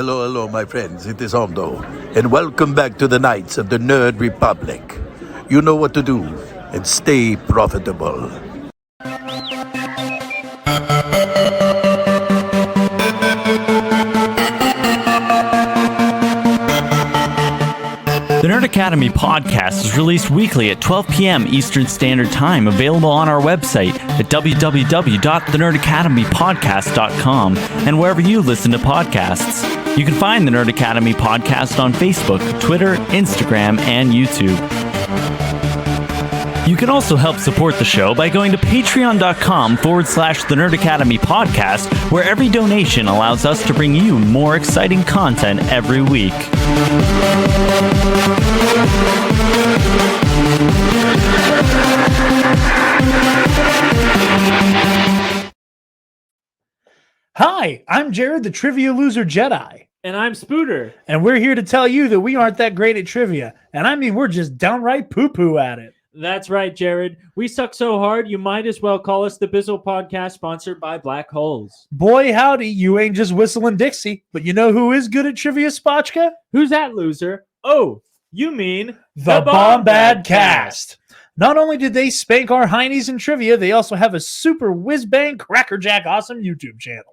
Hello, hello, my friends. It is Aldo. And welcome back to the Knights of the Nerd Republic. You know what to do, and stay profitable. The Nerd Academy podcast is released weekly at 12 p.m. Eastern Standard Time, available on our website at www.thenerdacademypodcast.com and wherever you listen to podcasts. You can find the Nerd Academy podcast on Facebook, Twitter, Instagram, and YouTube. You can also help support the show by going to patreon.com/The Nerd Academy podcast, where every donation allows us to bring you more exciting content every week. Hi, I'm Jared, the Trivia Loser Jedi. And I'm Spooter. And we're here to tell you that we aren't that great at trivia. And I mean, we're just downright poo-poo at it. That's right, Jared. We suck so hard, you might as well call us the Bizzle Podcast, sponsored by Black Holes. Boy, howdy, you ain't just whistling Dixie. But you know who is good at trivia, Spotchka? Who's that loser? Oh, you mean the Bombad Cast. Not only did they spank our heinies in trivia, they also have a super whiz-bang, crackerjack awesome YouTube channel.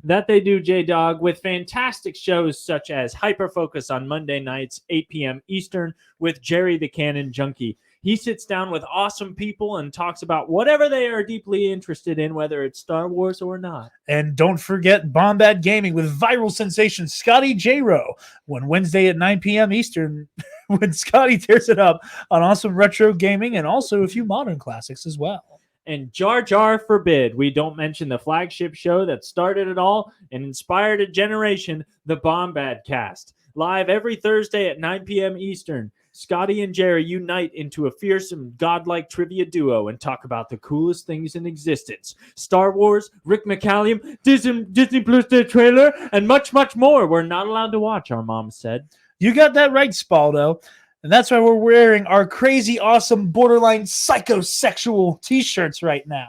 That they do, J-Dog, with fantastic shows such as Hyper Focus on Monday nights, 8 p.m. Eastern, with Jerry the Cannon Junkie. He sits down with awesome people and talks about whatever they are deeply interested in, whether it's Star Wars or not. And don't forget Bombad Gaming with viral sensation Scotty J-Ro, when Wednesday at 9 p.m. Eastern, when Scotty tears it up on awesome retro gaming and also a few modern classics as well. And Jar Jar forbid we don't mention the flagship show that started it all and inspired a generation, the Bombad Cast. Live every Thursday at 9 p.m. Eastern. Scotty and Jerry unite into a fearsome, godlike trivia duo and talk about the coolest things in existence. Star Wars, Rick McCallum, Disney Plus Day trailer, and much, much more. We're not allowed to watch, our mom said. You got that right, Spaldo. And that's why we're wearing our crazy, awesome, borderline psychosexual t-shirts right now.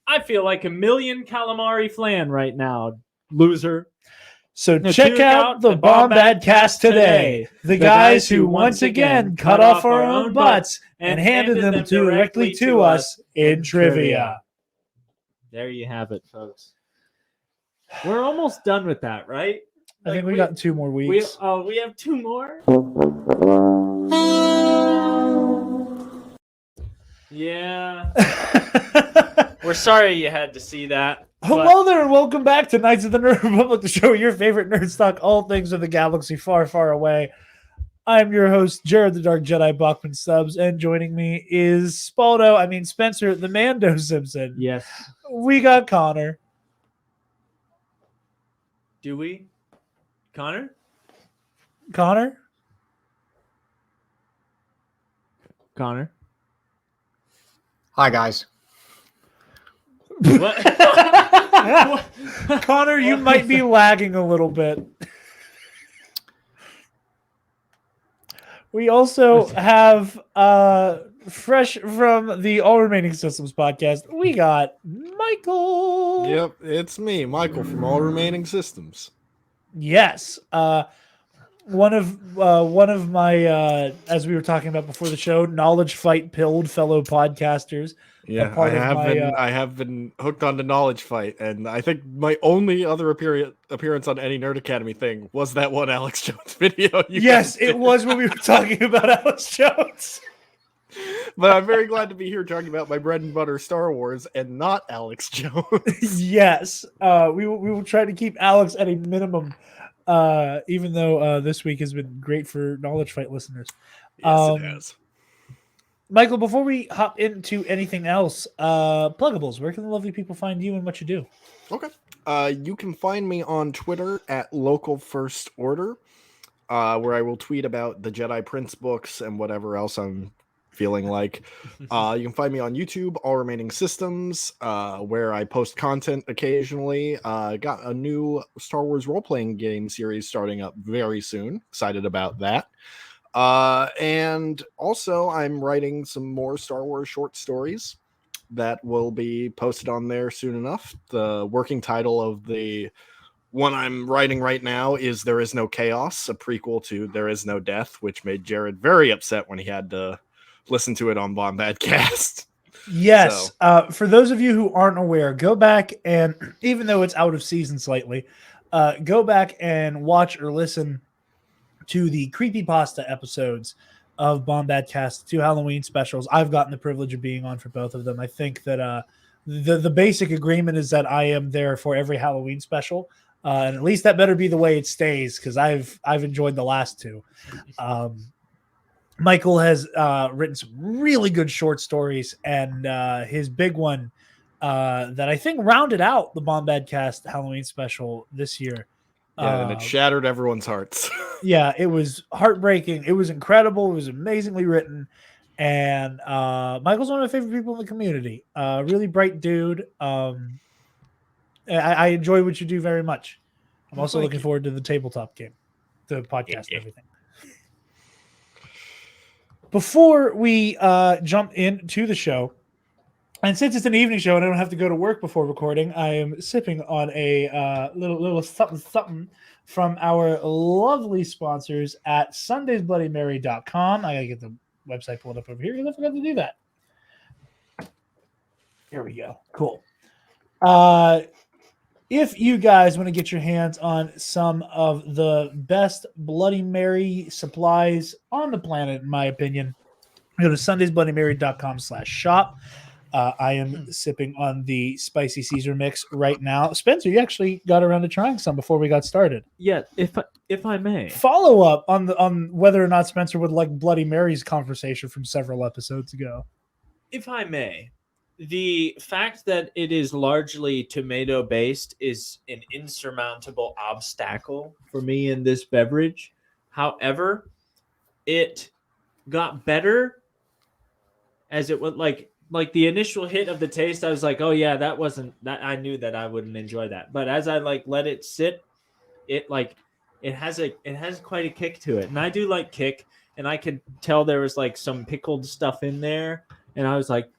I feel like a million calamari flan right now, loser. So check out the Bombad Cast today. The guys who once again cut off our own butts and handed them directly to us in trivia. There you have it, folks. We're almost done with that, right? I think we got 2 more weeks. We have 2 more? Yeah. We're sorry you had to see that. Hello there, and welcome back to Knights of the Nerd Republic, the show your favorite nerd stock, all things of the galaxy far, far away. I'm your host, Jared the Dark Jedi Bachman Stubbs, and joining me is Spencer, the Mando Simpson. Yes. We got Connor. Do we? Connor? Connor? Connor? Hi, guys. What? Connor, you might be lagging a little bit. We also have fresh from the All Remaining Systems podcast, we got Michael. Yep, it's me, Michael from All Remaining Systems. Yes. One of my as we were talking about before the show, knowledge fight pilled fellow podcasters. Yeah, I have been hooked on the Knowledge Fight, and I think my only other appearance on any Nerd Academy thing was that one Alex Jones video. Yes, it was when we were talking about Alex Jones. But I'm very glad to be here talking about my bread and butter Star Wars and not Alex Jones. Yes, we will try to keep Alex at a minimum, even though this week has been great for Knowledge Fight listeners. Yes, it has. Michael, before we hop into anything else, pluggables, where can the lovely people find you and what you do? Okay. You can find me on Twitter at Local First Order, where I will tweet about the Jedi Prince books and whatever else I'm feeling like. You can find me on YouTube, All Remaining Systems, where I post content occasionally. Got a new Star Wars role-playing game series starting up very soon. Excited about that. And also I'm writing some more Star Wars short stories that will be posted on there soon enough. The working title of the one I'm writing right now is There Is No Chaos, a prequel to There Is No Death, which made Jared very upset when he had to listen to it on Bombadcast. Yes. So. For those of you who aren't aware, go back and, even though it's out of season slightly, go back and watch or listen to the creepypasta episodes of Bombadcast, 2 Halloween specials. I've gotten the privilege of being on for both of them. I think that the basic agreement is that I am there for every Halloween special. And at least that better be the way it stays, because I've enjoyed the last 2. Michael has written some really good short stories, and his big one that I think rounded out the Bombadcast Halloween special this year. Yeah, and it shattered everyone's hearts. Yeah, it was heartbreaking. It was incredible. It was amazingly written. And Michael's one of my favorite people in the community. Really bright dude. I enjoy what you do very much. I'm also looking forward to the tabletop game, the podcast, and everything. Before we jump into the show, and since it's an evening show and I don't have to go to work before recording, I am sipping on a little something from our lovely sponsors at sundaysbloodymary.com. I got to get the website pulled up over here because I forgot to do that. Here we go. Cool. If you guys want to get your hands on some of the best Bloody Mary supplies on the planet, in my opinion, go to sundaysbloodymary.com/shop. I am sipping on the spicy Caesar mix right now. Spencer, you actually got around to trying some before we got started. Yeah, if I may. Follow up on whether or not Spencer would like Bloody Mary's conversation from several episodes ago. If I may, the fact that it is largely tomato based is an insurmountable obstacle for me in this beverage. However, it got better as it would like the initial hit of the taste. I was like, oh yeah, that wasn't that. I knew that I wouldn't enjoy that. But as I let it sit, it has quite a kick to it. And I do like kick, and I could tell there was some pickled stuff in there. And I was like,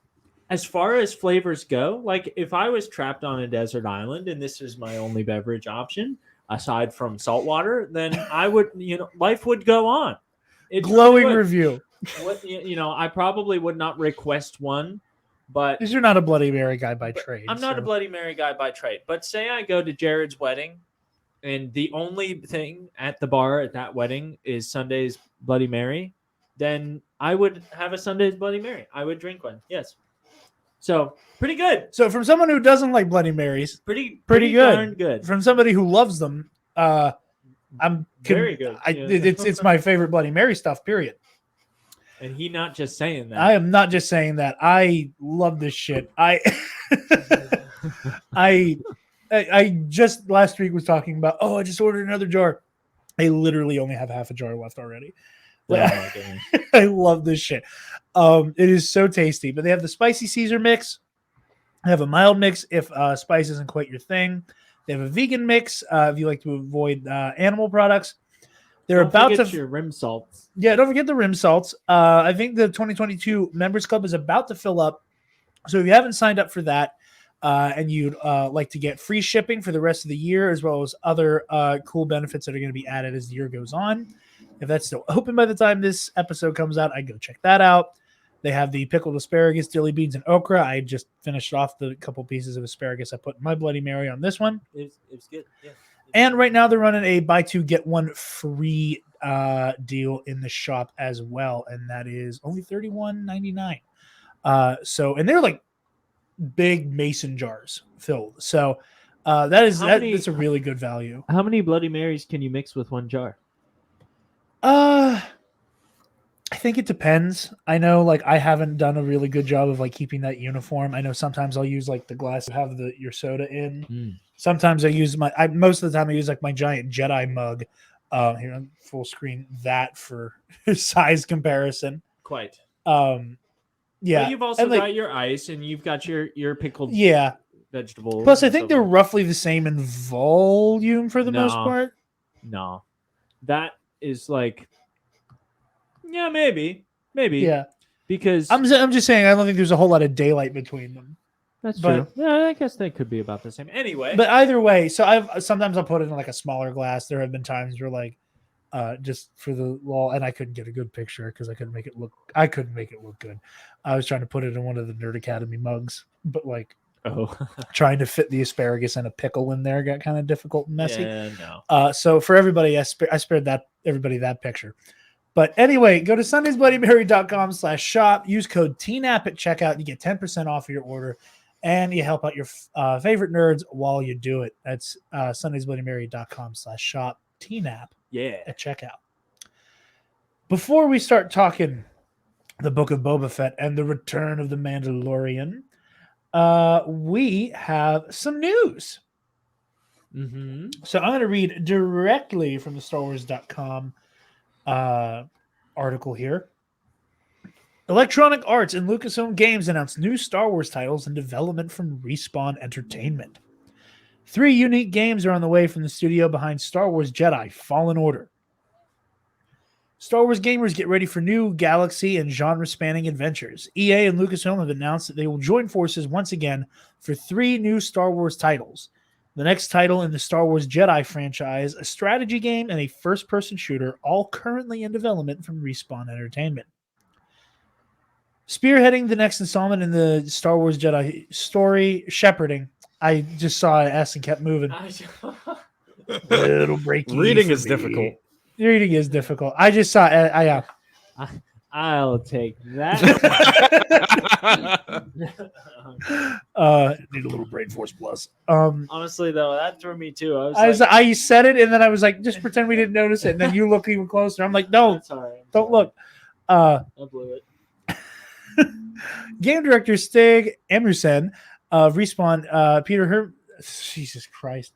as far as flavors go, if I was trapped on a desert island and this is my only beverage option aside from salt water, then I would, life would go on. Glowing review. I probably would not request one, but because you're not a Bloody Mary guy by trade. I'm not a Bloody Mary guy by trade. But say I go to Jared's wedding, and the only thing at the bar at that wedding is Sunday's Bloody Mary, then I would have a Sunday's Bloody Mary. I would drink one. Yes. So pretty good. So from someone who doesn't like Bloody Marys, pretty good. Darn good. From somebody who loves them, I'm very good. It's my favorite Bloody Mary stuff. Period. And he not just saying that. I am not just saying that. I love this shit. I just last week was talking about. Oh, I just ordered another jar. I literally only have half a jar left already. I love this shit. It is so tasty. But they have the spicy Caesar mix. They have a mild mix if spice isn't quite your thing. They have a vegan mix if you like to avoid animal products. They're about to your rim salts. Yeah, don't forget the rim salts. I think the 2022 members club is about to fill up. So if you haven't signed up for that and you'd like to get free shipping for the rest of the year, as well as other cool benefits that are going to be added as the year goes on, if that's still open by the time this episode comes out, I'd go check that out. They have the pickled asparagus, dilly beans, and okra. I just finished off the couple pieces of asparagus I put in my Bloody Mary on this one. It's good. Yeah. And right now they're running a buy two, get one free deal in the shop as well. And that is only $31.99. And they're like big mason jars filled. So that's a really good value. How many Bloody Marys can you mix with one jar? I think it depends. I know I haven't done a really good job of keeping that uniform. I know sometimes I'll use the glass to have your soda in. Sometimes I use most of the time I use my giant Jedi mug. Here on full screen that for size comparison. Quite. Yeah. But you've also got your ice and you've got your pickled vegetables. Plus I think they're roughly the same in volume for the most part. No. That is maybe. Yeah. Because I'm just saying I don't think there's a whole lot of daylight between them. That's But- true. Yeah, I guess they could be about the same. Anyway, But either way, so sometimes I'll put it in like a smaller glass. There have been times where like just for the wall, and I couldn't get a good picture because I couldn't make it look good. I was trying to put it in one of the Nerd Academy mugs, but like trying to fit the asparagus and a pickle in there got kind of difficult and messy. Yeah, no. So for everybody, I spared everybody that picture. But anyway, go to sundaysbloodymary.com/shop. Use code TNAP at checkout. You get 10% off of your order, and you help out your favorite nerds while you do it. That's sundaysbloodymary.com/shop. TNAP at checkout. Before we start talking the Book of Boba Fett and the return of the Mandalorian, we have some news. Mm-hmm. So I'm going to read directly from the StarWars.com article here. Electronic Arts and Lucasfilm Games announced new Star Wars titles in development from Respawn Entertainment. 3 unique games are on the way from the studio behind Star Wars Jedi Fallen Order. Star Wars gamers get ready for new galaxy and genre-spanning adventures. EA and Lucasfilm have announced that they will join forces once again for 3 new Star Wars titles. The next title in the Star Wars Jedi franchise, a strategy game, and a first-person shooter, all currently in development from Respawn Entertainment. Spearheading the next installment in the Star Wars Jedi story, shepherding. I just saw an S and kept moving. Little breaky. Reading is difficult. Reading is difficult. I just saw. I'll take that. Need a little brain force plus. Honestly, though, that threw me too. I I said it and then I was like, just pretend we didn't notice it. And then you look even closer. I'm like, no, that's all right. don't look. I blew it. Game director Stig Emerson of Respawn, Peter Jesus Christ.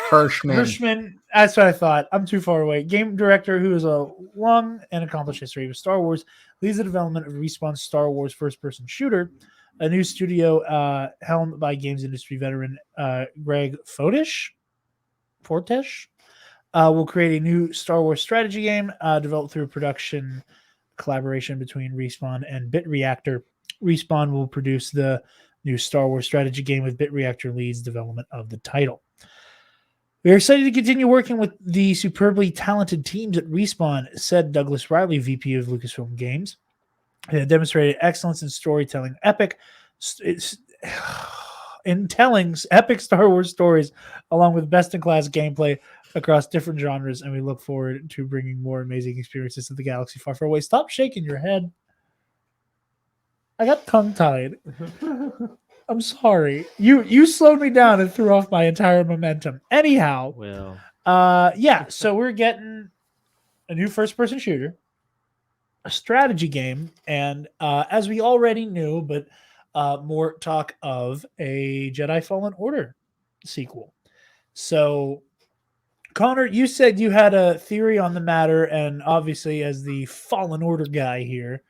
Hirschman. That's what I thought. I'm too far away. Game director who has a long and accomplished history with Star Wars leads the development of Respawn's Star Wars first-person shooter, a new studio helmed by games industry veteran Greg Fortesh will create a new Star Wars strategy game developed through a production collaboration between Respawn and Bit Reactor. Respawn will produce the new Star Wars strategy game with Bit Reactor leads development of the title. We are excited to continue working with the superbly talented teams at Respawn, said Douglas Riley, VP of Lucasfilm Games. They have demonstrated excellence in storytelling, epic Star Wars stories, along with best-in-class gameplay across different genres, and we look forward to bringing more amazing experiences to the galaxy far, far away. Stop shaking your head. I got tongue-tied. I'm sorry. You slowed me down and threw off my entire momentum. Anyhow, Well, so we're getting a new first-person shooter, a strategy game, and as we already knew, but more talk of a Jedi Fallen Order sequel. So, Connor, you said you had a theory on the matter, and obviously, as the Fallen Order guy here,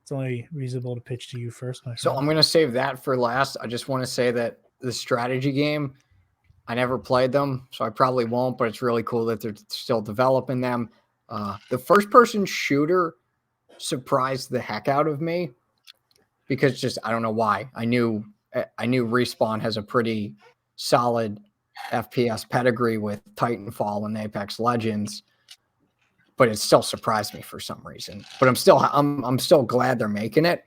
it's only reasonable to pitch to you first, my friend. So I'm going to save that for last. I just want to say that the strategy game, I never played them, so I probably won't, but it's really cool that they're still developing them. The first-person shooter surprised the heck out of me because just I don't know why. I knew Respawn has a pretty solid FPS pedigree with Titanfall and Apex Legends, but it still surprised me for some reason. But I'm still glad they're making it.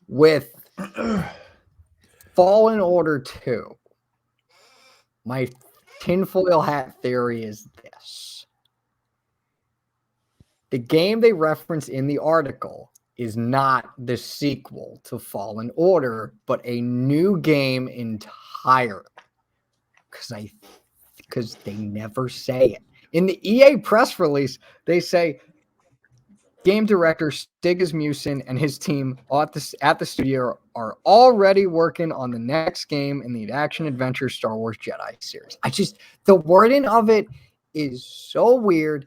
With Fallen Order 2, my tinfoil hat theory is this. The game they reference in the article is not the sequel to Fallen Order, but a new game entirely. Because they never say it. In the EA press release, they say game director Stig Asmussen and his team at the studio are already working on the next game in the action-adventure Star Wars Jedi series. The wording of it is so weird.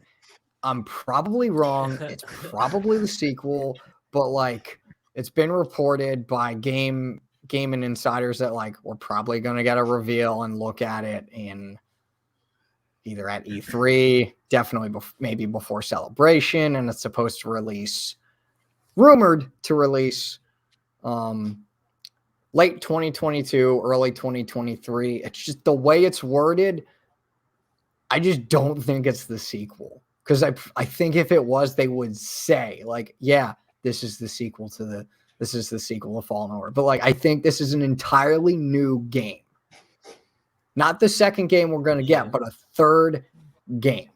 I'm probably wrong. It's probably the sequel, but like it's been reported by gaming insiders that like we're probably going to get a reveal and look at it in either at E3, definitely maybe before Celebration, and it's supposed to release, rumored to release late 2022, early 2023. It's just the way it's worded. I just don't think it's the sequel, because I think if it was, they would say like, yeah, this is the sequel to Fallen Order. But like, I think this is an entirely new game, not the second game we're going to get, but a third game.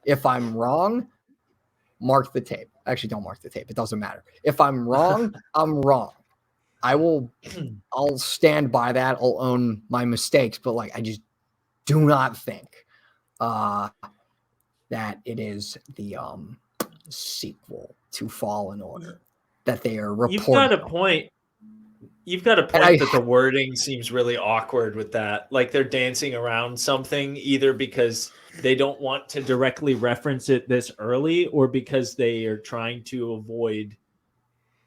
If I'm wrong, mark the tape. Actually, don't mark the tape. It doesn't matter. If I'm wrong, I'm wrong. I'll stand by that. I'll own my mistakes, but like, I just do not think that it is the sequel to Fallen Order that they are reporting. You've got a point. You've got a point that the wording seems really awkward with that. Like they're dancing around something, either because they don't want to directly reference it this early, or because they are trying to avoid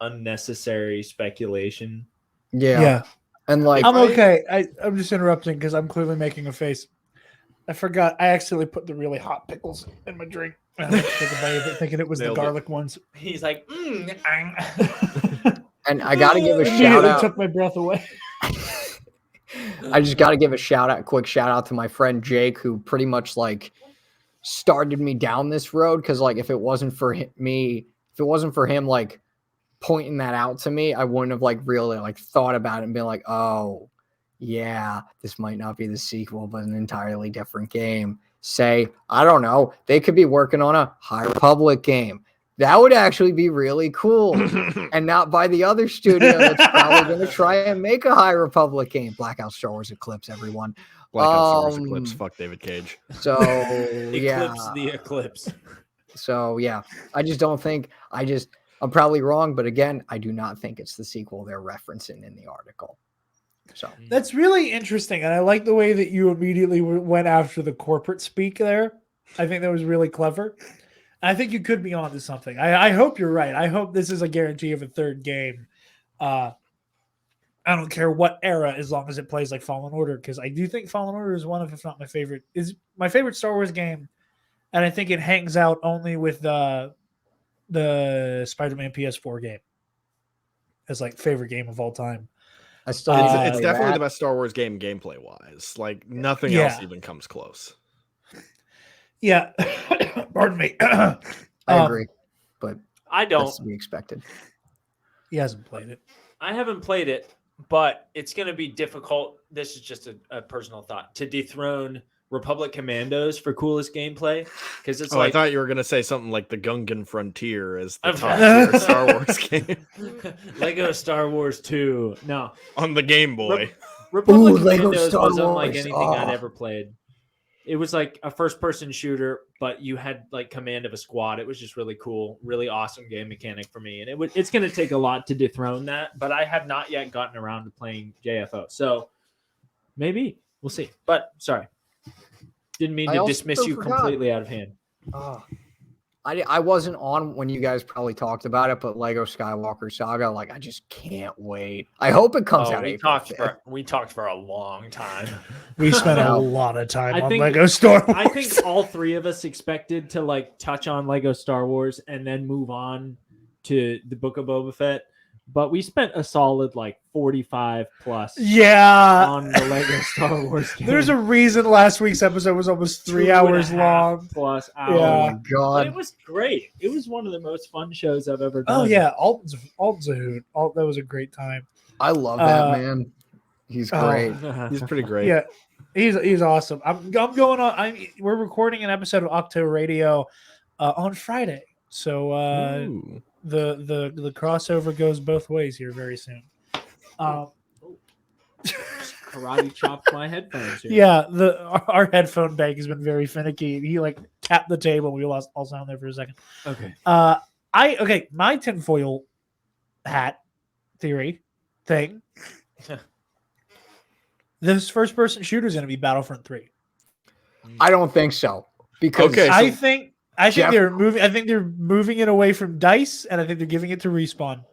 unnecessary speculation. Yeah. And like, I'm okay. I'm just interrupting because I'm clearly making a face. I forgot. I accidentally put the really hot pickles in my drink. I took a bite of it, thinking it was the garlic ones. He's like, and I got to give a shout Immediately out. took my breath away. I just got to give a quick shout out to my friend Jake, who pretty much like started me down this road. Cause like, if it wasn't for him like pointing that out to me, I wouldn't have like really like thought about it and been like, oh yeah, this might not be the sequel, but an entirely different game. Say, I don't know, they could be working on a High Republic game. That would actually be really cool. And not by the other studio that's probably going to try and make a High Republic game. Blackout Star Wars Eclipse, everyone. Blackout Star Wars Eclipse. Fuck David Cage. So, Eclipse the Eclipse. So, yeah. I just don't think, I'm probably wrong, but again, I do not think it's the sequel they're referencing in the article. So that's really interesting, and I like the way that you immediately went after the corporate speak there. I think that was really clever. I think you could be onto something. I hope you're right. I hope this is a guarantee of a third game. I don't care what era, as long as it plays like Fallen Order, because I do think Fallen Order is one of, if not my favorite, is my favorite Star Wars game, and I think it hangs out only with the Spider-Man PS4 game as like favorite game of all time. It's definitely the best Star Wars game gameplay wise. Like nothing else even comes close. Yeah. Pardon me. I agree, but I don't. That's to be expected. He hasn't played it. I haven't played it, but it's going to be difficult. This is just a personal thought, to dethrone Republic Commandos for coolest gameplay, because it's I thought you were going to say something like the Gungan Frontier as the top tier Star Wars game. Lego Star Wars 2. No. On the Game Boy. Republic Commandos was unlike anything I'd ever played. It was like a first-person shooter, but you had like command of a squad. It was just really cool, really awesome game mechanic for me. And it's going to take a lot to dethrone that, but I have not yet gotten around to playing JFO. So maybe we'll see. But sorry. Didn't mean to dismiss you completely out of hand. I wasn't on when you guys probably talked about it, but Lego Skywalker Saga, like I just can't wait. I hope it comes out. We talked for a long time. We spent a lot of time on Lego Star Wars. I think all three of us expected to like touch on Lego Star Wars and then move on to the Book of Boba Fett. But we spent a solid like 45 plus on the Lego Star Wars game. There's a reason last week's episode was almost 3 hours long. Plus hours. Oh my God. But it was great. It was one of the most fun shows I've ever done. Oh yeah, Alton's a hoot. That was a great time. I love that man. He's great. He's pretty great. Yeah, he's awesome. I'm going on. We're recording an episode of Octo Radio on Friday, so the crossover goes both ways here very soon. Karate chopped my headphones here. Yeah, our headphone bag has been very finicky. He like tapped the table. We lost all sound there for a second. Okay. My tinfoil hat theory thing. This first person shooter is going to be Battlefront 3. I don't think so, because I think they're moving. I think they're moving it away from DICE, and I think they're giving it to Respawn.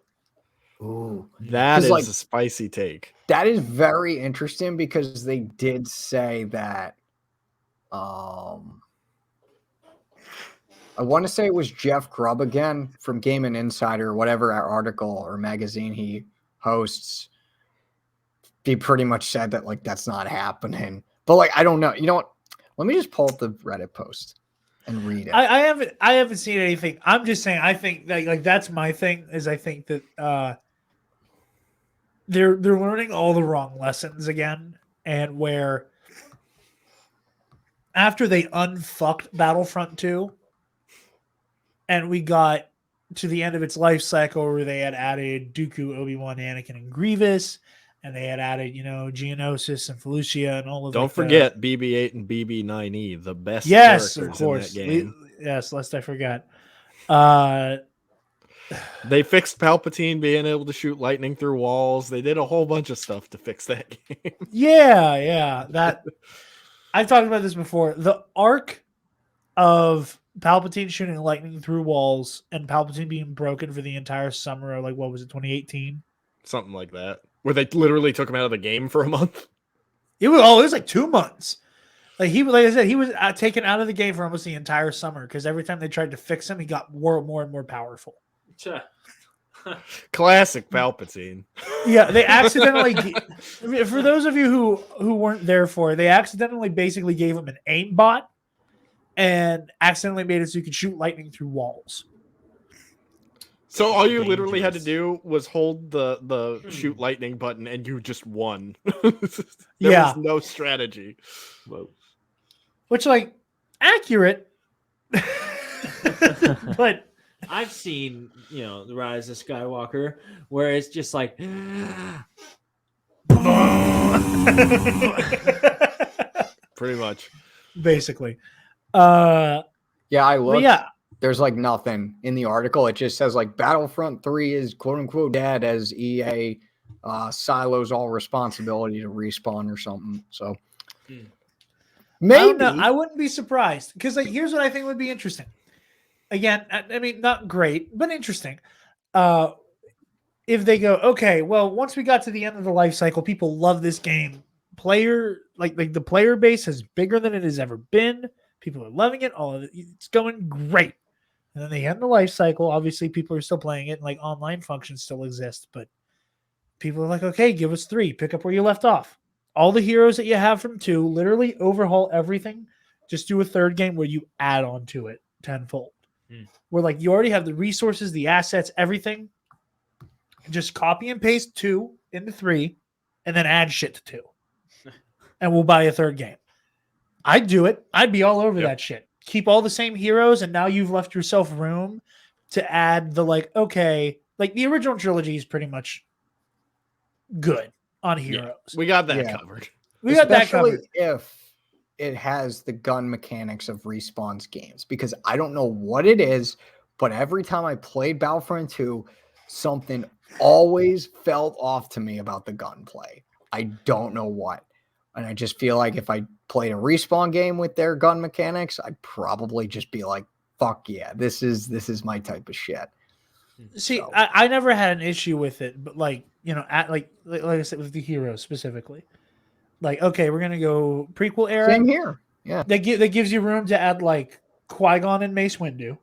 Ooh, that is a spicy take. That is very interesting, because they did say that. I want to say it was Jeff Grubb again from Game and Insider, whatever article or magazine he hosts. he pretty much said that like that's not happening. But like I don't know. You know what? Let me just pull up the Reddit post and read it. I haven't seen anything. I'm just saying I think that like that's my thing is I think that they're learning all the wrong lessons again, and where after they unfucked Battlefront 2 and we got to the end of its life cycle where they had added Dooku, Obi-Wan, Anakin, and Grievous, and they had added, Geonosis and Felucia and all of Don't forget BB-8 and BB-9E, the best yes, of characters course. in that game. Yes, lest I forgot. They fixed Palpatine being able to shoot lightning through walls. They did a whole bunch of stuff to fix that game. Yeah. That I've talked about this before. The arc of Palpatine shooting lightning through walls and Palpatine being broken for the entire summer of, like, what was it, 2018? Something like that. Where they literally took him out of the game for a month. It was like 2 months. Like I said, he was taken out of the game for almost the entire summer because every time they tried to fix him, he got more and more powerful. Classic Palpatine. Yeah, they accidentally. For those of you who weren't there for it, they accidentally basically gave him an aimbot and accidentally made it so you could shoot lightning through walls. So all you literally had to do was hold the shoot lightning button, and you just won. There was no strategy. Whoa. Which, like, accurate, but. I've seen, The Rise of Skywalker, where it's just like, pretty much, basically. Yeah, I looked. Yeah, there's like nothing in the article. It just says like Battlefront 3 is quote unquote dead as EA silos all responsibility to Respawn or something. So maybe I wouldn't be surprised because like here's what I think would be interesting. Again, I mean, not great, but interesting. If they go, okay, well, once we got to the end of the life cycle, people love this game. Like the player base is bigger than it has ever been. People are loving it. All of it, it's going great. And then they end the life cycle. Obviously, people are still playing it, and like online functions still exist. But people are like, okay, give us 3. Pick up where you left off. All the heroes that you have from 2, literally overhaul everything. Just do a 3rd game where you add on to it tenfold. Where like you already have the resources, the assets, everything. Just copy and paste 2 into 3, and then add shit to 2. And we'll buy a 3rd game. I'd do it. I'd be all over that shit. Keep all the same heroes, and now you've left yourself room to add the like, okay, like the original trilogy is pretty much good on heroes. We got that covered. We got that covered. If it has the gun mechanics of Respawn's games, because I don't know what it is, but every time I played Battlefront 2, something always felt off to me about the gunplay. I don't know what. And I just feel like if I played a Respawn game with their gun mechanics, I'd probably just be like, fuck yeah, this is my type of shit. See, so. I never had an issue with it, but like, like I said, with the heroes specifically. Like, okay, we're gonna go prequel era. Same here. Yeah, that gives you room to add like Qui-Gon and Mace Windu,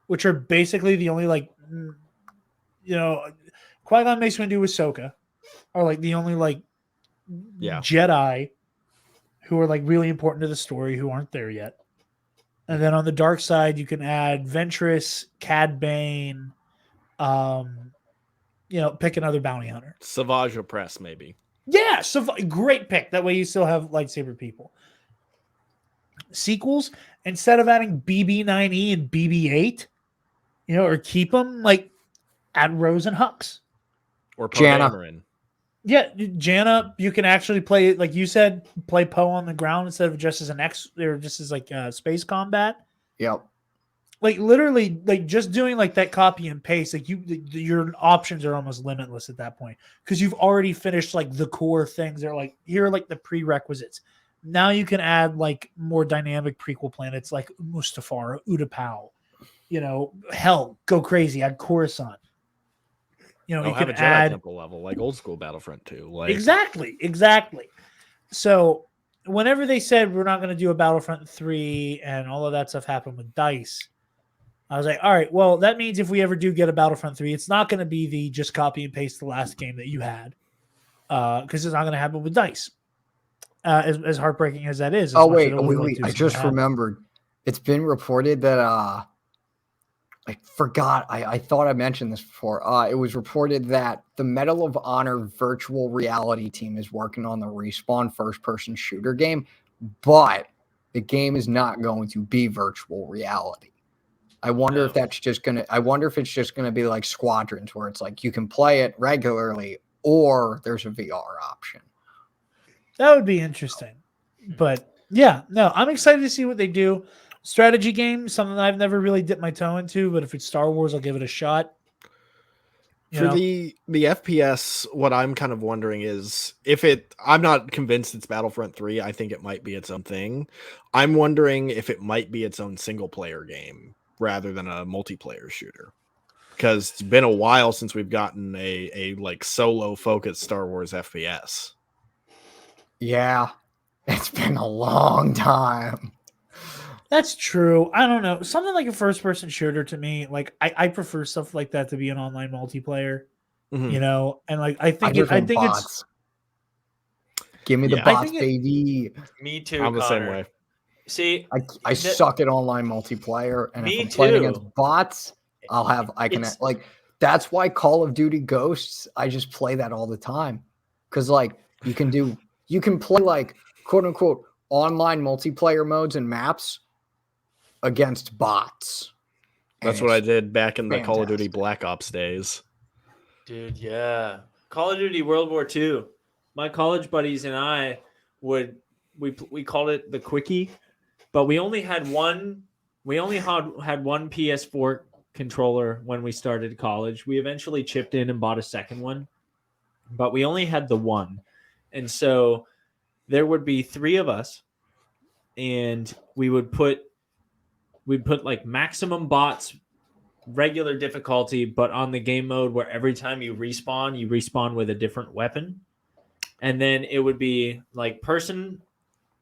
which are basically the only like, Qui-Gon, Mace Windu, Ahsoka are like the only like Jedi who are like really important to the story who aren't there yet. And then on the dark side, you can add Ventress, Cad Bane, pick another bounty hunter. Savage Opress, maybe. Yeah, so great pick. That way you still have lightsaber people. Sequels, instead of adding BB-9E and BB-8, or keep them, like, add Rose and Hux. Or Poe Dameron. Yeah, Janna, you can actually play, like you said, play Poe on the ground instead of just as an or just as, like, space combat. Yep. Like, literally, like, just doing, like, that copy and paste, like, your options are almost limitless at that point. Because you've already finished, like, the core things. They're, like, here are, like, the prerequisites. Now you can add, like, more dynamic prequel planets like Mustafar, Utapau. Hell, go crazy. Add Coruscant. You have can a Jedi add Temple level, like old school Battlefront 2. Like... Exactly. So whenever they said we're not going to do a Battlefront 3 and all of that stuff happened with DICE, I was like, all right, well, that means if we ever do get a Battlefront 3, it's not going to be the just copy and paste the last game that you had. because it's not going to happen with dice. As heartbreaking as that is. Oh wait, I just remembered. It's been reported that I forgot. I thought I mentioned this before. It was reported that the Medal of Honor virtual reality team is working on the Respawn first-person shooter game, but the game is not going to be virtual reality. I wonder if that's just gonna. I wonder if it's just gonna be like Squadrons, where it's like you can play it regularly, or there's a VR option. That would be interesting. But yeah, no, I'm excited to see what they do. Strategy game, something that I've never really dipped my toe into, but if it's Star Wars, I'll give it a shot. The FPS, what I'm kind of wondering is I'm not convinced it's Battlefront 3. I think it might be its own thing. I'm wondering if it might be its own single player game rather than a multiplayer shooter. Because it's been a while since we've gotten a like solo focused Star Wars FPS. Yeah, it's been a long time. That's true. I don't know. Something like a first-person shooter to me, like I prefer stuff like that to be an online multiplayer. Mhm. You know, and like I think bots. Give me the bots, baby. Me too. I'm the same Connor. way. See, I suck at online multiplayer, and Me if I'm playing too. against bots, that's why Call of Duty Ghosts, I just play that all the time. Because like you can play like quote unquote online multiplayer modes and maps against bots. That's what I did back in the Call of Duty Black Ops days. dude, yeah. Call of Duty World War II. My college buddies and I we called it the quickie, but we only had one. We only had one PS4 controller when we started college. We eventually chipped in and bought a second one, but we only had the one, and so there would be three of us, and we'd put like maximum bots, regular difficulty, but on the game mode where every time you respawn with a different weapon. And then it would be like person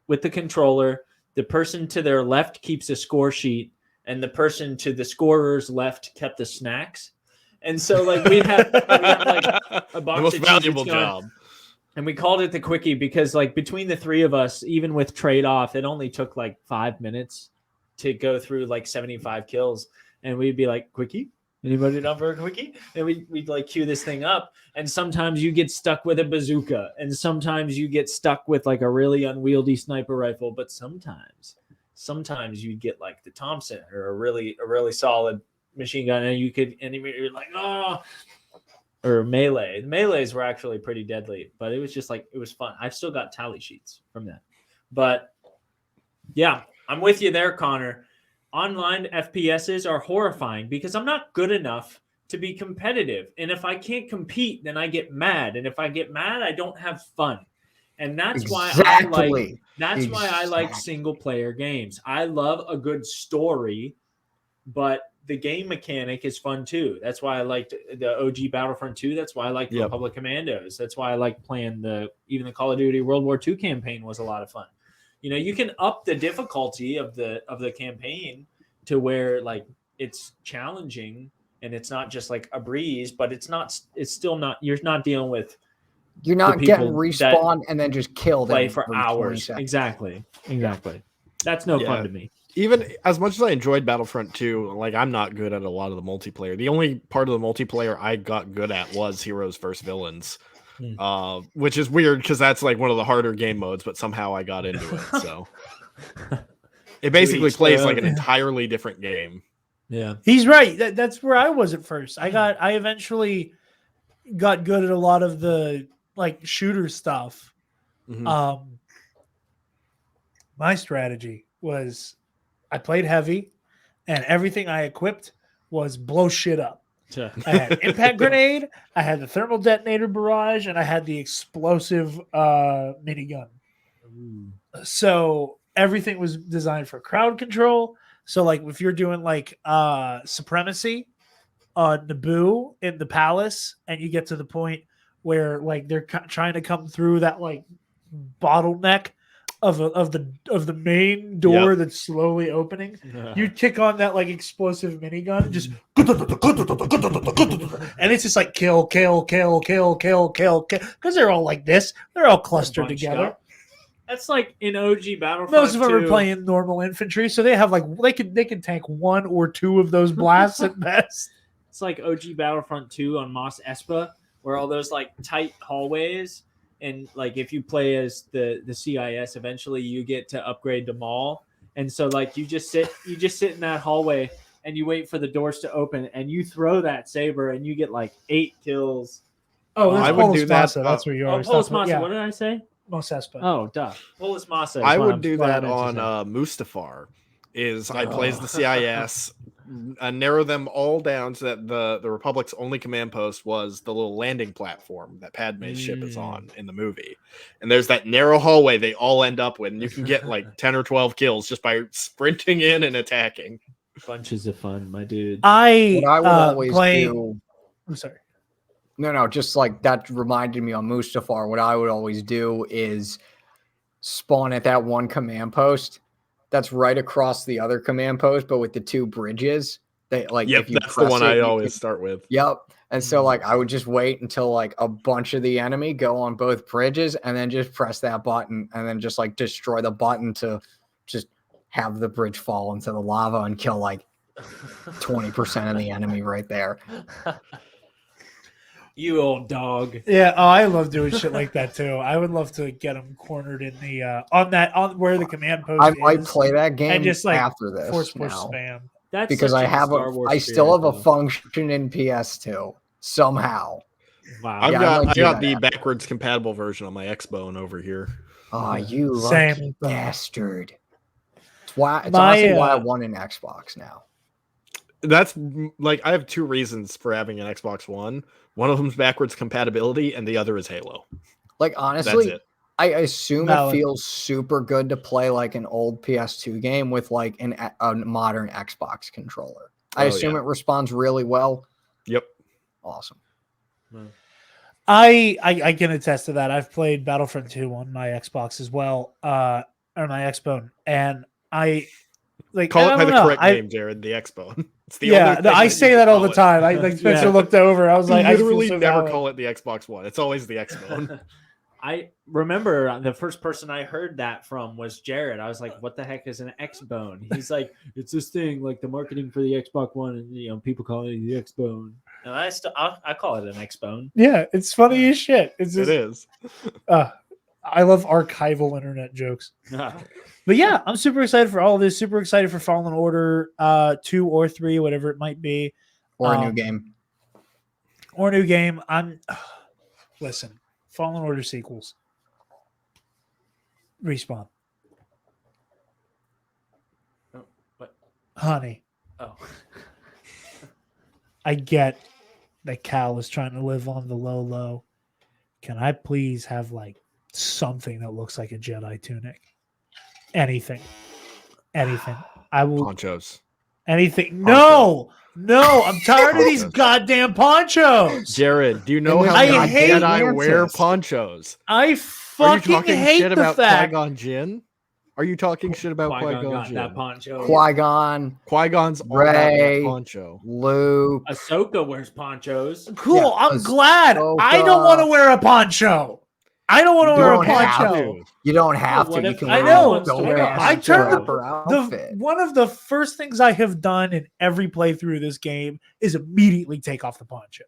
with the controller, the person to their left keeps a score sheet, and the person to the scorer's left kept the snacks. And so like we'd have like a box the most of valuable Cheez-Its going, job. and we called it the quickie because like between the three of us, even with trade off, it only took like 5 minutes to go through like 75 kills. And we'd be like, quickie? Anybody down for a quickie? And we'd like queue this thing up. And sometimes you get stuck with a bazooka. And sometimes you get stuck with like a really unwieldy sniper rifle. But sometimes you'd get like the Thompson or a really solid machine gun. And you're like, oh, or melee. The melees were actually pretty deadly, but it was just like, it was fun. I've still got tally sheets from that. But yeah, I'm with you there, Connor. Online FPSs are horrifying because I'm not good enough to be competitive. And if I can't compete, then I get mad. And if I get mad, I don't have fun. And that's why I like single player games. I love a good story, but the game mechanic is fun too. That's why I liked the OG Battlefront 2. That's why I liked Republic Commandos. That's why I like playing even the Call of Duty World War II campaign was a lot of fun. You know, you can up the difficulty of the campaign to where like it's challenging and it's not just like a breeze, but it's still not, you're not dealing with, you're not getting respawn and then just killed play for hours. Exactly. That's no fun to me. Even as much as I enjoyed Battlefront 2, like I'm not good at a lot of the multiplayer. The only part of the multiplayer I got good at was Heroes vs. Villains. Which is weird because that's like one of the harder game modes, but somehow I got into it. So it basically plays like an entirely different game. Yeah, he's right. That's where I was at first. I eventually got good at a lot of the like shooter stuff. Mm-hmm. My strategy was I played heavy, and everything I equipped was blow shit up. I had impact grenade, I had the thermal detonator barrage, and I had the explosive minigun. So everything was designed for crowd control. So like if you're doing like supremacy on Naboo in the palace, and you get to the point where like they're trying to come through that like bottleneck of the main door that's slowly opening. You kick on that like explosive minigun, and just and it's just like kill, because they're all like this. They're all clustered together. Up. That's like in OG Battlefront. Most of them 2. are playing normal infantry, so they have like they can tank 1 or 2 of those blasts at best. It's like OG Battlefront 2 on Mos Espa, where all those like tight hallways, and like if you play as the CIS, eventually you get to upgrade to Maul, and so like you just sit in that hallway and you wait for the doors to open, and you throw that saber, and you get like 8 kills. Oh, that's I would do that. Massa. That's where you are. Polis Massa. Yeah. What did I say? Mos Espa. Oh, duh. Polis Massa. I would do that on Mustafar. I play as the CIS, narrow them all down so that the Republic's only command post was the little landing platform that Padme's ship is on in the movie. And there's that narrow hallway they all end up with, and you can get like 10 or 12 kills just by sprinting in and attacking. Bunches of fun, my dude. I would always do. I'm sorry. No, just like that reminded me on Mustafar. What I would always do is spawn at that one command post that's right across the other command post, but with the 2 bridges. They like, yep, if you that's the one I always start with. Yep. And so like I would just wait until like a bunch of the enemy go on both bridges, and then just press that button, and then just like destroy the button to just have the bridge fall into the lava and kill like 20% of the enemy right there. You old dog. Yeah, I love doing shit like that too. I would love to get them cornered in the on where the command post I is. might play that game and just like after this force push now. spam. That's because I still have a function in PS2 somehow. Wow. I got the backwards compatible version on my Xbone over here. Oh, you lucky bastard. It's honestly why I want an Xbox now. That's like, I have 2 reasons for having an Xbox One. One of them's backwards compatibility, and the other is Halo. Like, honestly, that's it. I assume it feels super good to play like an old PS2 game with like a modern Xbox controller. I assume it responds really well. Yep. Awesome. I can attest to that. I've played Battlefront 2 on my Xbox as well, or my Xbone, and I like call it by the correct name, Jared. The Xbone. It's the I say that all the time. I like Spencer looked over. I was like, I literally so never valid. call it the Xbox One. It's always the Xbone. I remember the first person I heard that from was Jared. I was like, "What the heck is an Xbone?" He's like, "It's this thing, like the marketing for the Xbox One, and people call it the Xbone." And I call it an Xbone. Yeah, it's funny as shit. It is. I love archival internet jokes. But yeah, I'm super excited for all of this. Super excited for Fallen Order 2 or 3, whatever it might be. Or a new game. Or a new game. Listen, Fallen Order sequels. Respawn. Oh, what? Honey. Oh. I get that Cal is trying to live on the low. Can I please have like something that looks like a Jedi tunic? Anything. I will. Ponchos. Anything. No. I'm tired of these goddamn ponchos. Jared, do you know how I hate Jedi wear ponchos? I fucking hate shit the about fact. Qui-Gon Jinn? Are you talking shit about Qui-Gon Jinn? That poncho. Qui-Gon's all Ray, about poncho. Luke. Ahsoka wears ponchos. Cool. Yeah, I'm glad. I don't want to wear a poncho. I don't want to wear a poncho. You don't have What to. You if can I know. wear I turned outfit. one of the first things I have done in every playthrough of this game is immediately take off the poncho.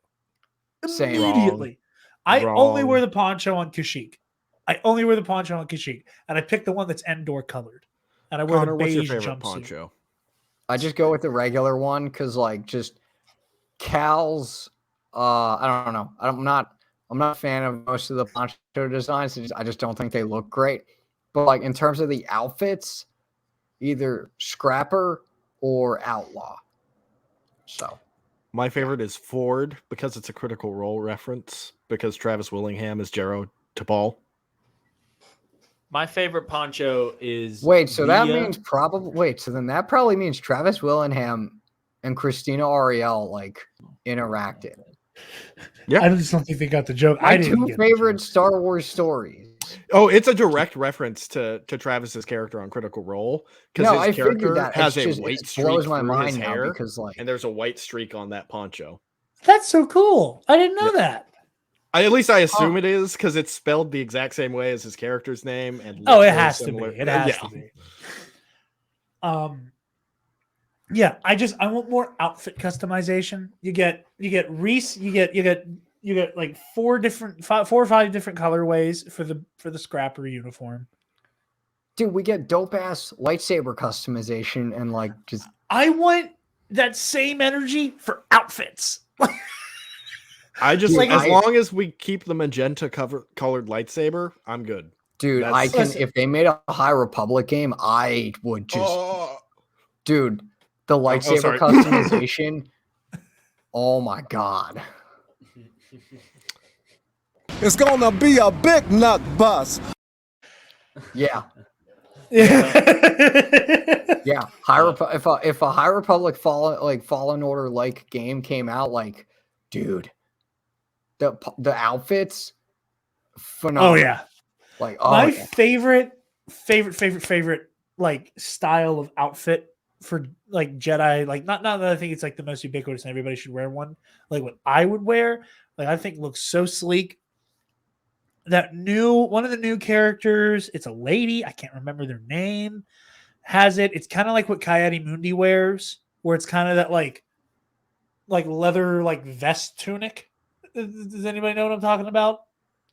Same. Immediately. I Wrong. only wear the poncho on Kashyyyk. And I pick the one that's Endor colored. And I wear Connor, the what's your beige favorite jumpsuit. poncho? I just go with the regular one because, like, just Cal's. I don't know. I'm not a fan of most of the poncho designs. I just don't think they look great. But like in terms of the outfits, either Scrapper or Outlaw. So My favorite is Ford because it's a Critical Role reference because Travis Willingham is Jero T'Pol. My favorite poncho is so that means that probably means Travis Willingham and Christina Ariel like interacted. Yeah. I just don't think they got the joke. My I didn't two get the favorite joke. Star Wars stories. Oh, it's a direct reference to Travis's character on Critical Role because No, I his figured character that. has It's a just, white it streak blows my through his mind now hair, because and there's a white streak on that poncho. That's so cool. I didn't know that. At least I assume it is because it's spelled the exact same way as his character's name, and Oh, looks it very has similar. to be. It has to be. Yeah, I want more outfit customization. You get Reese, you get like four or five different colorways for the scrapper uniform. dude, we get dope ass lightsaber customization and like just. I want that same energy for outfits. I just Like, as long as we keep the magenta colored lightsaber, I'm good. Dude, That's- I can. Listen. If they made a High Republic game, I would just. Dude, the lightsaber sorry. customization. Oh my god. It's gonna be a big nut bust. Yeah. Yeah. Yeah. If a High Republic Fallen Order like game came out, like, dude, the outfits, phenomenal. Oh yeah. Like, My yeah. favorite like style of outfit for like Jedi, like not that I think it's like the most ubiquitous and everybody should wear one. Like what I would wear, like I think looks so sleek. That one of the new characters, it's a lady, I can't remember their name, has it. It's kind of like what Coyote Mundi wears, where it's kind of that like leather like vest tunic. Does anybody know what I'm talking about?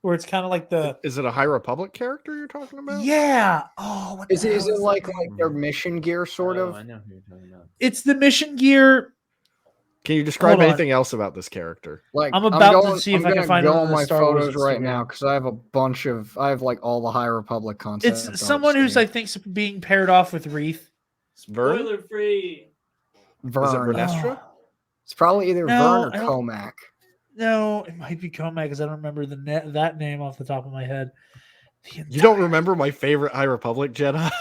Where it's kind of like the Is it a High Republic character you're talking about? yeah. Oh, what Is the it hell like that? their mission gear sort of? I know who you're talking about. It's the mission gear. Can you describe Hold on. anything else about this character? Like I'm about to see if I can gonna find go it on on the my Star Wars photos right Instagram. now because I have like all the High Republic content. It's someone who's I think being paired off with Wreath. Vern? Spoiler free. Vern. Is it Vernestra? It's probably either No, Vern I or don't- Comac. No, it might be Comac because I don't remember that name off the top of my head. You don't remember my favorite High Republic Jedi?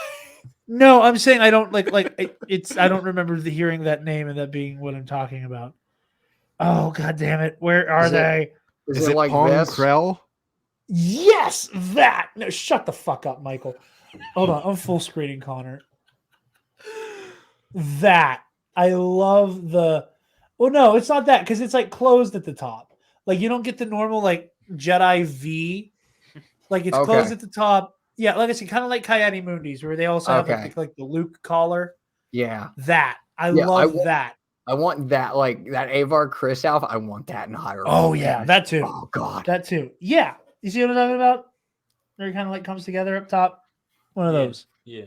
No, I'm saying I don't it's. I don't remember hearing that name and that being what I'm talking about. Oh god damn it! Where are Is it- they? Is it like Pong this? Krell? Yes, that. No, shut the fuck up, Michael. Hold on, I'm full screening Connor. That I love the. Well, no, it's not that because it's like closed at the top. Like you don't get the normal like Jedi V. Like it's closed Okay. at the top. Yeah, like I said, kind of like Coyote Mundi's, where they also have Okay. like the Luke collar. Yeah. That I Yeah, love that. I want that, like that Avar Chris outfit. I want that in High Republic. Oh yeah, that too. Oh god. That too. Yeah, you see what I'm talking about? Where it kind of like comes together up top. One of Yeah. those. Yeah.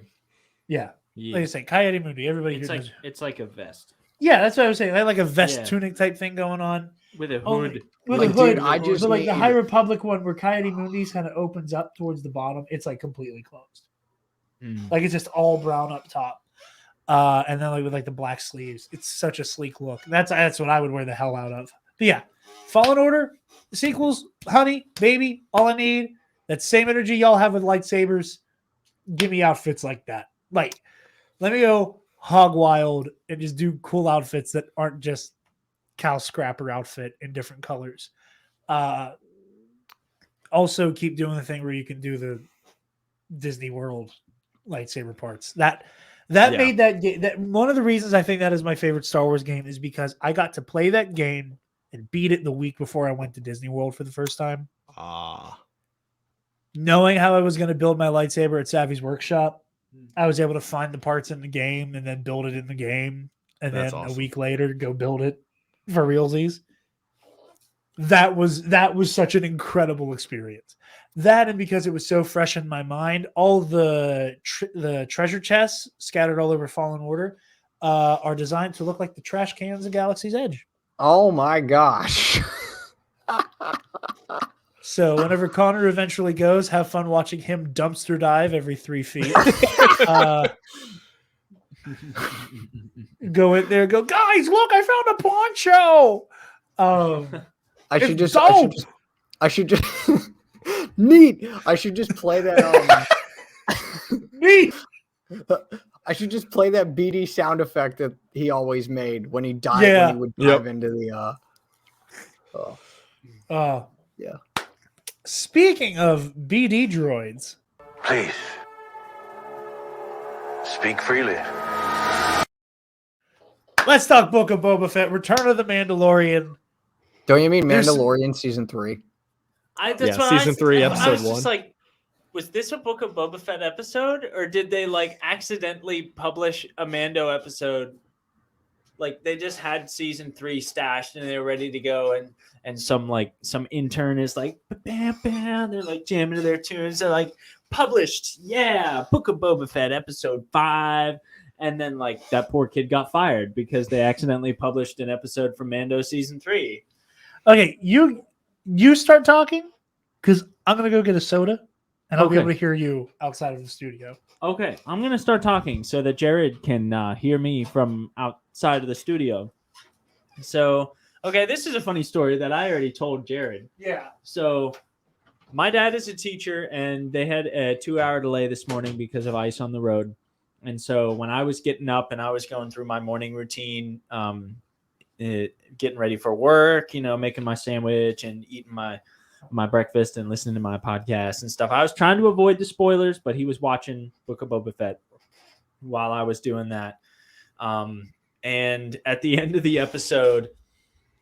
Yeah. Yeah. Like I say, Coyote Mundi. Everybody It's here like knows. it's like a vest Yeah, that's what I was saying. They had like a vest Yeah. tunic type thing going on. with a Only- hood. with Like, a hood. dude, I just but like the need- High Republic one where Coyote Mundi's kind of opens up towards the bottom, it's like completely closed. Mm. Like it's just all brown up top. And then like with like the black sleeves. It's such a sleek look. That's what I would wear the hell out of. But yeah, Fallen Order, the sequels, honey, baby, all I need. That same energy y'all have with lightsabers. Give me outfits like that. Like, let me go hog wild and just do cool outfits that aren't just Cal Scrapper outfit in different colors. Also keep doing the thing where you can do the Disney World lightsaber parts. That Yeah. made that game. That one of the reasons I think that is my favorite Star Wars game is because I got to play that game and beat it the week before I went to Disney World for the first time. Knowing how I was going to build my lightsaber at Savvy's workshop, I was able to find the parts in the game and then build it in the game, and That's then awesome. a week later go build it for realsies. That was such an incredible experience. That and because it was so fresh in my mind, all the treasure chests scattered all over Fallen Order are designed to look like the trash cans of Galaxy's Edge. Oh my gosh. So whenever Connor eventually goes, have fun watching him dumpster dive every 3 feet. Go in there, go, guys, look, I found a poncho. I should It's just I dope. should just neat. I should just play that Neat. I should just play that BD sound effect that he always made when he died Yeah. when he would dive into the Yeah. Yeah. Speaking of BD droids, Please, speak freely. let's talk Book of Boba Fett, Return of the Mandalorian. Don't you mean There's- Mandalorian season 3? That's Yeah, what season 3, I episode was 1. just like, was this a Book of Boba Fett episode, or did they like accidentally publish a Mando episode? Like they just had season 3 stashed and they were ready to go, and some intern is like, bam, bam. They're like jamming to their tunes. They're like, published, yeah, Book of Boba Fett episode 5. And then like that poor kid got fired because they accidentally published an episode from Mando season 3. Okay, you start talking because I'm gonna go get a soda, and I'll be Okay. able to hear you outside of the studio. Okay, I'm gonna start talking so that Jared can hear me from outside of the studio. So, okay, this is a funny story that I already told Jared. Yeah. So, my dad is a teacher, and they had a 2-hour delay this morning because of ice on the road. And so, when I was getting up and I was going through my morning routine, getting ready for work, making my sandwich and eating my breakfast and listening to my podcast and stuff, I was trying to avoid the spoilers, but he was watching Book of Boba Fett while I was doing that. And at the end of the episode,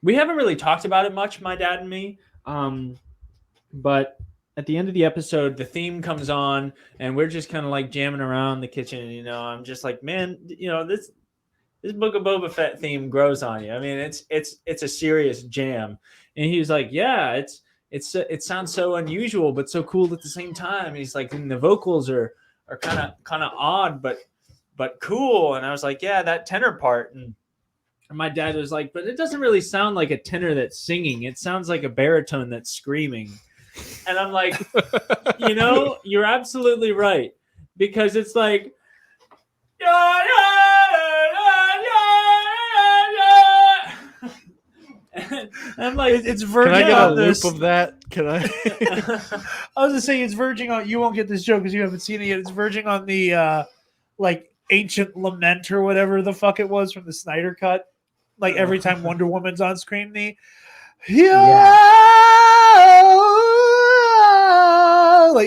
we haven't really talked about it much, my dad and me. But at the end of the episode, the theme comes on and we're just kind of like jamming around the kitchen. I'm just like, man, this Book of Boba Fett theme grows on you. I mean, it's a serious jam. And he was like, yeah, it sounds so unusual, but so cool at the same time. And he's like, and the vocals are kind of odd, but cool. And I was like, yeah, that tenor part. And my dad was like, but it doesn't really sound like a tenor that's singing. It sounds like a baritone that's screaming. And I'm like, you're absolutely right. Because it's like, and I'm like, It's Can verging I get a on loop this. of that? Can I? I was just saying it's verging on. You won't get this joke because you haven't seen it yet. It's verging on the like ancient lament or whatever the fuck it was from the Snyder cut. Like every time Wonder Woman's on screen, like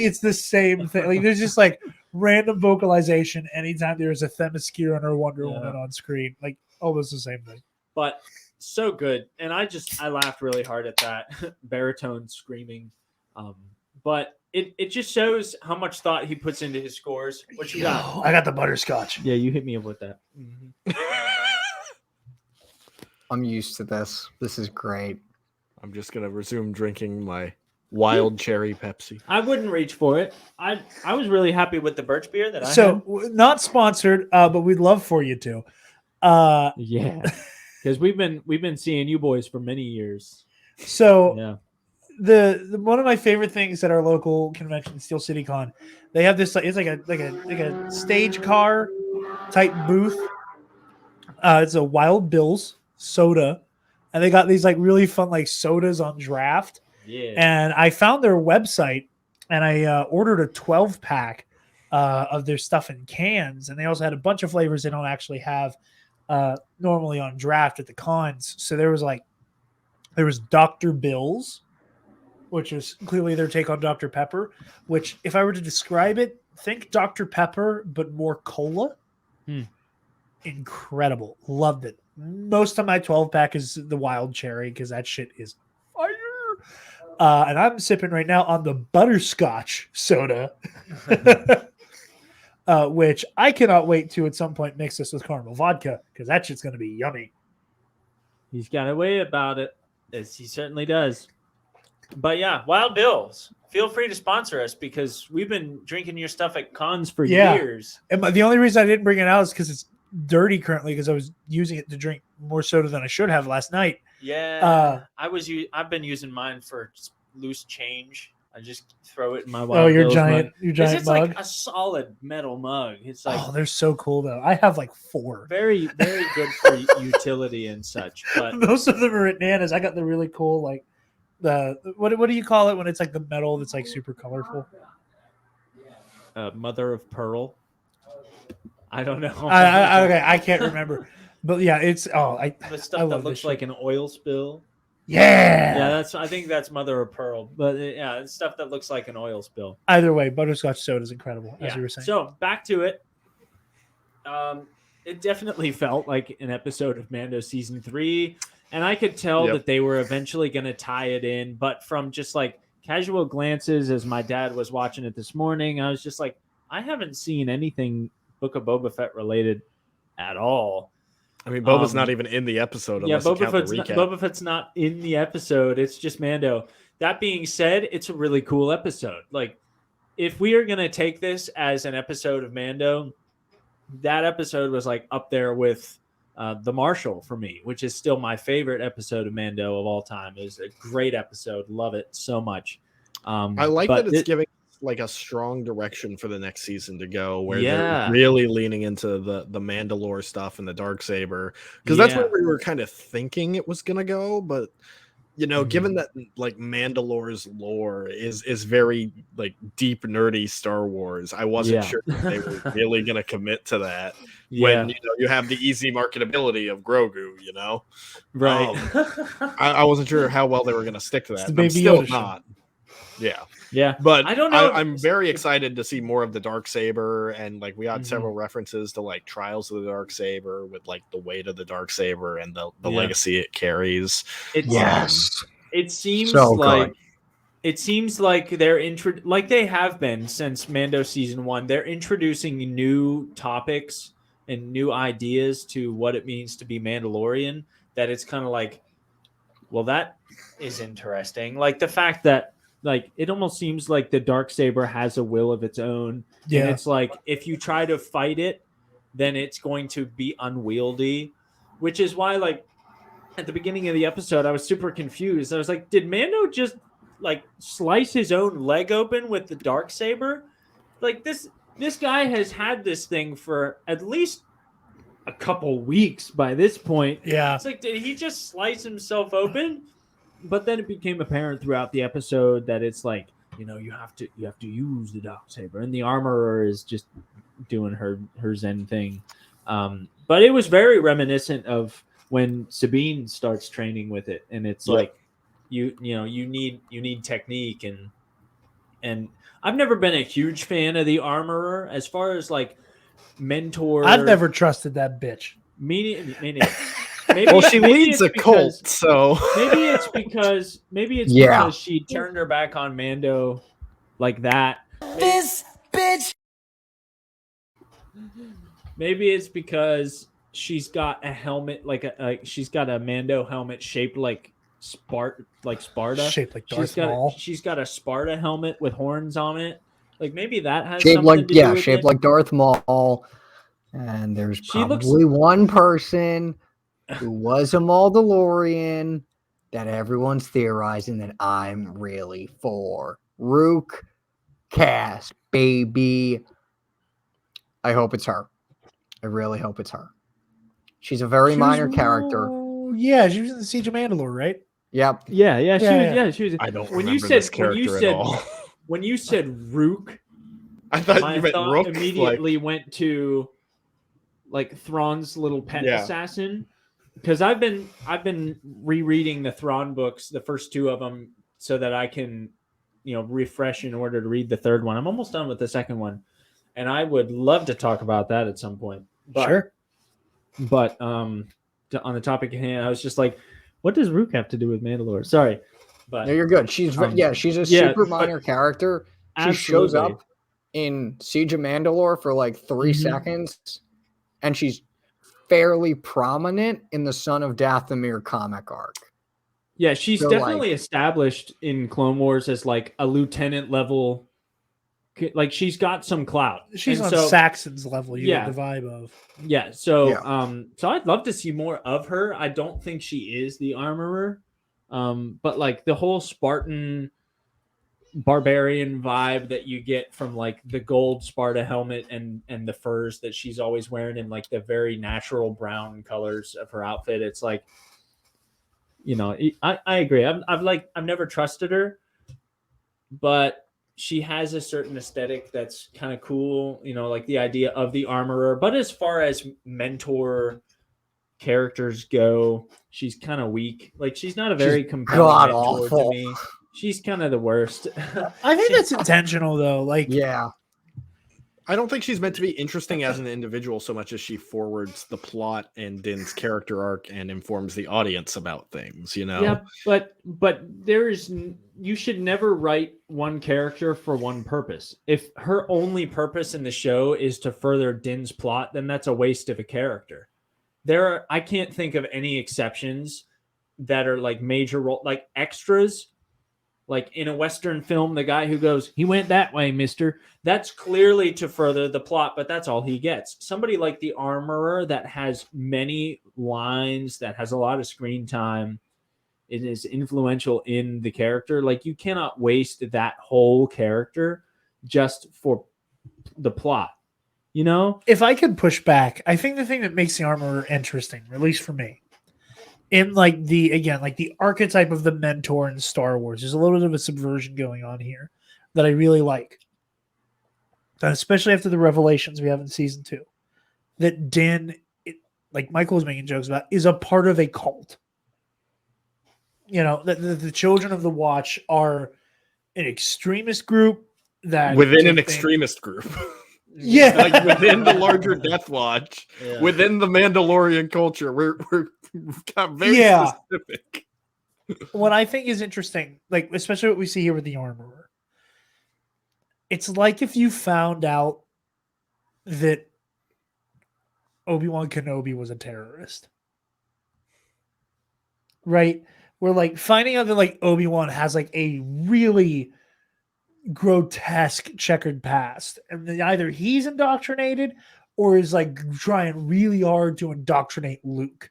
it's the same thing. Like there's just like random vocalization anytime there's a Themyscira or Wonder Woman on screen. Like almost the same thing. but so good. And I laughed really hard at that baritone screaming. But it just shows how much thought he puts into his scores. What you got? I got the butterscotch. Yeah, you hit me up with that. I'm used to this. This is great. I'm just gonna resume drinking my wild cherry Pepsi. I wouldn't reach for it. I was really happy with the birch beer that I had. Not sponsored, but we'd love for you to. Yeah, because we've been seeing you boys for many years. So Yeah. the one of my favorite things at our local convention, Steel City Con, they have this. It's like a stage car type booth. It's a Wild Bill's soda, and they got these like really fun like sodas on draft. Yeah. And I found their website, and I ordered a 12-pack of their stuff in cans, and they also had a bunch of flavors they don't actually have normally on draft at the cons. So there was Dr. Bill's, which is clearly their take on Dr. Pepper, which if I were to describe it, think Dr. Pepper, but more cola. Incredible. Loved it. Most of my 12-pack is the wild cherry because that shit is fire. And I'm sipping right now on the butterscotch soda, which I cannot wait to at some point mix this with caramel vodka because that shit's going to be yummy. He's got a way about it, as he certainly does. But yeah, Wild Bills, feel free to sponsor us because we've been drinking your stuff at cons for Yeah. years. And the only reason I didn't bring it out is because it's dirty currently because I was using it to drink more soda than I should have last night. Yeah, I've been using mine for loose change. I just throw it in my Wild Oh, your Bills giant mug. your giant It's mug. like a solid metal mug. It's like Oh, they're so cool though. I have like 4. Very, very good for utility and such. But Most of them are at Nana's. I got the really cool like the what do you call it when it's like the metal that's like super colorful? mother of pearl. I don't know. Okay, I can't remember. But yeah, it's the I stuff love that this looks shit. like an oil spill. Yeah. I think that's mother of pearl. But yeah, it's stuff that looks like an oil spill. Either way, butterscotch soda is incredible, as you were saying. So back to it. It definitely felt like an episode of Mando season 3, and I could tell that they were eventually going to tie it in. But from just like casual glances, as my dad was watching it this morning, I was just like, I haven't seen anything Book of Boba Fett related at all. I mean, Boba's not even in the episode. Yeah, Unless Boba Fett's not in the episode. It's just Mando. That being said, it's a really cool episode. Like, if we are going to take this as an episode of Mando, that episode was like up there with The Marshal for me, which is still my favorite episode of Mando of all time. It was a great episode. Love it so much. I like that it's giving like a strong direction for the next season to go, where they're really leaning into the Mandalore stuff and the Darksaber, because that's where we were kind of thinking it was gonna go. But you know, given that like Mandalore's lore is very like deep nerdy Star Wars, I wasn't sure if they were really gonna commit to that when you know you have the easy marketability of Grogu, you know, right? I wasn't sure how well they were gonna stick to that. The Baby I'm still Yoda not. Yeah, but I don't know. I'm very excited to see more of the Darksaber, and like we got several references to like Trials of the Darksaber with like the weight of the Darksaber and the legacy it carries. It seems So like good. it seems like they're like they have been since Mando season 1. They're introducing new topics and new ideas to what it means to be Mandalorian. That it's kind of like, well, that is interesting. Like the fact that like it almost seems like the Darksaber has a will of its own. Yeah. And it's like if you try to fight it, then it's going to be unwieldy, which is why like at the beginning of the episode I was super confused. I was like, did Mando just like slice his own leg open with the Darksaber? Like this guy has had this thing for at least a couple weeks by this point. Yeah. It's like, did he just slice himself open? But then it became apparent throughout the episode that it's like, you know, you have to use the Darksaber, and the armorer is just doing her Zen thing. But it was very reminiscent of when Sabine starts training with it, and it's like you need technique, and I've never been a huge fan of the armorer as far as like mentor. I've never trusted that bitch. Me Well, she leads a cult, so maybe it's because she turned her back on Mando like that. This bitch. Maybe it's because she's got a helmet she's got a Mando helmet shaped like Sparta. Shaped like Darth Maul. She's got a Sparta helmet with horns on it. Like maybe that has Shaped something like to do with shaped it. like Darth Maul. And there's She looks- probably one person who was a Mandalorian that everyone's theorizing that I'm really for. Rook cast, baby. I hope it's her. I really hope it's her. She's a very minor character. Yeah, she was in the Siege of Mandalore, right? Yep. She was. I don't When remember you said this character at all. when you said Rook, I thought my you meant thought Rook. immediately went to like Thrawn's little pet Yeah. assassin, because I've been rereading the Thrawn books, the first 2 of them, so that I can refresh in order to read the third one. I'm almost done with the second one, and I would love to talk about that at some point. Sure. But on the topic at hand, I was just like, what does Rook have to do with Mandalore? Sorry, but No, you're good. She's she's a super minor character. She shows absolutely. up in Siege of Mandalore for like 3 Mhm. seconds, and she's fairly prominent in the Son of Dathomir comic arc. Yeah, she's So, definitely established in Clone Wars as like a lieutenant level. Like she's got some clout. She's And on so, Saxon's level. You Yeah. get the vibe of. Yeah, so Yeah. so I'd love to see more of her. I don't think she is the armorer. But like the whole Spartan barbarian vibe that you get from like the gold Sparta helmet and the furs that she's always wearing in like the very natural brown colors of her outfit. It's like, I agree. I've never trusted her, but she has a certain aesthetic that's kind of cool, like the idea of the armorer. But as far as mentor characters go, she's kind of weak. Like she's not a very compelling god mentor to awful. me. She's kind of the worst. I think that's intentional though. Like, Yeah. I don't think she's meant to be interesting as an individual so much as she forwards the plot and Din's character arc and informs the audience about things, you know? Yeah, but you should never write one character for one purpose. If her only purpose in the show is to further Din's plot, then that's a waste of a character. I can't think of any exceptions that are like major role, like extras. Like in a Western film, the guy who goes, "He went that way, mister." That's clearly to further the plot, but that's all he gets. Somebody like the Armorer that has many lines, that has a lot of screen time, it is influential in the character. Like you cannot waste that whole character just for the plot. You know? if I could push back, I think the thing that makes the Armorer interesting, at least for me, in like the archetype of the mentor in Star Wars, there's a little bit of a subversion going on here that I really like. And especially after the revelations we have in season 2, that Din, like Michael was making jokes about, is a part of a cult. You know, the Children of the Watch are an extremist group that Within an extremist group. Yeah, Like within the larger Death Watch, within the Mandalorian culture, we've got very specific. What I think is interesting, like especially what we see here with the Armorer, it's like if you found out that Obi-Wan Kenobi was a terrorist, right? We're like finding out that like Obi-Wan has like a really grotesque checkered past, and then either he's indoctrinated or is like trying really hard to indoctrinate Luke.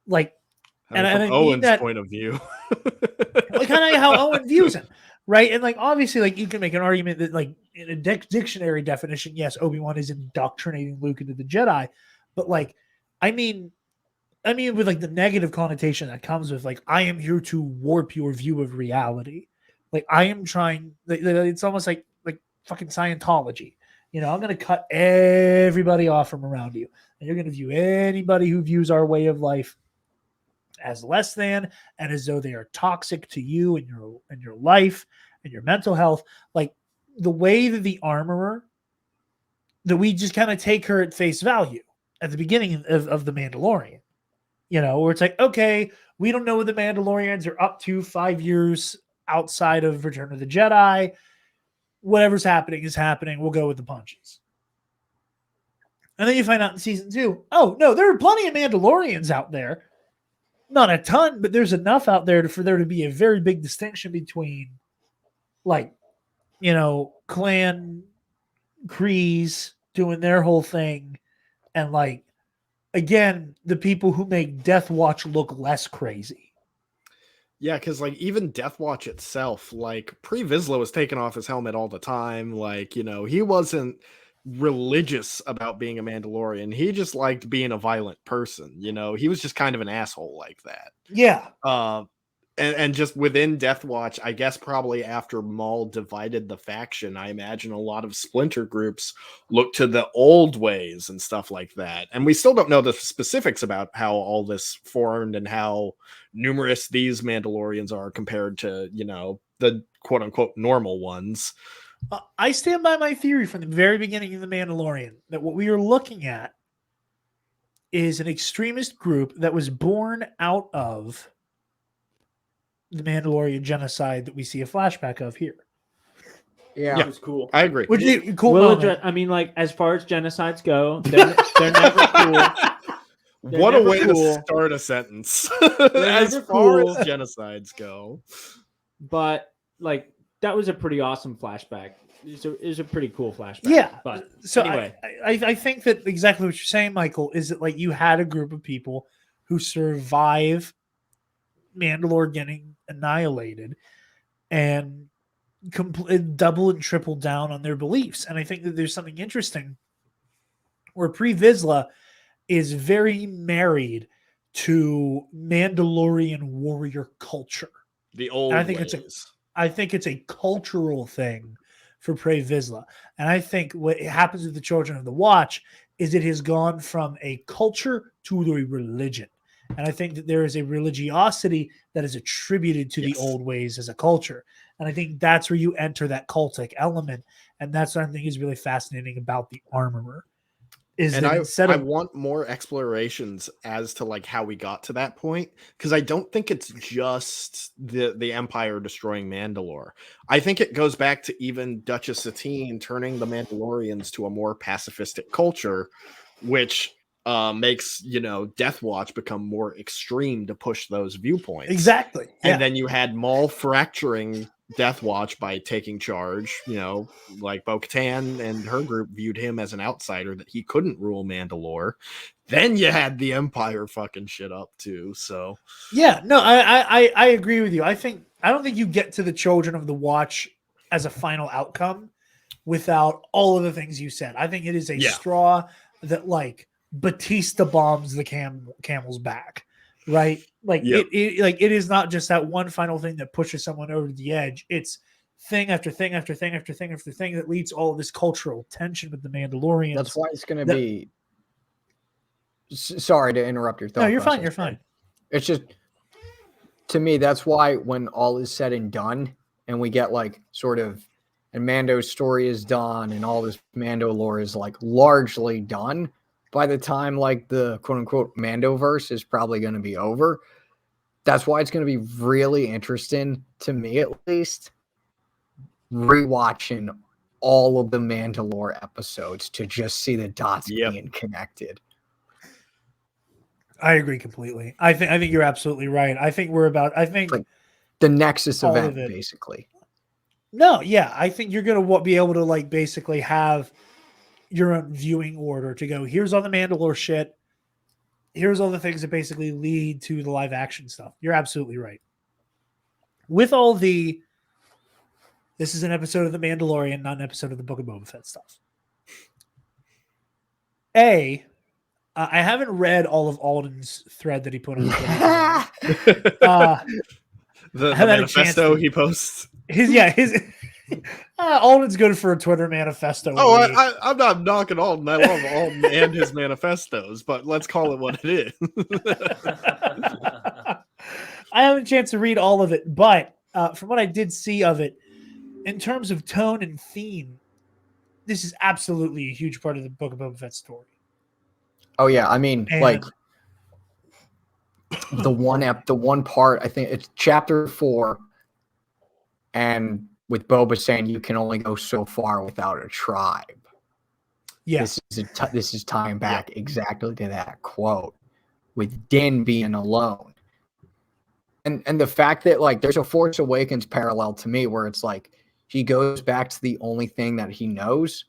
Like, From I mean Owen's that point of view. like kind of how Owen views him, right? And like obviously, like you can make an argument that like in a dictionary definition, yes, Obi-Wan is indoctrinating Luke into the Jedi, but like, I mean with like the negative connotation that comes with like I am here to warp your view of reality. Like I am trying. It's almost like fucking Scientology. You know, I'm going to cut everybody off from around you, and you're going to view anybody who views our way of life as less than and as though they are toxic to you and your life and your mental health. Like the way that the Armorer, that we just kind of take her at face value at the beginning of the Mandalorian. You know, where it's like, okay, we don't know what the Mandalorians are up to 5 years outside of Return of the Jedi. Whatever's happening is happening. We'll go with the punches. And then you find out in season 2, oh, no, there are plenty of Mandalorians out there. Not a ton, but there's enough out there for there to be a very big distinction between, like, you know, clan Krees doing their whole thing and, like, again, the people who make Death Watch look less crazy. Yeah, because like even Death Watch itself, like Pre Vizsla was taking off his helmet all the time. Like, you know, he wasn't religious about being a Mandalorian. He just liked being a violent person. You know, he was just kind of an asshole like that. Yeah. And just within Death Watch, I guess probably after Maul divided the faction, I imagine a lot of splinter groups look to the old ways and stuff like that. And we still don't know the specifics about how all this formed and how numerous these Mandalorians are compared to, you know, the quote unquote normal ones. I stand by my theory from the very beginning of The Mandalorian that what we are looking at is an extremist group that was born out of the Mandalorian genocide that we see a flashback of here. Yeah. It was cool. I agree. Which is cool. I mean, like as far as genocides go, they're never cool. What a way to start a sentence. As far as genocides go. But like that was a pretty awesome flashback. It was a pretty cool flashback. Yeah. But so anyway, I think that exactly what you're saying, Michael, is that like you had a group of people who survive Mandalore getting annihilated and double and triple down on their beliefs. And I think that there's something interesting where Pre Vizsla is very married to Mandalorian warrior culture. The old and I think ways. I think it's a cultural thing for Pre Vizsla. And I think what happens with the Children of the Watch is it has gone from a culture to a religion. And I think that there is a religiosity that is attributed to the old ways as a culture. And I think that's where you enter that cultic element. And that's what I think is really fascinating about the Armorer. Is And that instead I of want more explorations as to like how we got to that point, because I don't think it's just the Empire destroying Mandalore. I think it goes back to even Duchess Satine turning the Mandalorians to a more pacifistic culture, which makes Death Watch become more extreme to push those viewpoints. exactly, And then you had Maul fracturing Death Watch by taking charge, like Bo-Katan and her group viewed him as an outsider that he couldn't rule Mandalore. Then you had the Empire fucking shit up too. So yeah, no, I agree with you. I don't think you get to the Children of the Watch as a final outcome without all of the things you said. I think it is a straw that like Batista bombs the camel's back, right? Like it is not just that one final thing that pushes someone over the edge. It's thing after thing after thing after thing after thing that leads to all of this cultural tension with the Mandalorians. That's why it's going to be. Sorry to interrupt your thought. No, you're fine. process, You're fine. It's just, to me, that's why when all is said and done, and we get like sort of, and Mando's story is done, and all this Mando lore is like largely done. By the time like the quote unquote Mandoverse is probably going to be over, that's why it's going to be really interesting to me, at least, rewatching all of the Mandalore episodes to just see the dots being connected. I agree completely. I think you're absolutely right. I think like the Nexus event, basically. No, yeah, I think you're going to be able to like basically have your own viewing order to go, here's all the Mandalore shit. Here's all the things that basically lead to the live action stuff. You're absolutely right. With all this is an episode of The Mandalorian, not an episode of the Book of Boba Fett stuff. I haven't read all of Alden's thread that he put on the manifesto he posts. Alden's good for a Twitter manifesto. I'm not knocking Alden. I love Alden and his manifestos, but let's call it what it is. I haven't a chance to read all of it, but from what I did see of it, in terms of tone and theme, this is absolutely a huge part of the Book of Boba Fett story. Oh yeah, I mean, like the one part, I think it's chapter 4, and with Boba saying you can only go so far without a tribe. Yeah, this is tying back exactly to that quote, with Din being alone, and the fact that like there's a Force Awakens parallel to me where it's like he goes back to the only thing that he knows,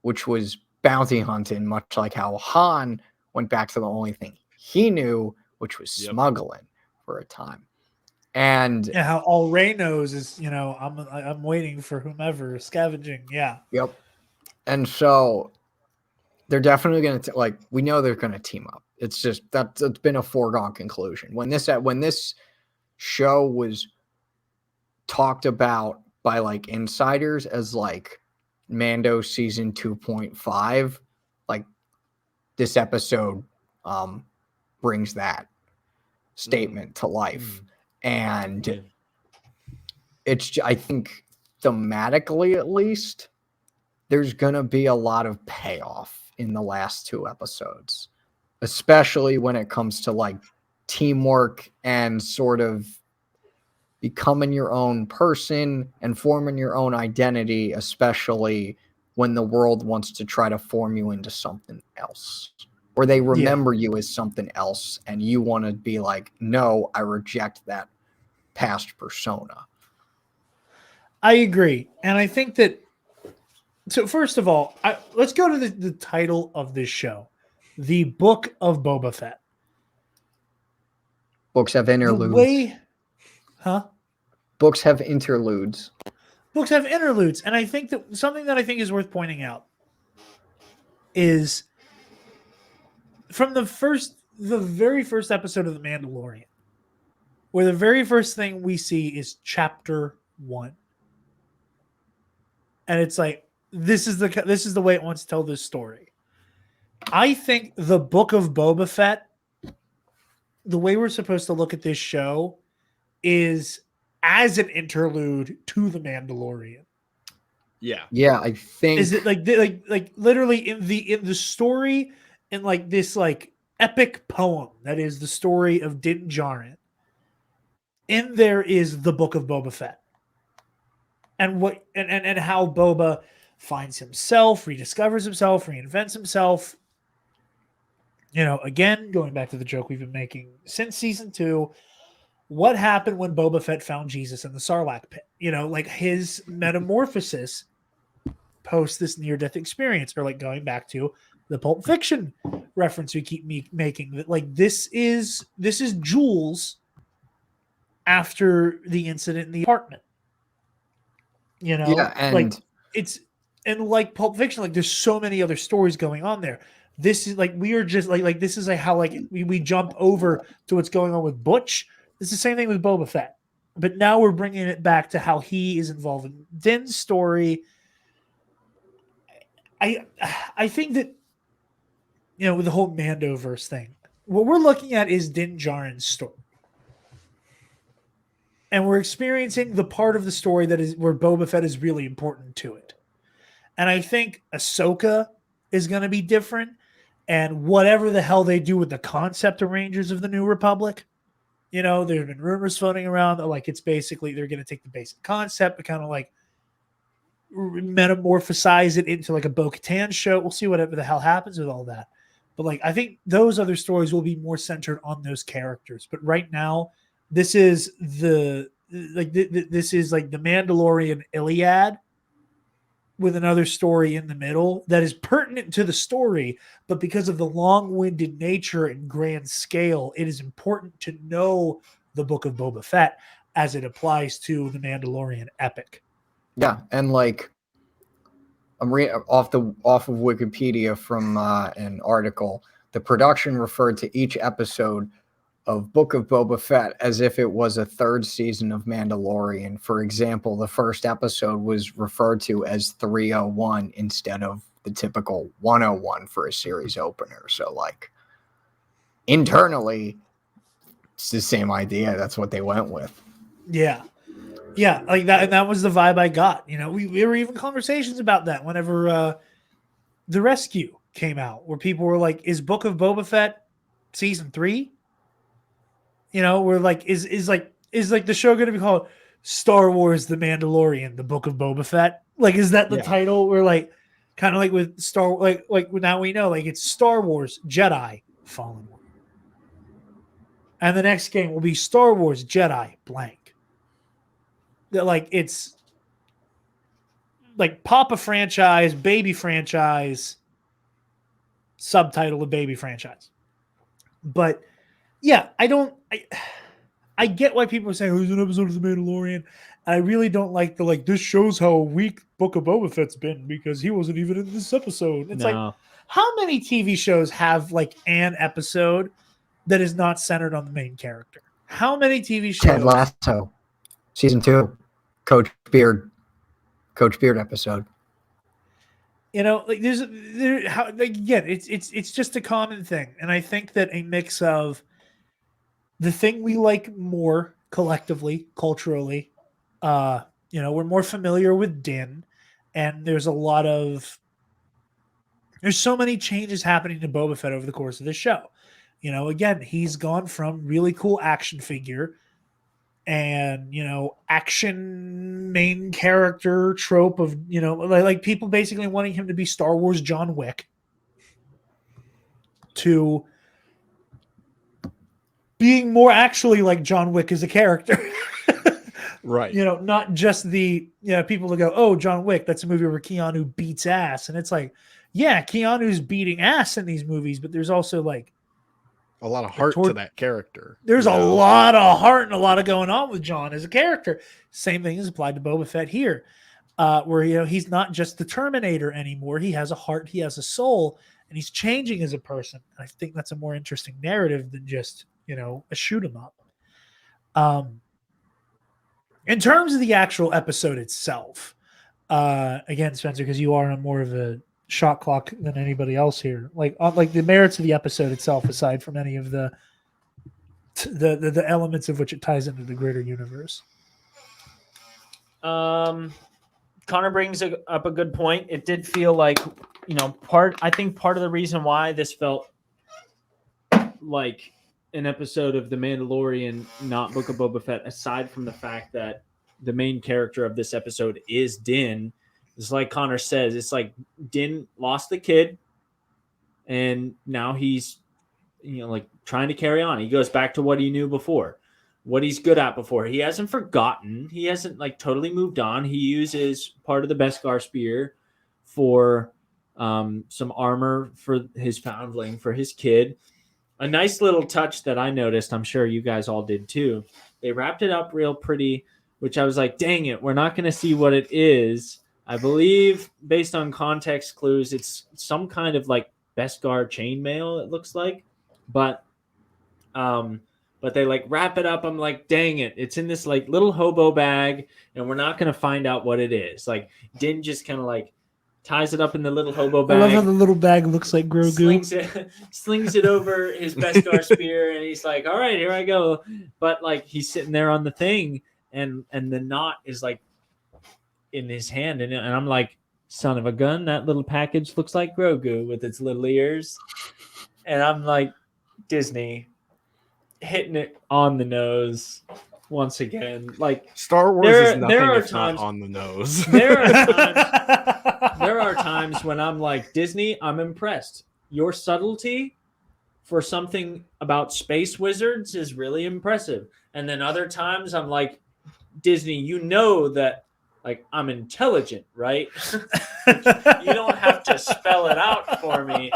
which was bounty hunting, much like how Han went back to the only thing he knew, which was smuggling for a time. And how all Rey knows is, I'm waiting for whomever, scavenging. Yeah. Yep. And so they're definitely going to like, we know they're going to team up. It's just it's been a foregone conclusion. When this show was talked about by like insiders as like Mando season 2.5, like this episode brings that statement to life. And it's, I think thematically at least, there's gonna be a lot of payoff in the last 2 episodes, especially when it comes to like teamwork and sort of becoming your own person and forming your own identity, especially when the world wants to try to form you into something else, or they remember you as something else, and you want to be like, no, I reject that past persona. I agree. And I think that, so first of all, let's go to the title of this show, The Book of Boba Fett. Books have interludes. Books have interludes. Books have interludes. And I think that something that I think is worth pointing out is from the very first episode of The Mandalorian, where the very first thing we see is chapter 1. And it's like, this is the way it wants to tell this story. I think the Book of Boba Fett, the way we're supposed to look at this show is as an interlude to The Mandalorian. Yeah. Yeah, I think. Is it like literally in the story, in like this like epic poem that is the story of Din Djarin? In there is the Book of Boba Fett, and what and how Boba finds himself, rediscovers himself, reinvents himself. Again, going back to the joke we've been making since season 2, what happened when Boba Fett found Jesus in the Sarlacc pit? Like his metamorphosis post this near-death experience, or like going back to the Pulp Fiction reference we keep making, that like this is Jules after the incident in the apartment. Yeah, and like it's and like Pulp Fiction, like there's so many other stories going on there. This is like we are just like this is like how like we jump over to what's going on with Butch. It's the same thing with Boba Fett, but now we're bringing it back to how he is involved in Din's story. I think that with the whole Mandoverse thing, what we're looking at is Din Djarin's story. And we're experiencing the part of the story that is where Boba Fett is really important to it. And I think Ahsoka is going to be different. And whatever the hell they do with the concept of Rangers of the New Republic, there have been rumors floating around that like it's basically they're going to take the basic concept but kind of like metamorphosize it into like a Bo-Katan show. We'll see whatever the hell happens with all that. But like I think those other stories will be more centered on those characters. But right now, this is this is like the Mandalorian Iliad with another story in the middle that is pertinent to the story, but because of the long-winded nature and grand scale, it is important to know the Book of Boba Fett as it applies to the Mandalorian epic. Yeah, and like I'm reading off of Wikipedia from an article. The production referred to each episode of Book of Boba Fett as if it was a third season of Mandalorian. For example, the first episode was referred to as 301 instead of the typical 101 for a series opener. So like internally, it's the same idea. That's what they went with. Yeah. Yeah, like that, and that was the vibe I got. We were even conversations about that whenever The Rescue came out, where people were like, "Is Book of Boba Fett season 3?" We're like, is the show going to be called Star Wars: The Mandalorian, The Book of Boba Fett? Like, is that the title? We're like, kind of like with Star, like now we know, like it's Star Wars Jedi Fallen Order, and the next game will be Star Wars Jedi blank. That like it's like Papa franchise, baby franchise, subtitle of baby franchise. But yeah, I get why people are saying, "Who's an episode of The Mandalorian?" I really don't like this shows how weak Book of Boba Fett's been because he wasn't even in this episode. It's like, how many TV shows have like an episode that is not centered on the main character? How many TV shows? Ted Lasso, season 2, Coach Beard episode. Again, it's just a common thing, and I think that a mix of the thing we like more collectively, culturally, we're more familiar with Din, and there's so many changes happening to Boba Fett over the course of this show. Again, he's gone from really cool action figure and, action main character trope of, like people basically wanting him to be Star Wars John Wick, to being more actually like John Wick as a character. Right. Not just the people that go, "Oh, John Wick, that's a movie where Keanu beats ass." And it's like, yeah, Keanu's beating ass in these movies, but there's also like a lot of heart to that character. There's a lot of heart and a lot of going on with John as a character. Same thing is applied to Boba Fett here, where he's not just the Terminator anymore. He has a heart, he has a soul, and he's changing as a person. And I think that's a more interesting narrative than just a shoot 'em up. In terms of the actual episode itself, again, Spencer, because you are more of a shot clock than anybody else here. Like the merits of the episode itself, aside from any of the elements of which it ties into the greater universe. Connor brings up a good point. It did feel like, I think part of the reason why this felt like an episode of The Mandalorian, not Book of Boba Fett, aside from the fact that the main character of this episode is Din, is like Connor says, it's like Din lost the kid and now he's, like trying to carry on. He goes back to what he knew before, what he's good at before. He hasn't forgotten. He hasn't like totally moved on. He uses part of the Beskar spear for some armor for his foundling, for his kid. A nice little touch that I noticed, I'm sure you guys all did too. They wrapped it up real pretty, which I was like, dang it, we're not going to see what it is. I believe, based on context clues, it's some kind of like Beskar chainmail, it looks like. But they like wrap it up. I'm like, dang it, it's in this like little hobo bag, and we're not going to find out what it is. Like, Din just kind of like ties it up in the little hobo bag. I love how the little bag looks like Grogu. Slings it over his Beskar spear, and he's like, all right, here I go. But like he's sitting there on the thing, and the knot is like in his hand, and I'm like, son of a gun, that little package looks like Grogu with its little ears. And I'm like, Disney hitting it on the nose once again. Like, Star Wars is nothing if times, not on the nose. There are times when I'm like, Disney, I'm impressed. Your subtlety for something about space wizards is really impressive. And then other times I'm like, Disney, you know that like I'm intelligent, right? You don't have to spell it out for me.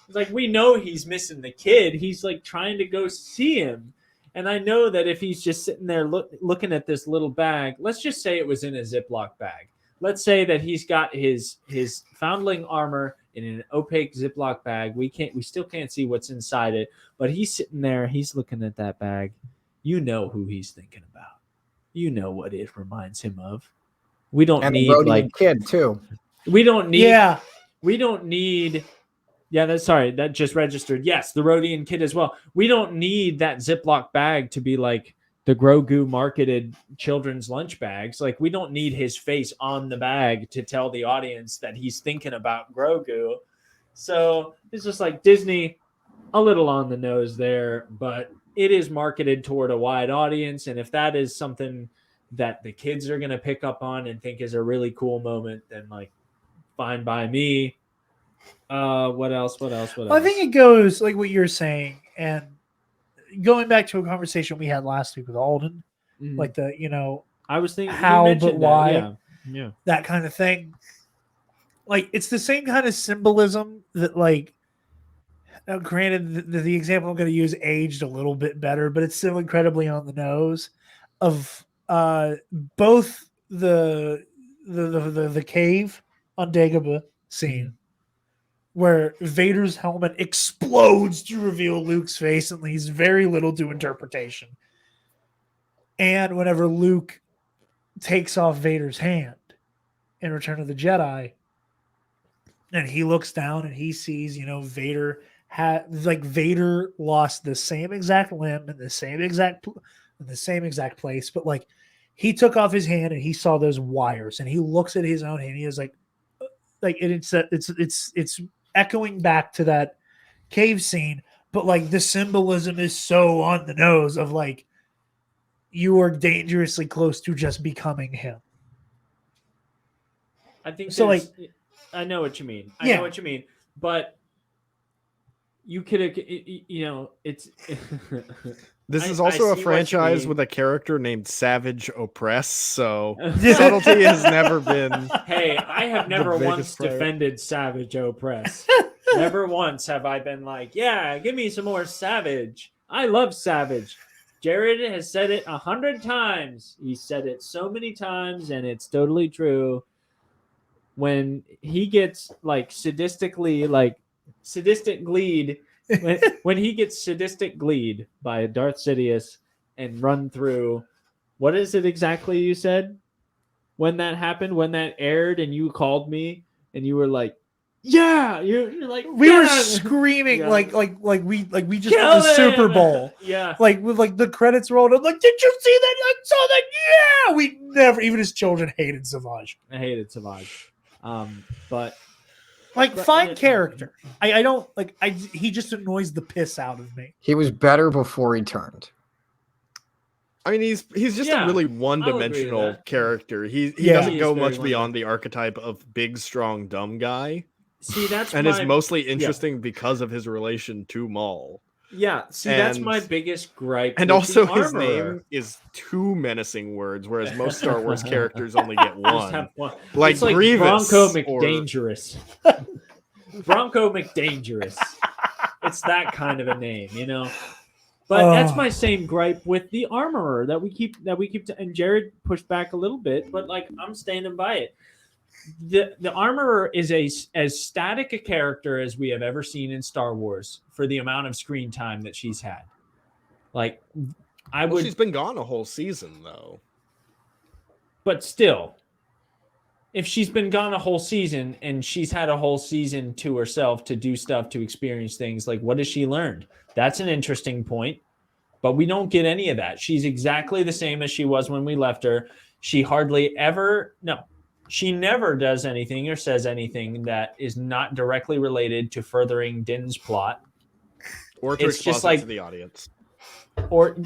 It's like, we know he's missing the kid. He's like trying to go see him. And I know that if he's just sitting there looking at this little bag, let's just say it was in a Ziploc bag. Let's say that he's got his foundling armor in an opaque Ziploc bag. We still can't see what's inside it, but he's sitting there. He's looking at that bag. You know who he's thinking about. You know what it reminds him of. We don't need like kid too. We don't need. Yeah. We don't need. Yeah, that just registered. Yes, the Rhodian kid as well. We don't need that Ziploc bag to be like the Grogu marketed children's lunch bags. Like, we don't need his face on the bag to tell the audience that he's thinking about Grogu. So it's just like Disney, a little on the nose there, but it is marketed toward a wide audience. And if that is something that the kids are going to pick up on and think is a really cool moment, then like, fine by me. What else? I think it goes like what you're saying, and going back to a conversation we had last week with Alden, like I was thinking how, but why, yeah, that kind of thing. Like, it's the same kind of symbolism that, like, now granted, the example I'm going to use aged a little bit better, but it's still incredibly on the nose of both the cave on Dagobah scene, where Vader's helmet explodes to reveal Luke's face and leaves very little to interpretation. And whenever Luke takes off Vader's hand in Return of the Jedi, and he looks down and he sees, Vader Vader lost the same exact limb in the same exact place, but like, he took off his hand and he saw those wires, and he looks at his own hand. He is like it's echoing back to that cave scene, but like the symbolism is so on the nose of like, you are dangerously close to just becoming him. I think so. Like, I know what you mean. I know what you mean, but you could, it's. This is also a franchise with a character named Savage Opress, so subtlety has never been. Hey, I have never once defended Savage Opress. Never once have I been like, yeah, give me some more Savage. I love Savage. Jared has said it 100 times. He said it so many times, and it's totally true. When he gets like sadistic gleed. When he gets sadistic gleed by Darth Sidious and run through, what is it exactly you said? When that happened, when that aired, and you called me and you were like, yeah, you're like We were "Yeah!" screaming Yeah. like we just Kill won the Super him! Bowl. Yeah. Like with like the credits rolled. I'm like, did you see that? I saw that. Yeah, we never. Even his children hated Savage. I hated Savage. But Like, But- fine character. I don't like. He just annoys the piss out of me. He was better before he turned. I mean, he's just Yeah, a really I'll agree one-dimensional with that. character. He Yeah. doesn't He go is very much beyond the archetype of big, strong, dumb guy, see, that's and my, is mostly interesting because of his relation to Maul. yeah. See, that's and- my biggest gripe. And with also, the his Armorer. name is two menacing words, whereas most Star Wars characters only get Just one. have one. Like It's like Grievous Bronco or- McDangerous. Bronco McDangerous. It's that kind of a name, you know. But that's my same gripe with the Armorer that we keep and Jared pushed back a little bit, but like I'm standing by it. The Armorer is as static a character as we have ever seen in Star Wars for the amount of screen time that she's had. Like Well, she's been gone a whole season, though. but still, if she's been gone a whole season and she's had a whole season to herself to do stuff, to experience things, like what has she learned? That's an interesting point, but we don't get any of that. She's exactly the same as she was when we left her. She hardly ever, no, she never does anything or says anything that is not directly related to furthering Din's plot Or to It's just exposit like- to the audience. or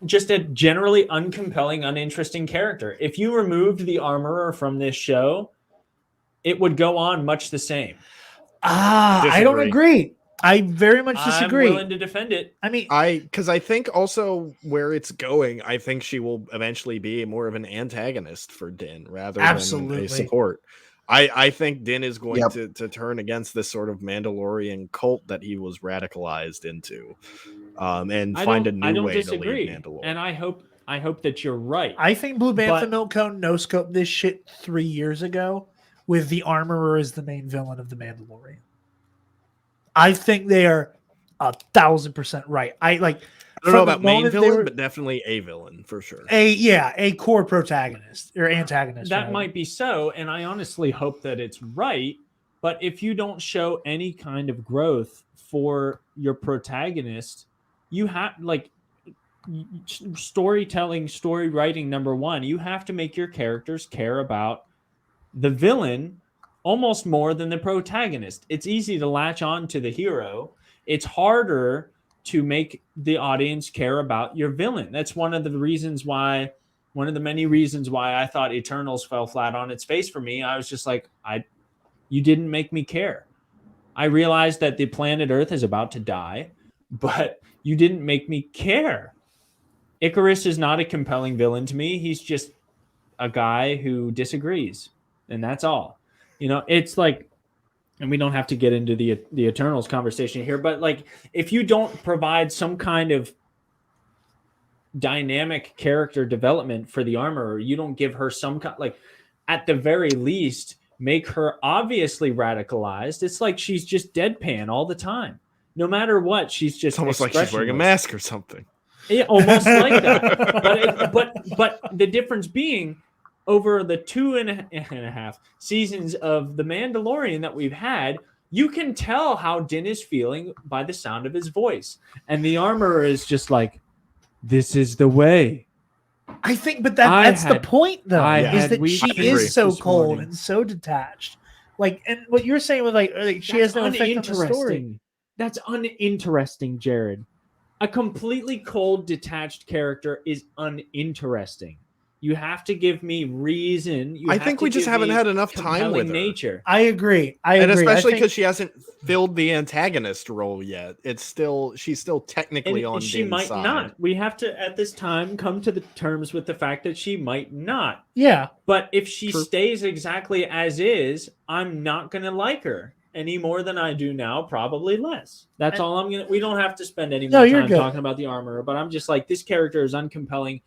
just a generally uncompelling, uninteresting character. If you removed the Armorer from this show, it would go on much the same. I don't Disagree. agree. I very much disagree. I'm willing to defend it. I mean, Because I think also where it's going, I think she will eventually be more of an antagonist for Din rather than Absolutely. a support. I think Din is going Yep. to turn against this sort of Mandalorian cult that he was radicalized into, and find a new way to lead Mandalore. And I hope that you're right. I think Blue Bantha But- Milk Cone no scoped this shit 3 years ago with the Armorer as the main villain of the Mandalorian. I think they are 1,000% right. I like. I don't know from the about main moment they villain, were- but definitely a villain for sure. a core protagonist or antagonist. that rather. might be so, and I honestly hope that it's right. But if you don't show any kind of growth for your protagonist, you have like storytelling, story writing. Number one, you have to make your characters care about the villain almost more than the protagonist. It's easy to latch on to the hero. It's harder to make the audience care about your villain. That's one of the many reasons why I thought Eternals fell flat on its face for me. I was just like, you didn't make me care. I realized that the planet Earth is about to die, but you didn't make me care. Icarus is not a compelling villain to me. He's just a guy who disagrees, and that's all. You know, it's like, and we don't have to get into the Eternals conversation here, but like, if you don't provide some kind of dynamic character development for the Armorer, you don't give her some kind, like, at the very least, make her obviously radicalized. It's like she's just deadpan all the time. No matter what, she's just It's almost like she's wearing a expressionless. mask or something. Yeah, almost like that. But the difference being, over the 2.5 seasons of The Mandalorian that we've had, you can tell how Din is feeling by the sound of his voice. And the Armorer is just like, this is the way. I think, but that's the point, though, I is had that wheat she agree. is so this cold morning. and so detached. Like, and what you're saying with like she has no effect on the story. uninteresting. That's uninteresting, Jared. A completely cold, detached character is uninteresting. You have to give me reason. I think we just haven't had enough time with her. nature. I agree. And I especially think- because she hasn't filled the antagonist role yet. she's still technically And on she Din's might side. not. We have to, at this time, come to the terms with the fact that she might not. yeah, But if she True. stays exactly as is, I'm not going to like her any more than I do now, probably less. That's all I'm going to... We don't have to spend any No, more you're time good. talking about the Armorer, but I'm just like, this character is uncompelling.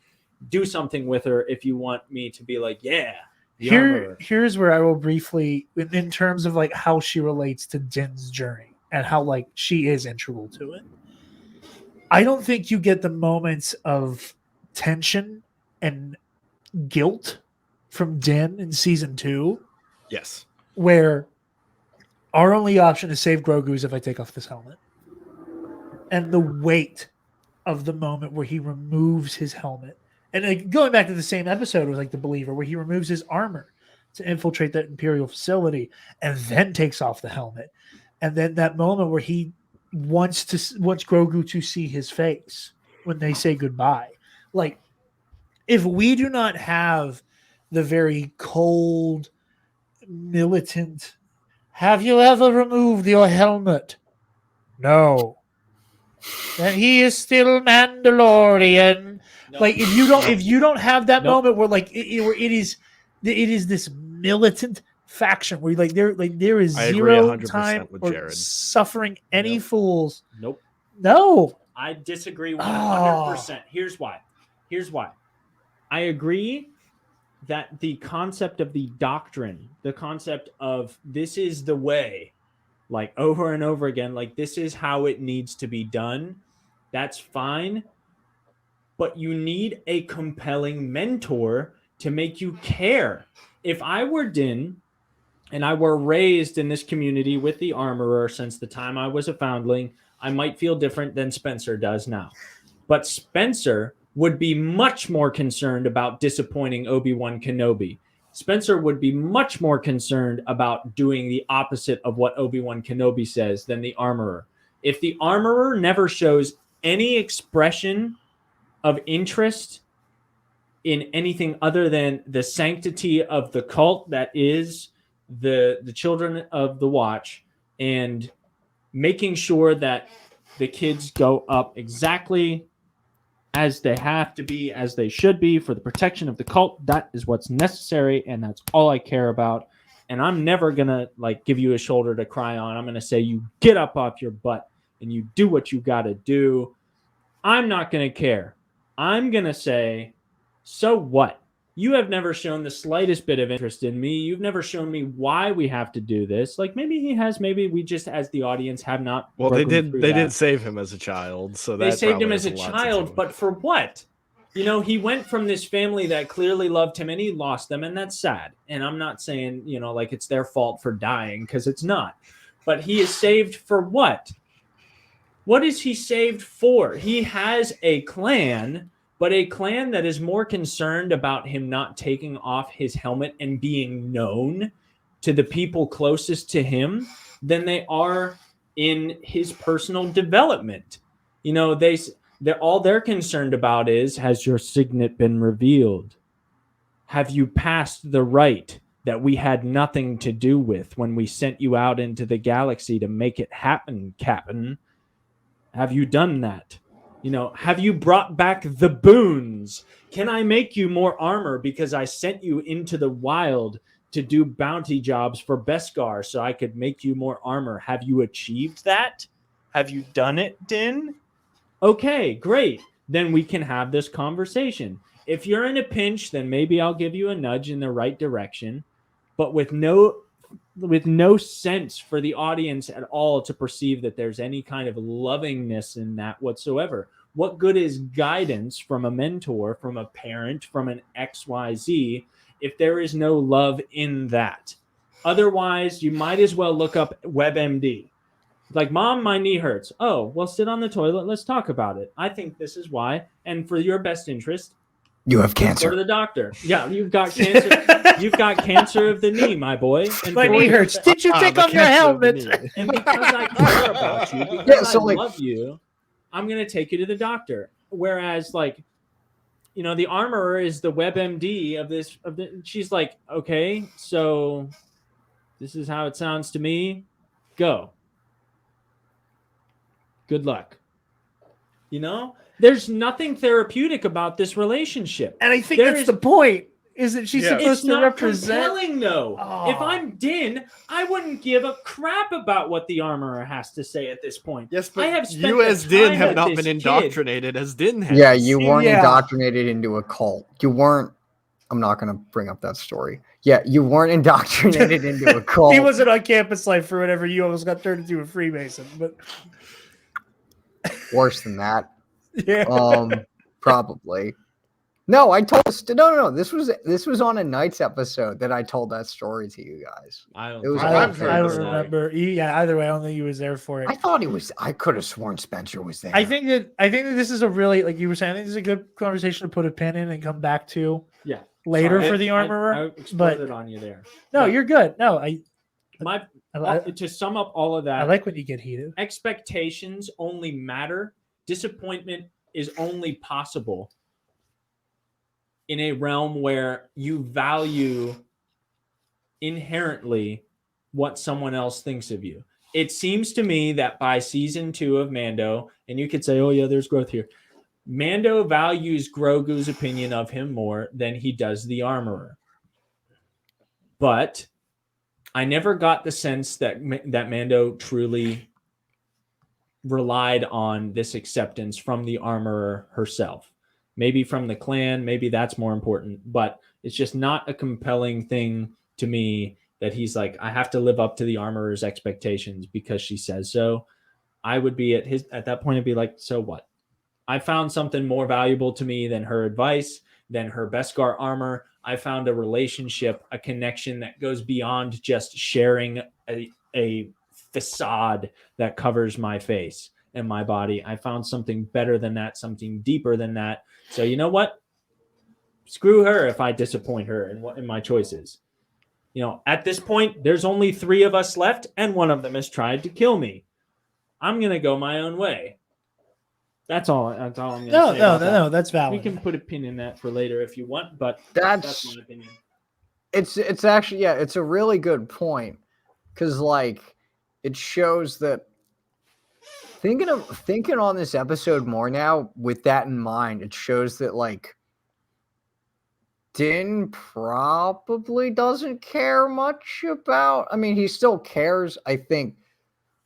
Do something with her if you want me to be like, yeah, the Armorer. here's where I will briefly, in terms of like how she relates to Din's journey and how like she is integral to it. I don't think you get the moments of tension and guilt from Din in season 2 Yes. where our only option to save Grogu is if I take off this helmet. And the weight of the moment where he removes his helmet. And like, going back to the same episode was like The Believer, where he removes his armor to infiltrate that Imperial facility and then takes off the helmet. And then that moment where he wants Grogu to see his face when they say goodbye. Like, if we do not have the very cold, militant, have you ever removed your helmet? No. Then he is still Mandalorian. No. Like, if you don't have that Nope. moment where like where it is this militant faction where there is I agree zero 100% time with or Jared. suffering any Nope. fools. Nope. No. I disagree 100%. Here's why. I agree that the concept of the doctrine, the concept of this is the way, like over and over again, like this is how it needs to be done, that's fine. But you need a compelling mentor to make you care. If I were Din and I were raised in this community with the armorer since the time I was a foundling, I might feel different than Spencer does now. But Spencer would be much more concerned about disappointing Obi-Wan Kenobi. Spencer would be much more concerned about doing the opposite of what Obi-Wan Kenobi says than the armorer. If the armorer never shows any expression of interest in anything other than the sanctity of the cult that is the children of the Watch, and making sure that the kids go up exactly as they have to be, as they should be for the protection of the cult, that is what's necessary, and that's all I care about. And I'm never gonna like give you a shoulder to cry on. I'm gonna say you get up off your butt and you do what you got to do. I'm not gonna care. I'm gonna say, so what? You have never shown the slightest bit of interest in me. You've never shown me why we have to do this. Like, maybe he has, maybe we just as the audience have not. Well, they broken through did that. save him as a child, so They that saved him probably as a has lot to do child, with but it. for what? You know, he went from this family that clearly loved him and he lost them, and that's sad. And I'm not saying, you know, like it's their fault for dying, because it's not. But he is saved for what? What is he saved for? He has a clan, but a clan that is more concerned about him not taking off his helmet and being known to the people closest to him than they are in his personal development. You know, all they're concerned about is, has your signet been revealed? Have you passed the rite that we had nothing to do with when we sent you out into the galaxy to make it happen, Captain? Have you done that? You know, have you brought back the boons? Can I make you more armor because I sent you into the wild to do bounty jobs for Beskar so I could make you more armor? Have you achieved that? Have you done it, Din? Okay, great. Then we can have this conversation. If you're in a pinch, then maybe I'll give you a nudge in the right direction, but with no sense for the audience at all to perceive that there's any kind of lovingness in that whatsoever. What good is guidance from a mentor, from a parent, from an XYZ, if there is no love in that? Otherwise, you might as well look up WebMD. Like, Mom, my knee hurts. Oh, well, sit on the toilet. Let's talk about it. I think this is why. And for your best interest, You have go to cancer. the doctor. Yeah, you've got cancer. You've got cancer of the knee, my boy. And My for knee your hurts. be- Did you take the off your cancer of the helmet? knee. And because I care about you, because Yeah, so, I like- love you, I'm going to take you to the doctor. Whereas, like, you know, the armorer is the WebMD of this. She's like, okay, so this is how it sounds to me. Go. Good luck. You know, there's nothing therapeutic about this relationship. And I think There that's is- the point. Isn't she Yeah. supposed It's to not represent? compelling, though. Oh. If I'm Din, I wouldn't give a crap about what the armorer has to say at this point. Yes, I but have spent you the as Din time have with not this been kid. indoctrinated as Din has. Yeah, you weren't Yeah. indoctrinated into a cult. You weren't. I'm not going to bring up that story. Yeah, you weren't indoctrinated into a cult. He wasn't on campus life for whatever. You almost got turned into a Freemason, but Worse than that. yeah. Probably. No, I told us. No. This was on a Knights episode that I told that story to you guys. I don't. It was think I've I I've heard don't the story. remember. Yeah, either way, I don't think he was there for it. I thought he was. I could have sworn Spencer was there. I think that this is a really, like you were saying, I think this is a good conversation to put a pin in and come back to Yeah. later Sorry, for the armorer. I but exploded on you there. no, But you're good. No, I to sum up all of that. I like when you get heated. Expectations only matter. Disappointment is only possible in a realm where you value inherently what someone else thinks of you. It seems to me that by season 2 of Mando, and you could say, oh yeah, there's growth here. Mando values Grogu's opinion of him more than he does the armorer. But I never got the sense that Mando truly relied on this acceptance from the armorer herself. Maybe from the clan, maybe that's more important, but it's just not a compelling thing to me that he's like, I have to live up to the armorer's expectations because she says so. I would be at that point, I'd be like, so what? I found something more valuable to me than her advice, than her Beskar armor. I found a relationship, a connection that goes beyond just sharing a facade that covers my face and my body. I found something better than that, something deeper than that. So you know what? Screw her if I disappoint her in my choices. You know, at this point, there's only 3 of us left, and one of them has tried to kill me. I'm gonna go my own way. That's all I'm gonna say. No, that's valid. We can put a pin in that for later if you want, but That's my opinion. it's actually, yeah, it's a really good point, because like it shows that thinking on this episode more now with that in mind, it shows that like Din probably doesn't care much about, I mean, he still cares, I think,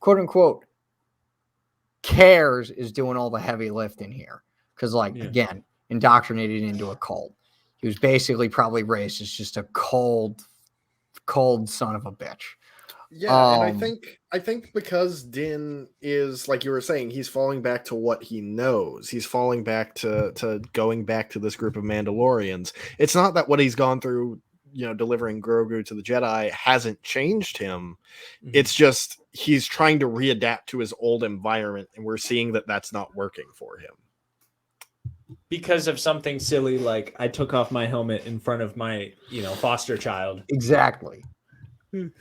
quote unquote, cares is doing all the heavy lifting here. Because, like, again, indoctrinated into a cult. He was basically probably raised as just a cold son of a bitch. Yeah, and I think because Din is, like you were saying, he's falling back to what he knows. He's falling back to going back to this group of Mandalorians. It's not that what he's gone through, you know, delivering Grogu to the Jedi hasn't changed him. Mm-hmm. It's just he's trying to readapt to his old environment, and we're seeing that that's not working for him. Because of something silly like I took off my helmet in front of my, foster child. Exactly.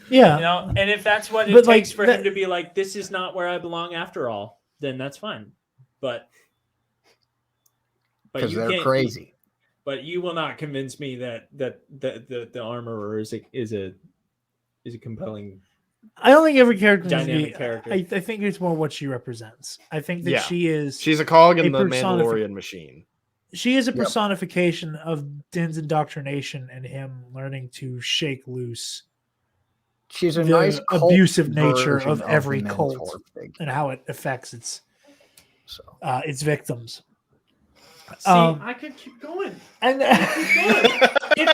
Yeah. And if that's what it takes for him to be like, this is not where I belong after all, then that's fine. But because they're crazy. But you will not convince me that the armorer is a compelling. I don't think every character dynamic character. I think it's more what she represents. I think that she's a cog in the Mandalorian machine. She is a personification of Din's indoctrination and him learning to shake loose. She's a nice abusive nature of every cult and how it affects its victims. See, I could keep going. If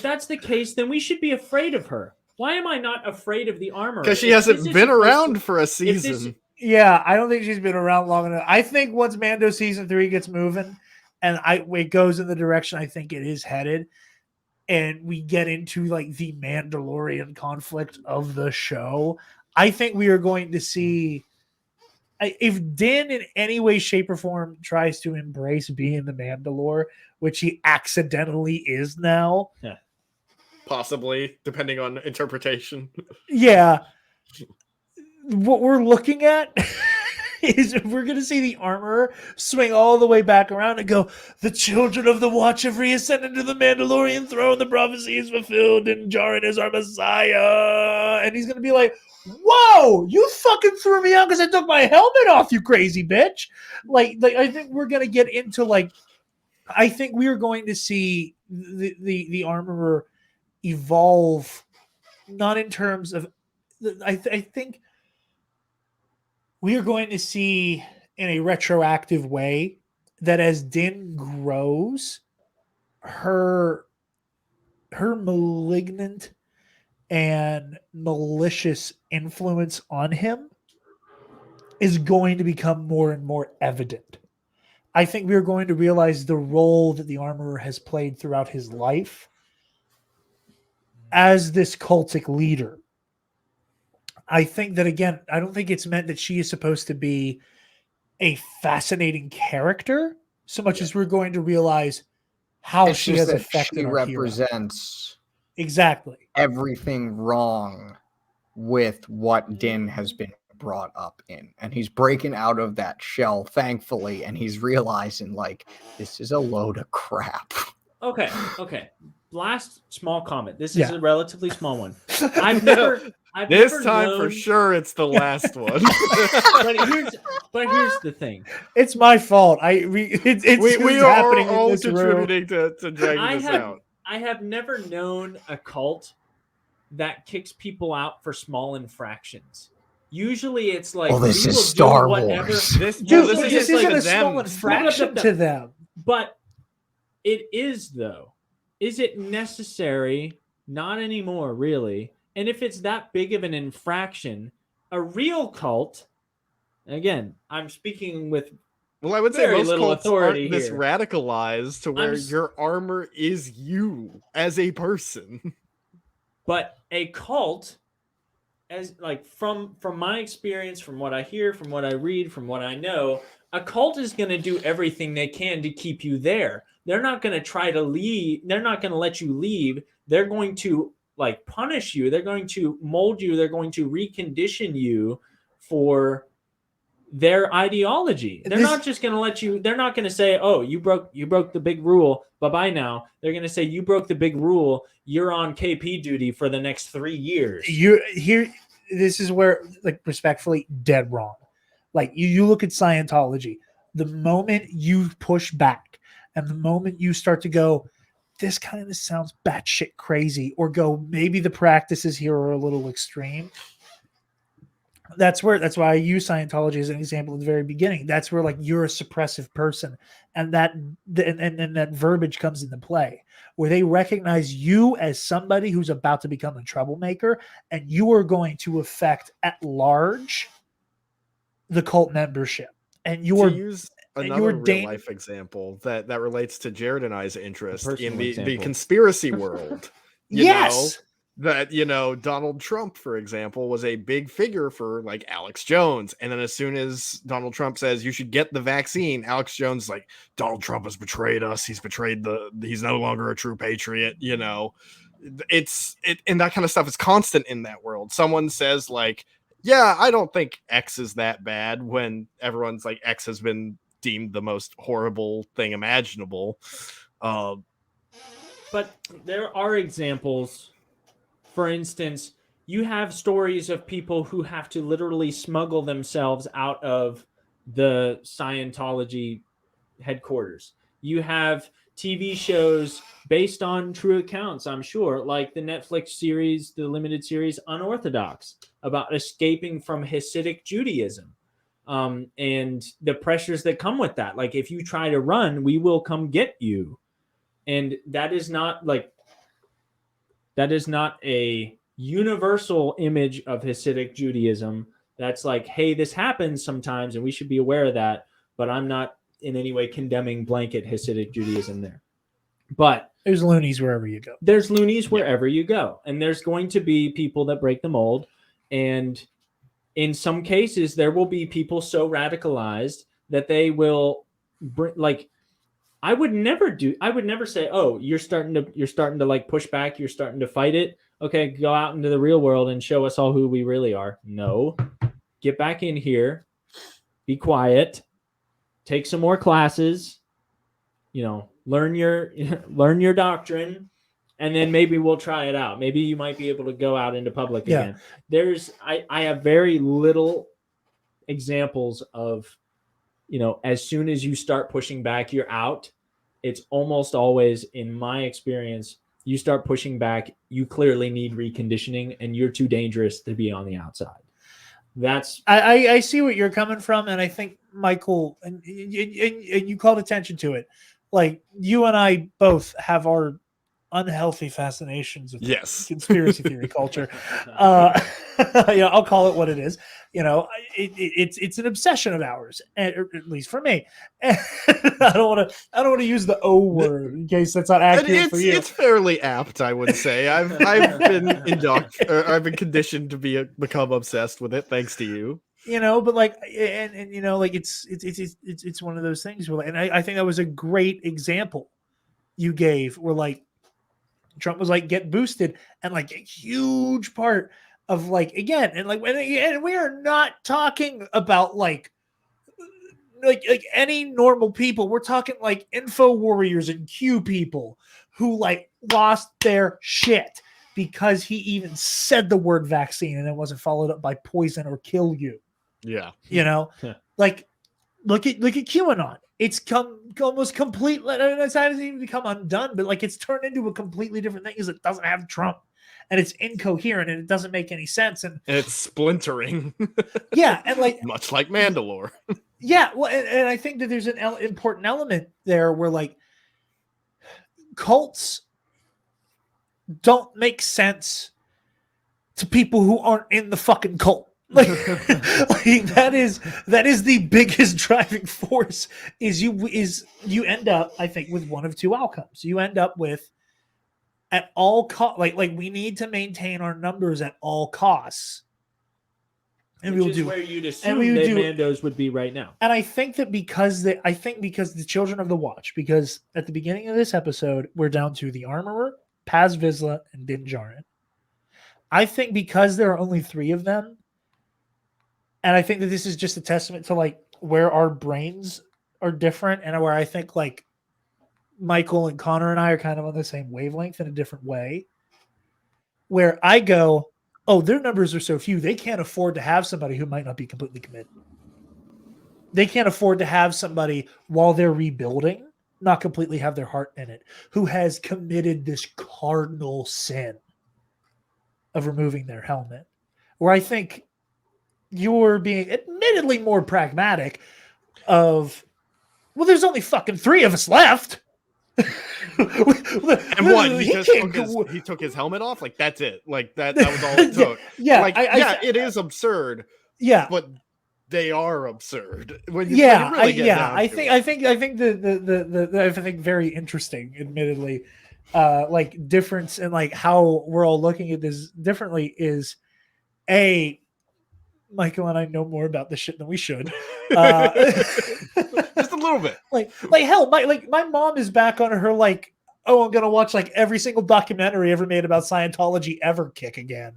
that's the case, then we should be afraid of her. Why am I not afraid of the armor? Because she hasn't been around for a season. Yeah, I don't think she's been around long enough. I think once Mando season 3 gets moving, and it goes in the direction I think it is headed, and we get into like the Mandalorian conflict of the show, I think we are going to see, if Din in any way, shape, or form tries to embrace being the Mandalore, which he accidentally is now. Yeah. Possibly, depending on interpretation. Yeah. What we're looking at is we're going to see the armorer swing all the way back around and go, the children of the Watch have reascended to the Mandalorian throne. The prophecy is fulfilled and Jaren is our Messiah. And he's going to be like, whoa, you fucking threw me out because I took my helmet off, you crazy bitch. Like I think we're going to get into I think we are going to see the armorer evolve, not in terms of, I think we are going to see in a retroactive way that as Din grows, her malignant and malicious influence on him is going to become more and more evident. I think we're going to realize the role that the armorer has played throughout his life as this cultic leader. I think that, again, I don't think it's meant that she is supposed to be a fascinating character so much as we're going to realize how It's she just has that affected she our hero. represents Exactly. everything wrong with what Din has been brought up in, and he's breaking out of that shell, thankfully, and he's realizing like this is a load of crap. Okay. Last small comment. This is Yeah. a relatively small one. I've never This time known, for sure, it's the last one. but here's the thing. It's my fault. It's we just are happening all in this room. contributing to dragging this out. I have never known a cult that kicks people out for small infractions. Usually it's like, Well, this we is will do Star whatever. Wars. This Dude, Well, but this this is isn't like a small them. infraction to them. But it is, though. Is it necessary? Not anymore, really. And if it's that big of an infraction, a real cult, again, I'm speaking with Well, I would say very most little cults authority aren't this here. radicalized to where your armor is you as a person. But a cult, as like from my experience, from what I hear, from what I read, from what I know, a cult is going to do everything they can to keep you there. They're not going to try to leave. They're not going to let you leave. They're going to like punish you. They're going to mold you. They're going to recondition you for their ideology. They're not just going to let you. They're not going to say, "Oh, you broke the big rule. Bye-bye now." They're going to say, "You broke the big rule. You're on KP duty for the next 3 years." This is where, like, respectfully, dead wrong. Like, you look at Scientology, the moment you push back and the moment you start to go, this kind of sounds batshit crazy, or go, maybe the practices here are a little extreme. That's why I use Scientology as an example at the very beginning. That's where, like, you're a suppressive person, and that verbiage comes into play, where they recognize you as somebody who's about to become a troublemaker, and you are going to affect at large the cult membership. And you are use another real life example that relates to Jared and I's interest in the conspiracy world. Yes. That, Donald Trump, for example, was a big figure for like Alex Jones. And then as soon as Donald Trump says you should get the vaccine, Alex Jones is like, Donald Trump has betrayed us. He's he's no longer a true patriot. And that kind of stuff is constant in that world. Someone says like, yeah, I don't think X is that bad, when everyone's like, X has been deemed the most horrible thing imaginable. But there are examples. For instance, you have stories of people who have to literally smuggle themselves out of the Scientology headquarters. You have TV shows based on true accounts, I'm sure, like the Netflix series, the limited series Unorthodox, about escaping from Hasidic Judaism, and the pressures that come with that. Like, if you try to run, we will come get you. And that is not a universal image of Hasidic Judaism. That's like, hey, this happens sometimes and we should be aware of that, but I'm not in any way condemning blanket Hasidic Judaism there. But there's loonies wherever you go. There's loonies wherever you go. And there's going to be people that break the mold. And in some cases, there will be people so radicalized that they will bring, like, I would never say, oh, you're starting to like push back. You're starting to fight it. Okay, go out into the real world and show us all who we really are. No, get back in here, be quiet, take some more classes, learn your doctrine, and then maybe we'll try it out. Maybe you might be able to go out into public again. I have very little examples of, as soon as you start pushing back, you're out. It's almost always, in my experience, you start pushing back, you clearly need reconditioning, and you're too dangerous to be on the outside. I see what you're coming from, and I think, Michael, and you called attention to it. Like, you and I both have our unhealthy fascinations with Yes. conspiracy theory culture. I'll call it what it is. It's an obsession of ours, at least for me. And I don't want to use the O word in case that's not And accurate for you. it's fairly apt, I would say. I've been conditioned to become obsessed with it, thanks to you. But like, it's one of those things where, and I think that was a great example you gave, where like Trump was like, get boosted, and like a huge part of like, again, and like, and we are not talking about like any normal people. We're talking like info warriors and Q people who like lost their shit because he even said the word vaccine and it wasn't followed up by poison or kill you. Yeah. Like look at QAnon. It's almost complete. It's hasn't even become undone, but like it's turned into a completely different thing because it doesn't have Trump, and it's incoherent and it doesn't make any sense. And it's splintering. Yeah, and like much like Mandalore. Yeah, well, and I think that there's an important element there where like cults don't make sense to people who aren't in the fucking cult. Like that is the biggest driving force. Is you end up, I think, with one of two outcomes. You end up with, at all cost, like we need to maintain our numbers at all costs, and Which is where you'd assume that Mandos would be right now. And I think that because the Children of the Watch, because at the beginning of this episode we're down to the Armorer, Paz Vizsla, and Din Djarin. I think because there are only 3 of them. And I think that this is just a testament to like where our brains are different, and where I think like Michael and Connor and I are kind of on the same wavelength in a different way. Where I go, oh, their numbers are so few, they can't afford to have somebody who might not be completely committed. They can't afford to have somebody while they're rebuilding, not completely have their heart in it, who has committed this cardinal sin of removing their helmet. Where I think you're being admittedly more pragmatic of, well, there's only fucking 3 of us left. And what? He took his helmet off? Like, that's it. Like, that was all it took. Yeah. Like, it is absurd. Yeah. But they are absurd. I think very interesting, admittedly. Like, difference in like how we're all looking at this differently is Michael and I know more about this shit than we should. Just a little bit. Like hell, my mom is back on her like, oh, I'm gonna watch like every single documentary ever made about Scientology ever kick again.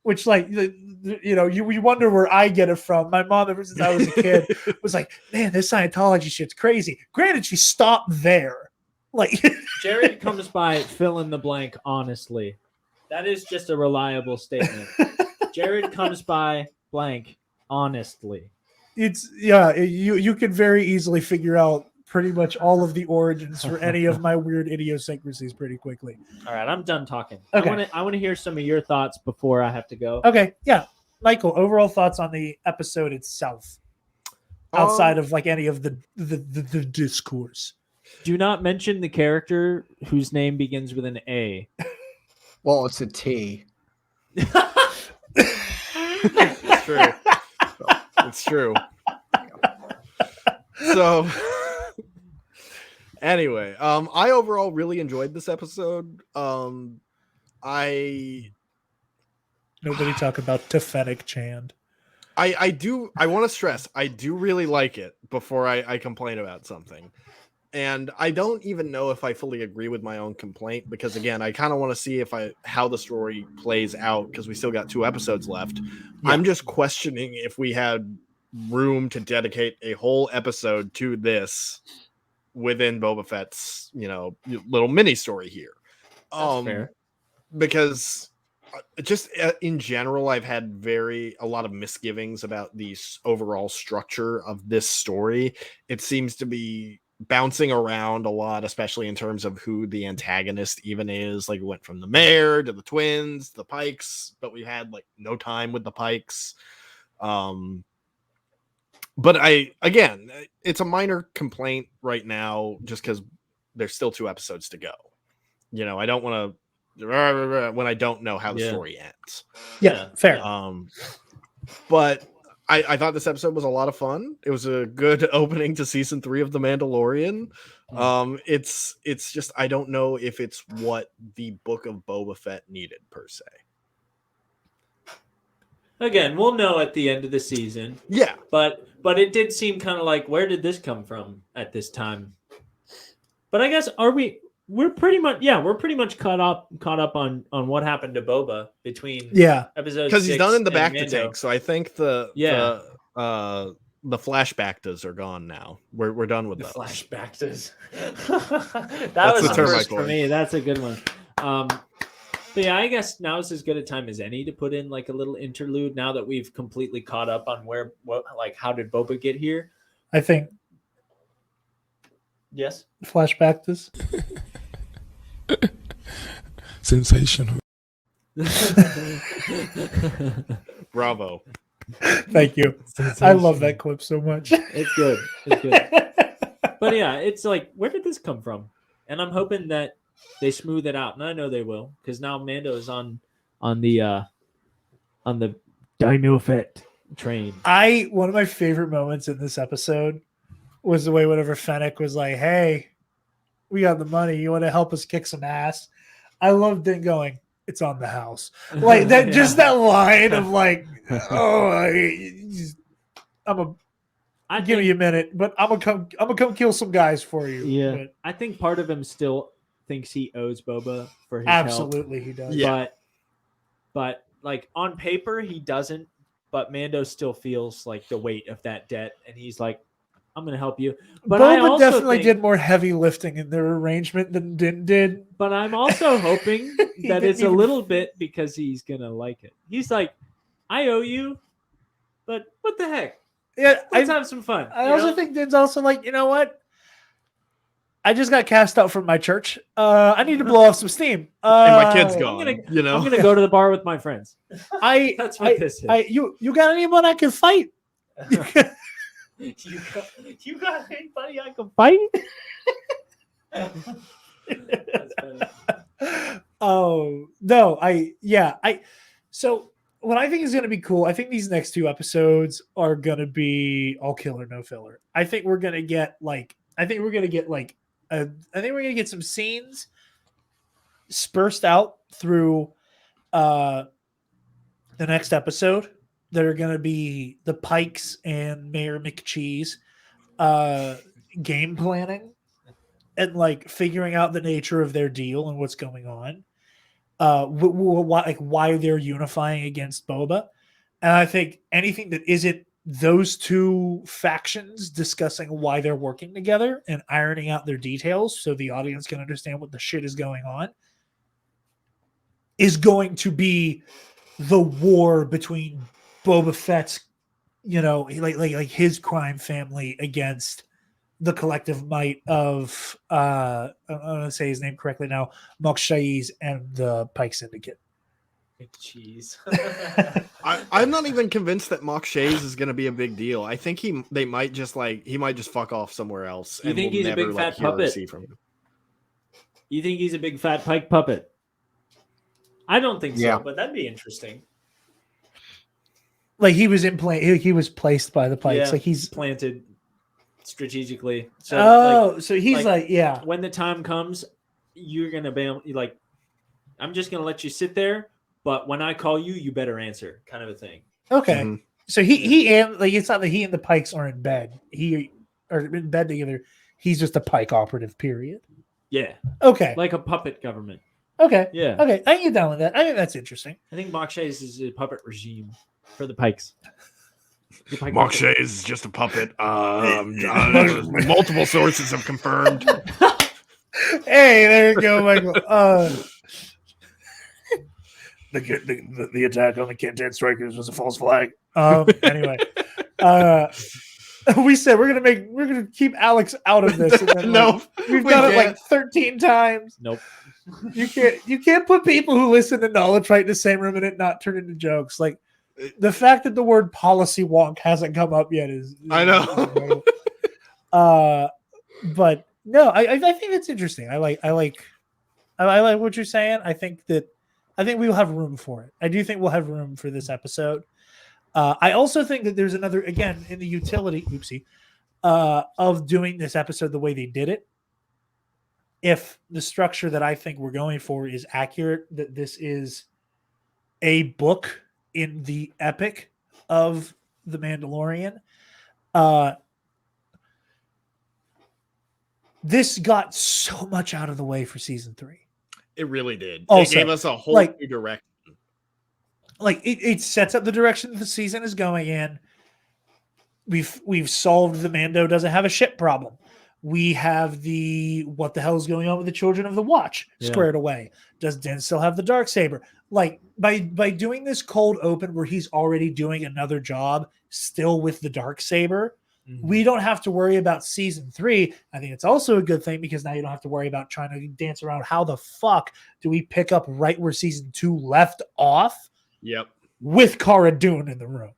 Which like you wonder where I get it from. My mom, ever since I was a kid, was like, man, this Scientology shit's crazy. Granted, she stopped there. Like Jared comes by fill in the blank honestly. That is just a reliable statement. Jared comes by blank honestly. It's you can very easily figure out pretty much all of the origins for any of my weird idiosyncrasies pretty quickly. All right, I'm done talking. Okay. I want to hear some of your thoughts before I have to go. Okay, yeah. Michael, overall thoughts on the episode itself, outside of like any of the discourse. Do not mention the character whose name begins with an A. Well, it's a T. It's true. It's true. So anyway, I overall really enjoyed this episode. Nobody talk about Tefetic Chand. I want to stress, I do really like it before I complain about something. And I don't even know if I fully agree with my own complaint, because again, I kind of want to see how the story plays out, because we still got 2 episodes left. Yeah. I'm just questioning if we had room to dedicate a whole episode to this within Boba Fett's, little mini story here. That's fair. Because just in general, I've had a lot of misgivings about the overall structure of this story. It seems to be bouncing around a lot, especially in terms of who the antagonist even is. Like, we went from the mayor to the twins, the Pikes, but we had like no time with the Pikes. But it's a minor complaint right now, just because there's still 2 episodes to go. I don't want to when I don't know how the story ends. Yeah, fair. But I thought this episode was a lot of fun. It was a good opening to season 3 of The Mandalorian. It's just, I don't know if it's what the Book of Boba Fett needed per se. Again, we'll know at the end of the season. Yeah. But it did seem kind of like, where did this come from at this time? But I guess we're pretty much caught up on what happened to Boba between episodes, because he's done in the back Mando. to tank. So I think the flashbactas are gone now. We're done with The those. flashbactas. That's that was the the term I first for coined. me. That's a good one. But yeah, I guess now is as good a time as any to put in like a little interlude. Now that we've completely caught up on how did Boba get here? I think. Yes. Flashback this. Sensational. Bravo. Thank you. I love that clip so much. It's good. It's good. But yeah, it's like, where did this come from? And I'm hoping that they smooth it out, and I know they will, because now Mando is on the Daimyo Fett train. One of my favorite moments in this episode was the way whenever Fennec was like, "Hey, we got the money. You want to help us kick some ass?" I loved it going, "It's on the house." Like that, just that line of like, "Oh, give me a minute, but I'm gonna come kill some guys for you." Yeah, But I think part of him still thinks he owes Boba for his absolutely he does. Yeah. But like on paper he doesn't. But Mando still feels like the weight of that debt, and he's like, "I'm gonna help you." But I Boba also definitely think, did more heavy lifting in their arrangement than Din did. But I'm also hoping that didn't it's a even- little bit because he's gonna like it. He's like, "I owe you, but what the heck? Yeah, Let's have some fun." I you also know? think Din's also like, you know what? I just got cast out from my church. I need to blow off some steam. And my kid's I'm gone. gonna I'm gonna go to the bar with my friends. That's what this is. You got anyone I can fight? You got anybody I can fight? That's funny. Oh no, so what I think is gonna be cool, I think these next 2 episodes are gonna be all killer, no filler. I think we're gonna get some scenes dispersed out through the next episode that are going to be the Pikes and Mayor McCheese game planning and like figuring out the nature of their deal and what's going on, why they're unifying against Boba. And I think anything that isn't those 2 factions discussing why they're working together and ironing out their details so the audience can understand what the shit is going on is going to be the war between Boba Fett's, like his crime family against the collective might of I'm going to say his name correctly now, Mok Shaiz and the Pike Syndicate. Jeez. I'm not even convinced that Mok Shaiz is going to be a big deal. I think he might just fuck off somewhere else. You and think we'll he's a never, big like, fat hear or puppet? see from him. You think he's a big fat Pike puppet? I don't think Yeah. so, but that'd be interesting. Like he was he was placed by the Pikes. Yeah, Like he's planted strategically. So so he's like, yeah. when the time comes, you're gonna be like, I'm just gonna let you sit there, but when I call you, you better answer, kind of a thing. Okay. Mhm. So he and like it's not that he and the Pikes are in bed. He are in bed together. He's just a Pike operative, period. Yeah, Okay. like a puppet government. Okay. Yeah, Okay. I can get down with that. I think that's interesting. I think Mok Shaiz is a puppet regime for the Pikes. The Pike Mok puppet. Shaiz is just a puppet. Multiple sources have confirmed. Hey, there you go, Michael. The attack on the Kentan strikers was a false flag. Anyway, we said we're gonna keep Alex out of this. And then, No, we've we done it like can't. 13 times. Nope. You can't put people who listen to knowledge right in the same room and it not turn into jokes. Like the fact that the word policy wonk hasn't come up yet is I know. but No, I think it's interesting. I like what you're saying. I think we will have room for it. I do think we'll have room for this episode. I also think that there's another, again, in the utility, of doing this episode the way they did it. If the structure that I think we're going for is accurate, that this is a book in the epic of The Mandalorian, this got so much out of the way for season 3. It really did. Also, it gave us a whole like- new direction. Like it sets up the direction the season is going in. We've solved the Mando doesn't have a ship problem. We have the what the hell is going on with the Children of the Watch squared away. Does Din still have the Darksaber? Like by doing this cold open where he's already doing another job still with the Darksaber, we don't have to worry about season 3. I think it's also a good thing because now you don't have to worry about trying to dance around how the fuck do we pick up right where season 2 left off. Yep. With Cara Dune in the room.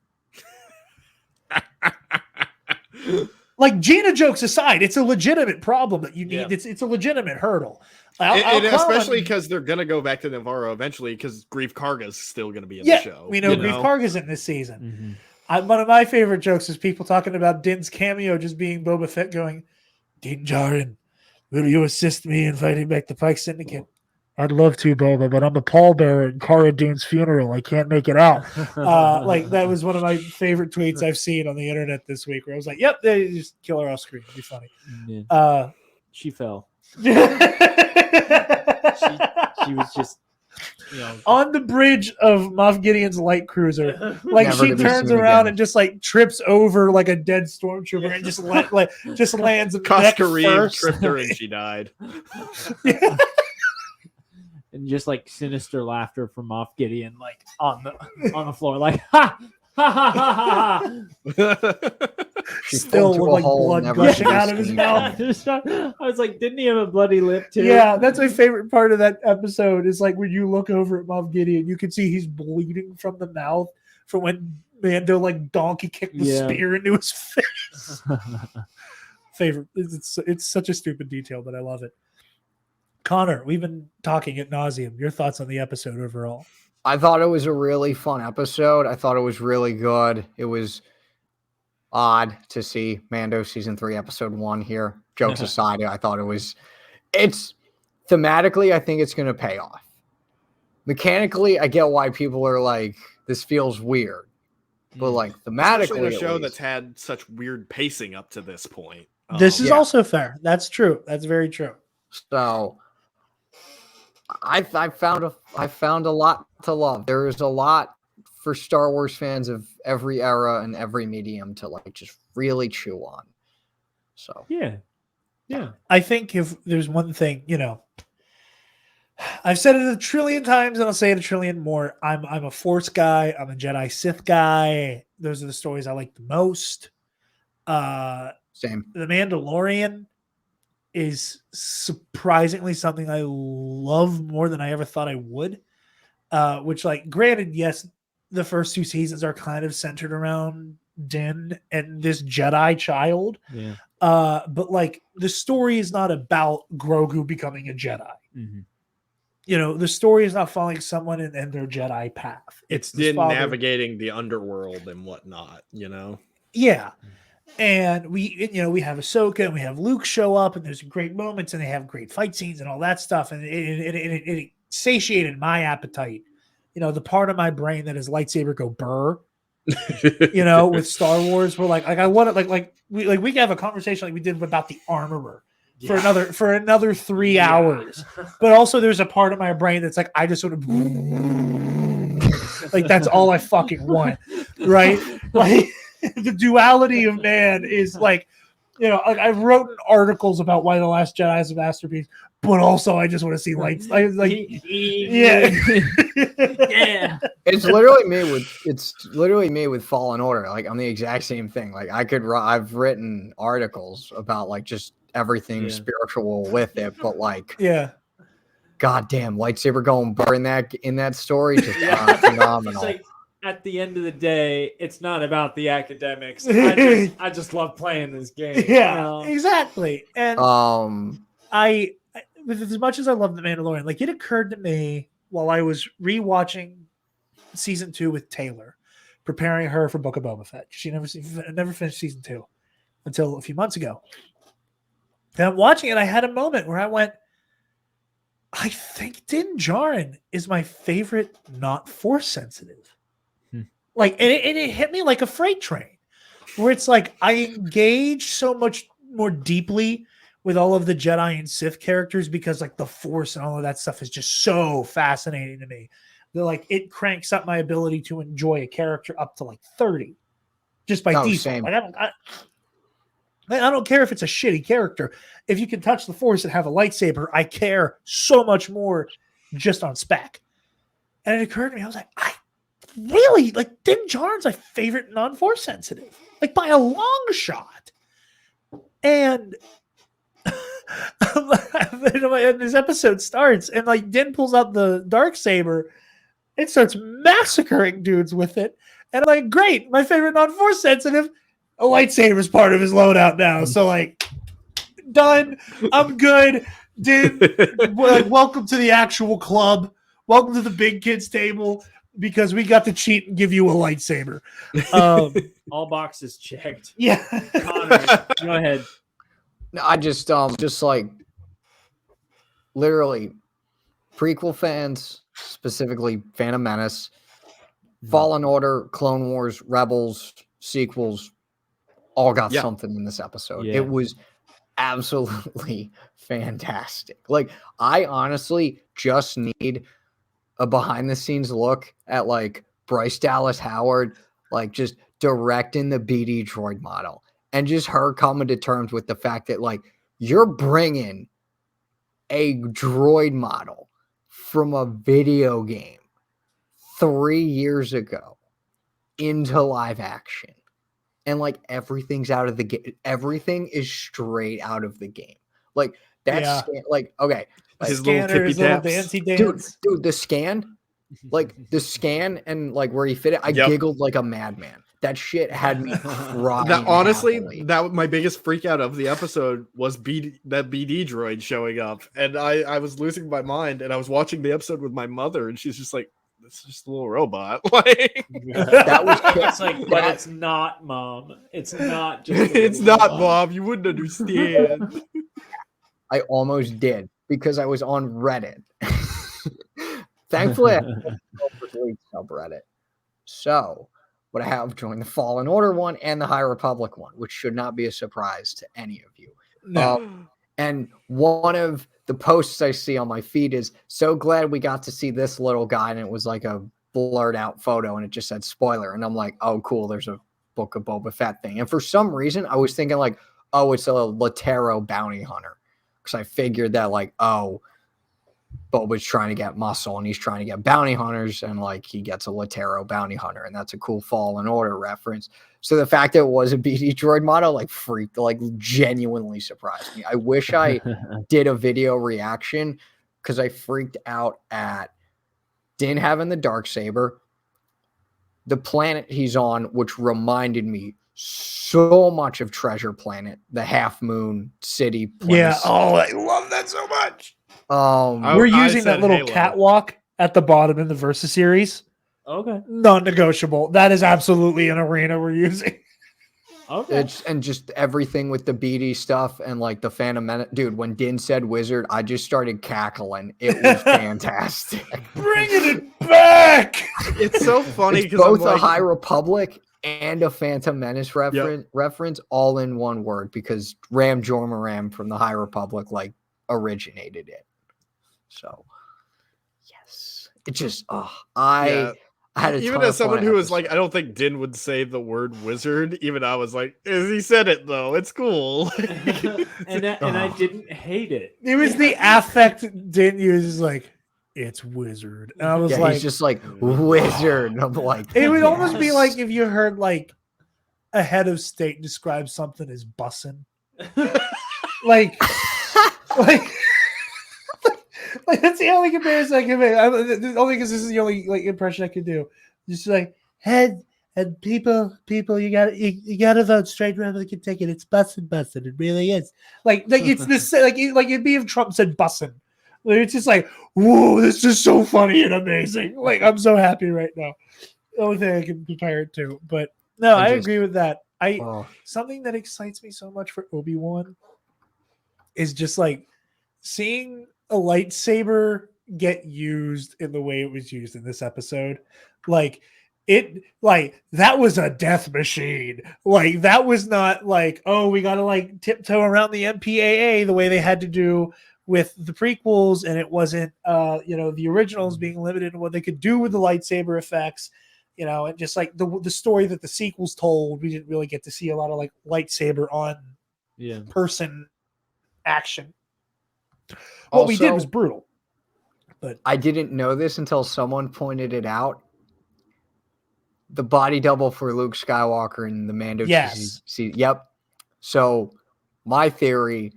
Like Gina jokes aside, it's a legitimate problem that you need. Yeah. It's a legitimate hurdle. Especially because they're gonna go back to Navarro eventually because Grief Karga's still gonna be in the show. We know Grief Karga's in this season. One of my favorite jokes is people talking about Din's cameo just being Boba Fett going, Din Djarin, will you assist me in fighting back the Pike Syndicate? I'd love to, Boba, but I'm a pallbearer at Cara Dune's funeral. I can't make it out. Like that was one of my favorite tweets I've seen on the internet this week, where I was like, "Yep, they just kill her off screen. It'd be funny." Yeah. She fell. she was just, on the bridge of Moff Gideon's light cruiser. Like Never she to be turns seen around again. and just like trips over like a dead stormtrooper and just lands neck Koska first. tripped her and she died. and just like sinister laughter from Moff Gideon, like on the floor, like ha ha ha ha ha. She Still fell into with a like hole, blood never gushing to be out of his seen mouth. again. I was like, didn't he have a bloody lip too? Yeah, that's my favorite part of that episode is like when you look over at Moff Gideon, you can see he's bleeding from the mouth from when Mando like donkey kicked the spear into his face. Favorite. It's such a stupid detail, but I love it. Connor, we've been talking ad nauseum. Your thoughts on the episode overall? I thought it was a really fun episode. I thought it was really good. It was odd to see Mando season 3, episode 1 here. Jokes aside, I thought it's thematically, I think it's going to pay off. Mechanically, I get why people are like, this feels weird. But like thematically, Especially in a show at least, that's had such weird pacing up to this point. This is also fair. That's true. That's very true. So I found a lot to love. There is a lot for Star Wars fans of every era and every medium to like just really chew on. So yeah. I think if there's one thing, I've said it a trillion times and I'll say it a trillion more. I'm a Force guy. I'm a Jedi Sith guy. Those are the stories I like the most. same. The Mandalorian is surprisingly something I love more than I ever thought I would. Which, like, granted, yes, the first 2 seasons are kind of centered around Din and this Jedi child. Yeah. But like the story is not about Grogu becoming a Jedi. Mm-hmm. The story is not following someone in their Jedi path. It's his Din father. navigating the underworld and whatnot, Yeah. And we have Ahsoka and we have Luke show up and there's great moments and they have great fight scenes and all that stuff. And it satiated my appetite. The part of my brain that is lightsaber go burr, with Star Wars, we're like I want to we can have a conversation like we did about the Armorer for another 3 hours. But also there's a part of my brain that's like, I just sort of like, that's all I fucking want. Right. Like the duality of man is like, I've written articles about why The Last Jedi is a masterpiece, but also I just want to see lights. Yeah. It's literally me with Fallen Order. Like I'm the exact same thing. Like I've written articles about like just everything spiritual with it, but like goddamn lightsaber going burr in that story, just phenomenal. It's like, at the end of the day, it's not about the academics. I just love playing this game. Yeah, exactly. And I with as much as I love The Mandalorian, like it occurred to me while I was rewatching season 2 with Taylor, preparing her for Book of Boba Fett. She never finished season 2 until a few months ago. And I'm watching it. I had a moment where I went, I think Din Djarin is my favorite not force sensitive. Like, and it hit me like a freight train, where it's like I engage so much more deeply with all of the Jedi and Sith characters because like the Force and all of that stuff is just so fascinating to me. They're like it cranks up my ability to enjoy a character up to like 30, just by default. Same. Like, I don't care if it's a shitty character. If you can touch the Force and have a lightsaber, I care so much more just on spec. And it occurred to me, I was like, I really like Din Djarin's my favorite non-force sensitive, like by a long shot. And this episode starts, and like Din pulls out the Darksaber and starts massacring dudes with it. And I'm like, great, my favorite non-force sensitive. A lightsaber is part of his loadout now. So like, done. I'm good. Din, like, welcome to the actual club. Welcome to the big kids table because we got to cheat and give you a lightsaber. All boxes checked. Yeah. Connor, go ahead. No, I just like literally prequel fans, specifically Phantom Menace, Fallen Order, Clone Wars, Rebels, sequels, all got something in this episode. Yeah. It was absolutely fantastic. Like, I honestly just need a behind the scenes look at like Bryce Dallas Howard, like just directing the BD droid model. And just her coming to terms with the fact that, like, you're bringing a droid model from a video game 3 years ago into live action. And, like, everything's out of the game. Everything is straight out of the game. Like, that's, like, okay. Like, His little tippy taps. Dancey dance. Dude, the scan, and, like, where he fit it, I giggled like a madman. That shit had me crying. Honestly, that my biggest freak out of the episode was that BD droid showing up, and I was losing my mind. And I was watching the episode with my mother, and she's just like, "This is just a little robot." Like that was it's like, but it's not, Mom. It's not just. It's not, Mom. You wouldn't understand. I almost did because I was on Reddit. Thankfully, I have a subreddit. So. But I have joined the Fallen Order one and the High Republic one, which should not be a surprise to any of you. No. And one of the posts I see on my feed is, so glad we got to see this little guy. And it was like a blurred out photo and it just said spoiler. And I'm like, oh, cool. There's a Book of Boba Fett thing. And for some reason, I was thinking like, oh, it's a Latero bounty hunter. Because I figured that like, oh, Boba's trying to get muscle and he's trying to get bounty hunters, and like he gets a Latero bounty hunter, and that's a cool Fallen Order reference. So the fact that it was a BD droid model like genuinely surprised me. I wish I did a video reaction because I freaked out at Din having the Darksaber, the planet he's on, which reminded me so much of Treasure Planet, the Half Moon City place. Yeah. Oh, I love that so much. We're using that little Halo. Catwalk at the bottom in the Versus series. Okay. Non-negotiable. That is absolutely an arena we're using. Okay. And just everything with the BD stuff and like the Phantom Menace. Dude, when Din said wizard, I just started cackling. It was fantastic. Bringing it back. It's so funny It's because both I'm like, a High Republic and a Phantom Menace reference all in one word, because Ram Jormaram from the High Republic like originated it. So yes, it just I had a even ton as of someone fun who was episode. like, I don't think Din would say the word wizard. Even I was like, he said it though. It's cool. and I didn't hate it. It was the affect Din uses, like, it's wizard. And I was like, he's just like wizard. And I'm like, it would almost be yes. like if you heard like a head of state describe something as bussin'. like that's the only comparison I can make. Only because this is the only like impression I could do. Just like, and people, you gotta vote straight Republican ticket. It's bussin'. It really is. Like it's this like it'd be if Trump said bussin'. Like, it's just like, whoa, this is so funny and amazing. Like I'm so happy right now. The only thing I can compare it to, but no, I agree with that. Something that excites me so much for Obi-Wan is just like seeing a lightsaber get used in the way it was used in this episode. Like that was a death machine. Like that was not like, oh, we gotta like tiptoe around the MPAA the way they had to do with the prequels, and it wasn't the originals being limited in what they could do with the lightsaber effects. And just like the story that the sequels told, we didn't really get to see a lot of like lightsaber on person action. What we did was brutal. But I didn't know this until someone pointed it out. The body double for Luke Skywalker in the Mando. Yes. Yep. So my theory,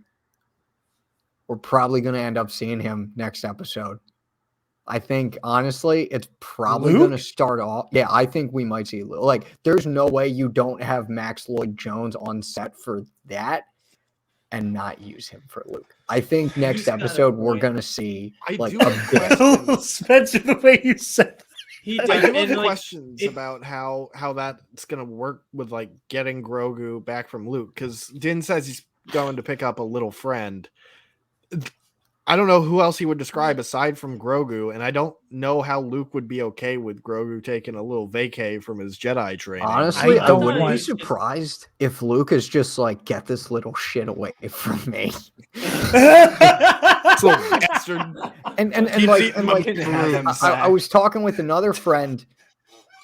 we're probably going to end up seeing him next episode. I think, honestly, it's probably going to start off. Yeah, I think we might see Luke. Like, there's no way you don't have Max Lloyd-Jones on set for that and not use him for Luke. I think next episode we're going to see a bit. Spencer, the way you said I do have questions about how that's going to work with like getting Grogu back from Luke, because Din says he's going to pick up a little friend. I don't know who else he would describe aside from Grogu, and I don't know how Luke would be okay with Grogu taking a little vacay from his Jedi training. Honestly, I wouldn't be surprised if Luke is just like, get this little shit away from me. This little bastard. I was talking with another friend.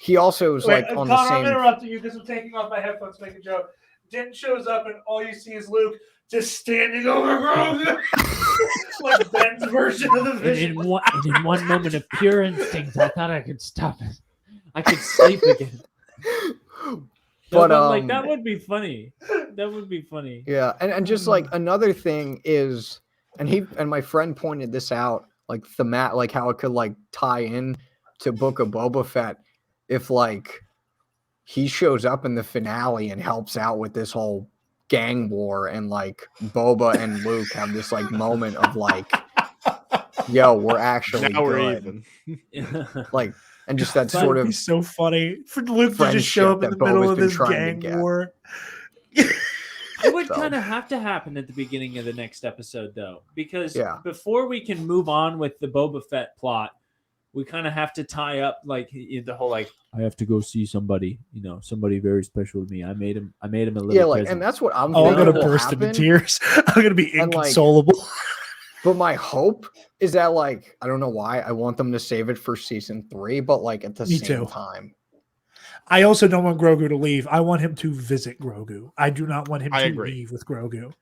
He also was on Connor, the same. I'm interrupting you because I'm taking off my headphones to make a joke. Din shows up and all you see is Luke just standing over Grogu. Like Ben's version of the Vision. In one moment of pure instinct, I thought I could stop it. I could sleep again. But that would be funny. That would be funny. Yeah, and just like another thing is, and my friend pointed this out, like like how it could like tie in to Book of Boba Fett if like he shows up in the finale and helps out with this whole gang war, and like Boba and Luke have this like moment of like, yo, we're actually now good. We're even. Like, and just that sort of so funny for Luke to just show up in the middle of this gang war. It would kind of have to happen at the beginning of the next episode, though, because before we can move on with the Boba Fett plot, we kind of have to tie up like the whole like, I have to go see somebody, somebody very special to me. I made him a little present. And that's what I'm. I'm gonna burst into tears. I'm gonna be inconsolable. But my hope is that like, I don't know why I want them to save it for season 3, but like at the same time. I also don't want Grogu to leave. I want him to visit Grogu. I do not want him to leave with Grogu.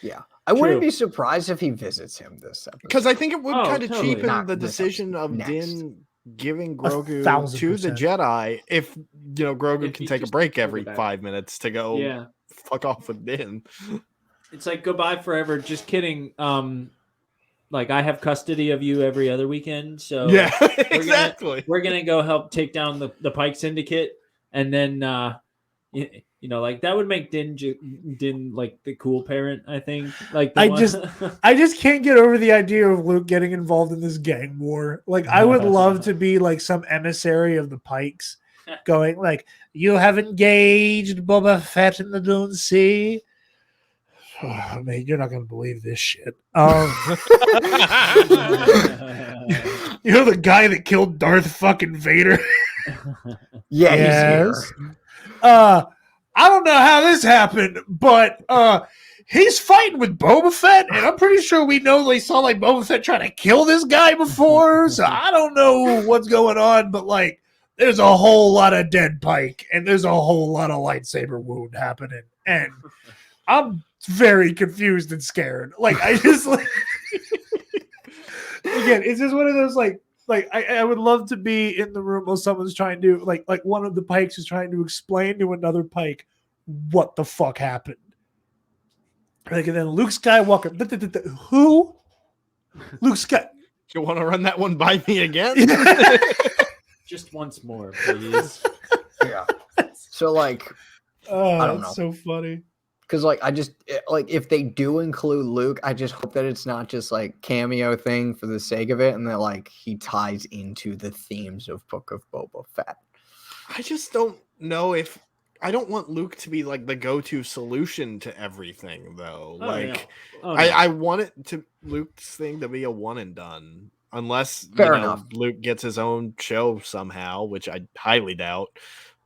Yeah. I wouldn't be surprised if he visits him this episode. Because I think it would kind of cheapen the decision of Din giving Grogu to the Jedi if, Grogu can take a break every 5 minutes to go fuck off with Din. It's like goodbye forever. Just kidding. Like I have custody of you every other weekend. So yeah, exactly. We're going to go help take down the Pike Syndicate. And then, like that would make Din like the cool parent, I think. Like I just can't get over the idea of Luke getting involved in this gang war. Like I would love to be like some emissary of the Pikes, going like, "You have engaged Boba Fett in the Dune Sea." Oh, man, you're not gonna believe this shit. You're the guy that killed Darth fucking Vader. Yeah, he's here. I don't know how this happened, but he's fighting with Boba Fett, and I'm pretty sure we know they saw like Boba Fett trying to kill this guy before, so I don't know what's going on, but like there's a whole lot of dead Pike, and there's a whole lot of lightsaber wound happening, and I'm very confused and scared. Like I just like again, it's just one of those like I would love to be in the room while someone's trying to like one of the Pikes is trying to explain to another Pike what the fuck happened. Like, and then Luke Skywalker, who? Luke Sky. You want to run that one by me again? Just once more, please. Yeah. So like, Oh, I don't that's know. so funny. Because like like if they do include Luke, I just hope that it's not just like cameo thing for the sake of it, and that like he ties into the themes of Book of Boba Fett. I just don't know if I don't want Luke to be like the go-to solution to everything, though. Oh, like, no. Oh, no. I want it to Luke's thing to be a one and done, unless Fair enough. Luke gets his own show somehow, which I highly doubt.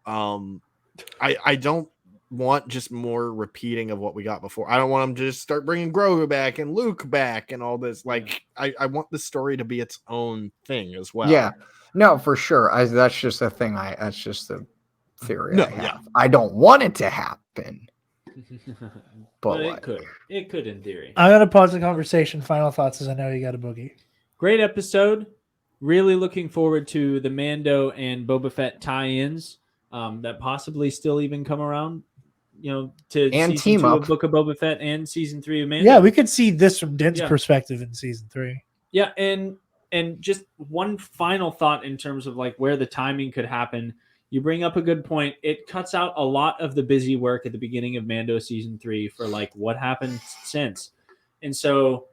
I don't want just more repeating of what we got before. I don't want them to just start bringing Grogu back and Luke back and all this. Like, I want the story to be its own thing as well. Yeah, no, for sure. That's just a thing. That's just the theory I have. Yeah. I don't want it to happen, but it like, could. It could in theory. I'm gonna pause the conversation. Final thoughts, as I know you got a boogie. Great episode. Really looking forward to the Mando and Boba Fett tie-ins that possibly still even come around. To And season team 2 up. of Book of Boba Fett and season 3 of Mando. Yeah, we could see this from Din's Yeah. perspective in season 3. Yeah, and just one final thought in terms of like where the timing could happen. You bring up a good point. It cuts out a lot of the busy work at the beginning of Mando season 3 for like what happened since. And so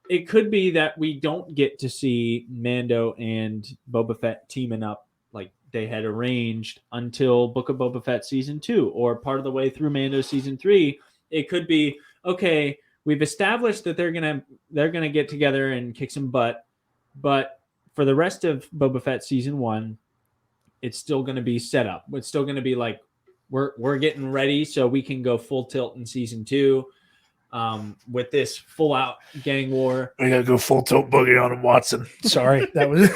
it could be that we don't get to see Mando and Boba Fett teaming up like they had arranged until Book of Boba Fett season 2 or part of the way through Mando season 3. It could be, okay, we've established that they're gonna get together and kick some butt, but for the rest of Boba Fett season 1, it's still gonna be set up. It's still gonna be like we're getting ready so we can go full tilt in season 2 with this full out gang war. We gotta go full tilt boogie on him, Watson. Sorry, that was.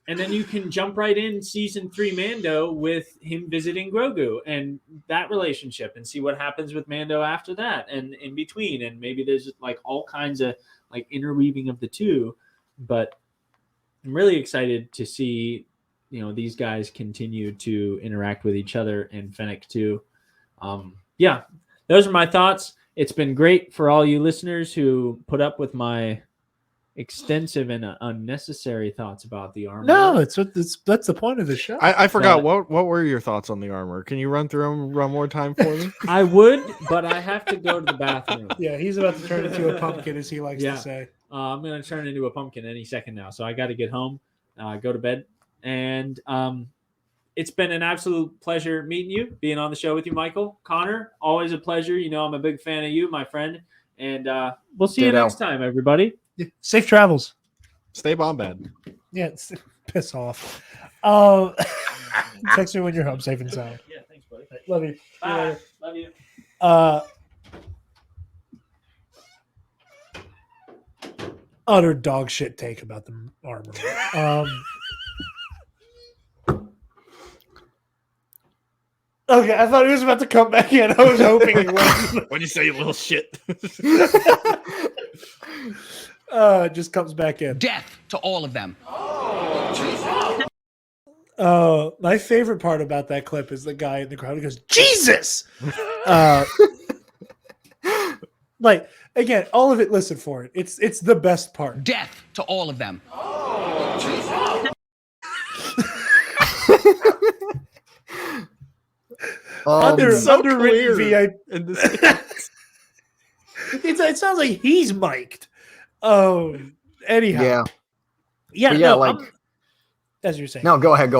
And then you can jump right in season 3 Mando with him visiting Grogu and that relationship and see what happens with Mando after that and in between. And maybe there's like all kinds of like interweaving of the two. But I'm really excited to see, these guys continue to interact with each other and Fennec too. Yeah, those are my thoughts. It's been great for all you listeners who put up with my extensive and unnecessary thoughts about the armor. No, that's the point of the show. I forgot what were your thoughts on the armor? Can you run through them one more time for me? I would, but I have to go to the bathroom. Yeah, he's about to turn into a pumpkin, as he likes to say. I'm going to turn into a pumpkin any second now, so I got to get home, go to bed, and it's been an absolute pleasure meeting you, being on the show with you, Michael. Connor, always a pleasure. I'm a big fan of you, my friend, and we'll see you next time, everybody. Yeah. Safe travels. Stay Bombad. Yeah, piss off. Text me when you're home, safe and sound. Yeah, thanks, buddy. Love you. Bye. Love you. Utter dog shit take about the armor. Okay, I thought he was about to come back in. I was hoping he wasn't. What'd you say, you little shit? Just comes back in. Death to all of them. My favorite part about that clip is the guy in the crowd who goes, Jesus! Like, again, all of it, listen for it. It's the best part. Death to all of them. Underwritten VIP. In this It sounds like he's mic'd. Anyhow. Yeah. Yeah, Yeah, no, like, as you're saying. no, go ahead.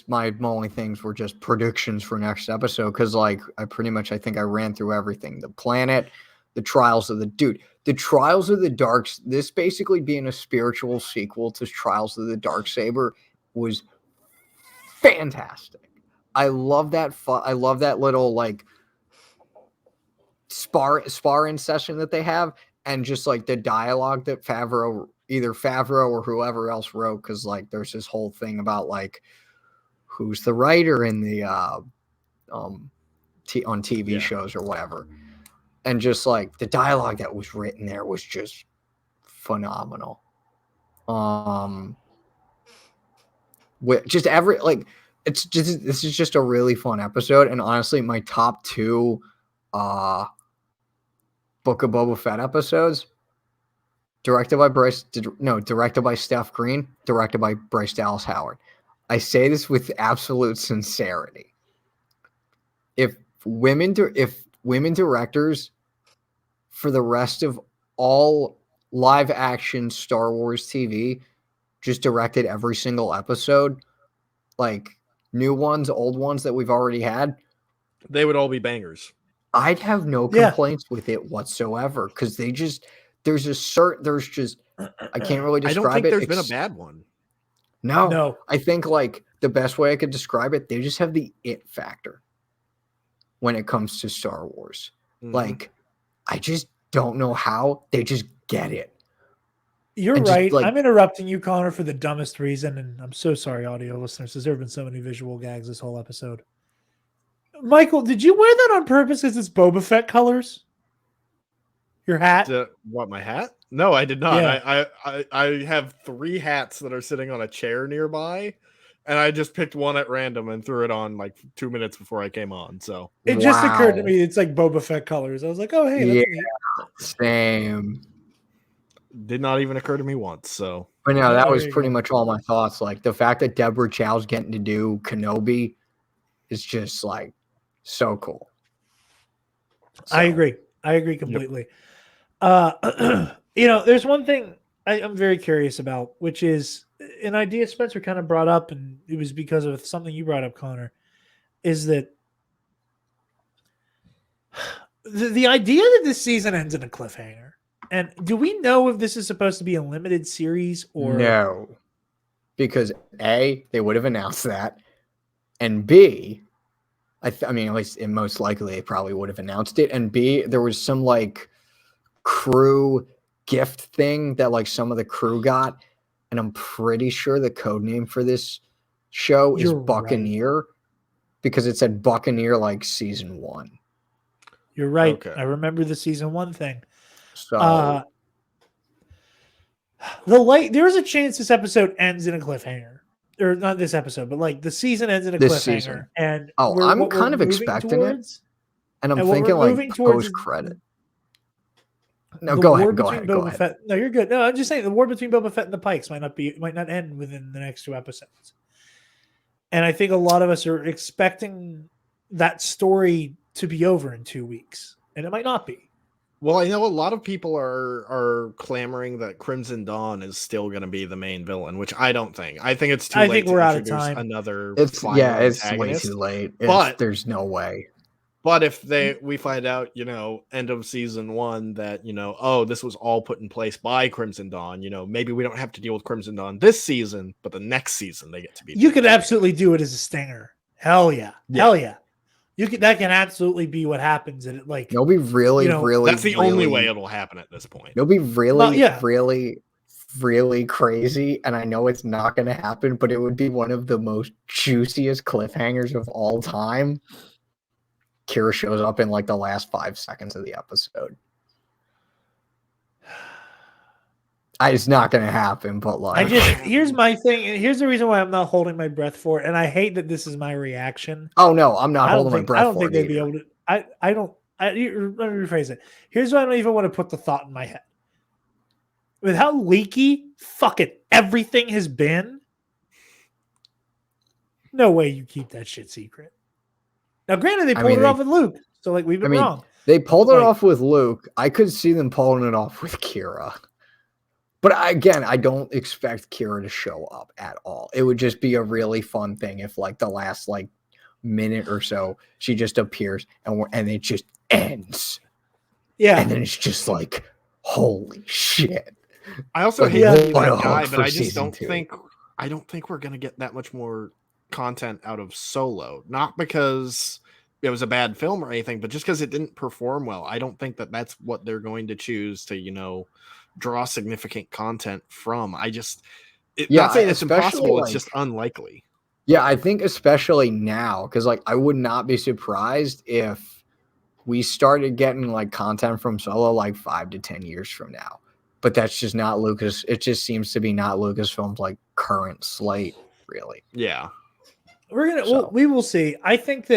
My only things were just predictions for next episode because, like, I think I ran through everything. The planet, the Trials of the Darks. This basically being a spiritual sequel to Trials of the Darksaber was fantastic. I love that. I love that little like sparring session that they have, and just like the dialogue that either Favreau or whoever else wrote, because like there's this whole thing about like who's the writer in the on TV shows or whatever, and just like the dialogue that was written there was just phenomenal. With just this is just a really fun episode, and honestly, my top 2 Book of Boba Fett episodes, directed by Steph Green, directed by Bryce Dallas Howard. I say this with absolute sincerity. If women directors for the rest of all live action Star Wars TV just directed every single episode, like new ones, old ones that we've already had, They would all be bangers. I'd have no Yeah. complaints with it whatsoever because I can't really I don't describe think it. there's been a bad one. No, I think like the best way I could describe it, they just have the it factor when it comes to Star Wars. Mhm. Like, I just don't know how they just get it. You're And just, right. like- I'm interrupting you, Connor, for the dumbest reason, and I'm so sorry, audio listeners, because there have been so many visual gags this whole episode. Michael, did you wear that on purpose because it's Boba Fett colors? Your hat? What, my hat? No, I did not. Yeah. I have 3 hats that are sitting on a chair nearby, and I just picked one at random and threw it on like 2 minutes before I came on. So It just occurred to Wow. me it's like Boba Fett colors. I was like, oh, hey, that's Yeah. neat. Same. did not even occur to me once. So But no, Yeah, that there was you pretty go. much all my thoughts. Like the fact that Deborah Chow's getting to do Kenobi is just like so cool. I So, agree. I agree completely. There's one thing I'm very curious about, which is an idea Spencer kind of brought up, and it was because of something you brought up, Connor, is that the idea that this season ends in a cliffhanger. And do we know if this is supposed to be a limited series or No, because A, they would have announced that, and B, I mean, at least it most likely they probably would have announced it, and B, there was some like crew gift thing that like some of the crew got, and I'm pretty sure the code name for this show is You're right. Buccaneer because it said Buccaneer like season 1. You're right. Okay. I remember the season 1 thing. So There's a chance this episode ends in a cliffhanger. Or not this episode, but like the season ends in a This cliffhanger. season. And Oh, I'm what we're kind of moving expecting it. towards, and I'm and what thinking we're like moving towards post credit. is No, the go war ahead. Go between ahead. Go Boba ahead. Fett. No, you're good. No, I'm just saying the war between Boba Fett and the Pikes might not end within the next 2 episodes. And I think a lot of us are expecting that story to be over in 2 weeks, and it might not be. well, I know a lot of people are clamoring that Crimson Dawn is still going to be the main villain, which I don't think. I think it's too I late think to we're out of introduce time. another. It's final it's way antagonist. too late. But- There's no way. But if we find out, end of season 1 that, oh, this was all put in place by Crimson Dawn, maybe we don't have to deal with Crimson Dawn this season, but the next season they get to be. You could absolutely do it as a stinger. Hell yeah. Hell yeah. That can absolutely be what happens. And it It'll be really, really. That's the only way it'll happen at this point. It'll be really, Well, yeah. really, really crazy, and I know it's not going to happen, but it would be one of the most juiciest cliffhangers of all time. Kira shows up in like the last 5 seconds of the episode. It's not going to happen, but like, here's my thing. And here's the reason why I'm not holding my breath for it. And I hate that this is my reaction. oh no, I'm not I don't holding my think, breath I don't for think it they'd be either. able to. Let me rephrase it. Here's why I don't even want to put the thought in my head. With how leaky fucking everything has been, no way you keep that shit secret. Now, granted, they pulled it off with Luke, so like we've been wrong. They pulled it Like- off with Luke. I could see them pulling it off with Kira. But I don't expect Kira to show up at all. It would just be a really fun thing if like the last like minute or so she just appears and it just ends. Yeah, And then it's just like, holy shit. I also Like, hate to be what a that guy, hook but for I just season don't 2. think we're gonna get that much more content out of Solo. Not because it was a bad film or anything, but just because it didn't perform well. I don't think that that's what they're going to choose to, draw significant content from. Not saying it's impossible, it's just unlikely. Yeah, I think especially now, because like I would not be surprised if we started getting like content from Solo like 5 to 10 years from now. But that's just not Lucas. It just seems to be not Lucasfilm's like current slate, really. Yeah. we will see. I think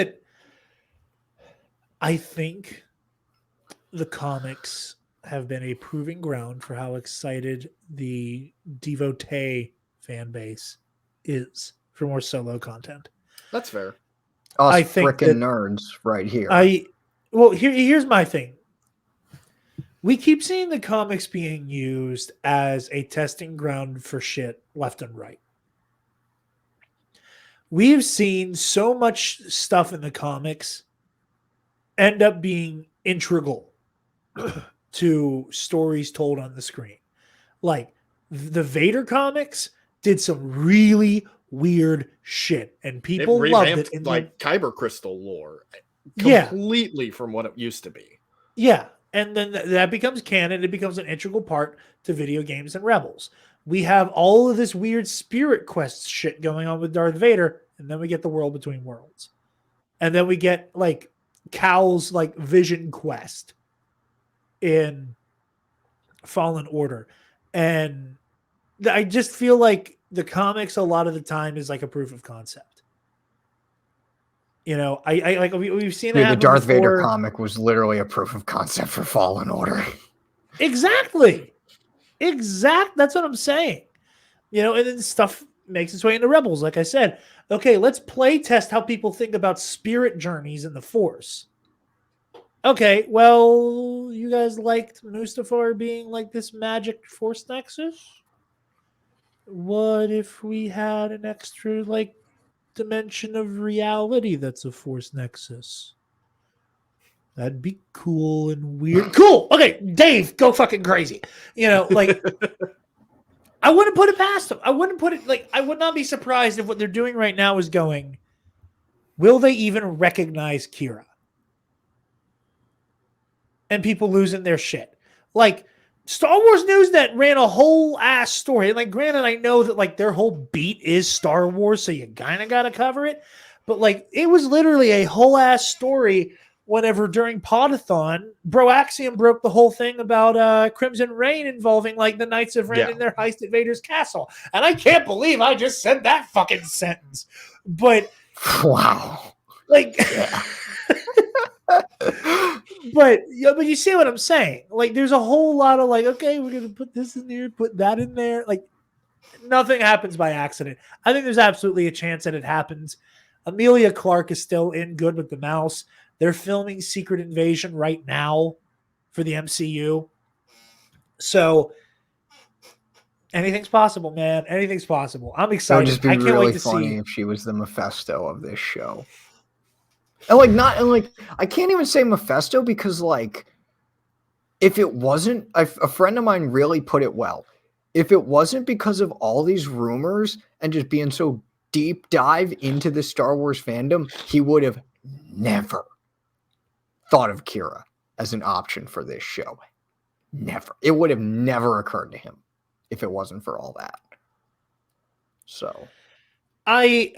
the comics have been a proving ground for how excited the devotee fan base is for more solo content. That's fair. Us I think frickin' nerds right here. Here's my thing. We keep seeing the comics being used as a testing ground for shit left and right. We've seen so much stuff in the comics end up being integral to stories told on the screen. Like the Vader comics did some really weird shit, and people loved it. And like Kyber Crystal lore, Yeah. completely from what it used to be. Yeah, and then that becomes canon. It becomes an integral part to video games and Rebels. We have all of this weird Spirit Quest shit going on with Darth Vader, and then we get the World Between Worlds, and then we get like Cal's like Vision Quest in Fallen Order, and I just feel like the comics a lot of the time is like a proof of concept. You know, I like we've seen Dude, it the Darth before. Vader comic was literally a proof of concept for Fallen Order. Exactly. That's what I'm saying. You know, and then stuff makes its way into Rebels. Like I said, okay, let's play test how people think about spirit journeys in the Force. Okay, well, you guys liked Mustafar being like this magic Force nexus? What if we had an extra like dimension of reality that's a Force nexus? That'd be cool and weird. Cool. Okay, Dave, go fucking crazy. You know, like I wouldn't put it past them. I wouldn't put it like I would not be surprised if what they're doing right now is going, will they even recognize Kira? And people losing their shit. Like Star Wars News that ran a whole ass story. Like, granted, I know that like their whole beat is Star Wars, so you kind of got to cover it. But like, it was literally a whole ass story. Whenever during Podathon, Bro Axiom broke the whole thing about Crimson Reign involving like the Knights of Ren and their heist at Vader's castle. And I can't believe I just said that fucking sentence. But wow. Like but you see what I'm saying? Like there's a whole lot of like, okay, we're gonna put this in there, put that in there. Like nothing happens by accident. I think there's absolutely a chance that it happens. Amelia Clark is still in Good with the Mouse. They're filming Secret Invasion right now for the MCU. So anything's possible, man. Anything's possible. I'm excited. It would just be I can't really wait to funny see if she was the Mephisto of this show. And I can't even say Mephisto because like if it wasn't a friend of mine really put it well. If it wasn't because of all these rumors and just being so deep dive into the Star Wars fandom, he would have never thought of Kira as an option for this show. Never. It would have never occurred to him if it wasn't for all that. So I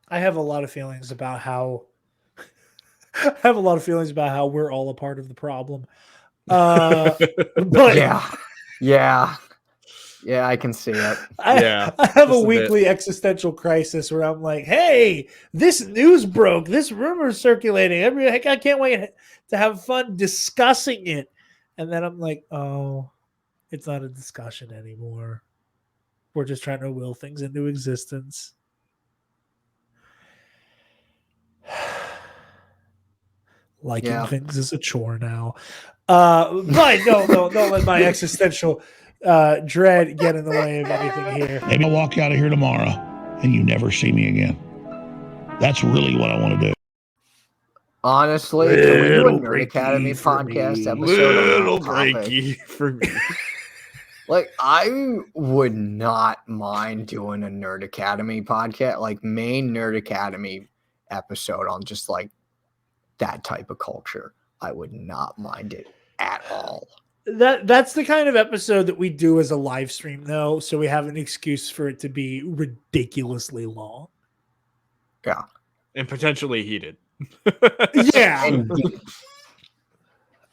have a lot of feelings about how we're all a part of the problem. But yeah, I can see it. I have a weekly existential crisis where I'm like, hey, this news broke, this rumor is circulating. I can't wait to have fun discussing it. And then I'm like, oh, it's not a discussion anymore. We're just trying to will things into existence. Liking things is a chore now. But don't let my existential dread get in the way of anything here. Maybe I'll walk out of here tomorrow and you never see me again. That's really what I want to do. Honestly, can we do a Nerd Academy podcast episode? Little breaky for me. Like, I would not mind doing a Nerd Academy podcast, like main Nerd Academy episode on just like that type of culture. I would not mind it at all. That's the kind of episode that we do as a live stream, though, so we have an excuse for it to be ridiculously long. Yeah. And potentially heated. Yeah.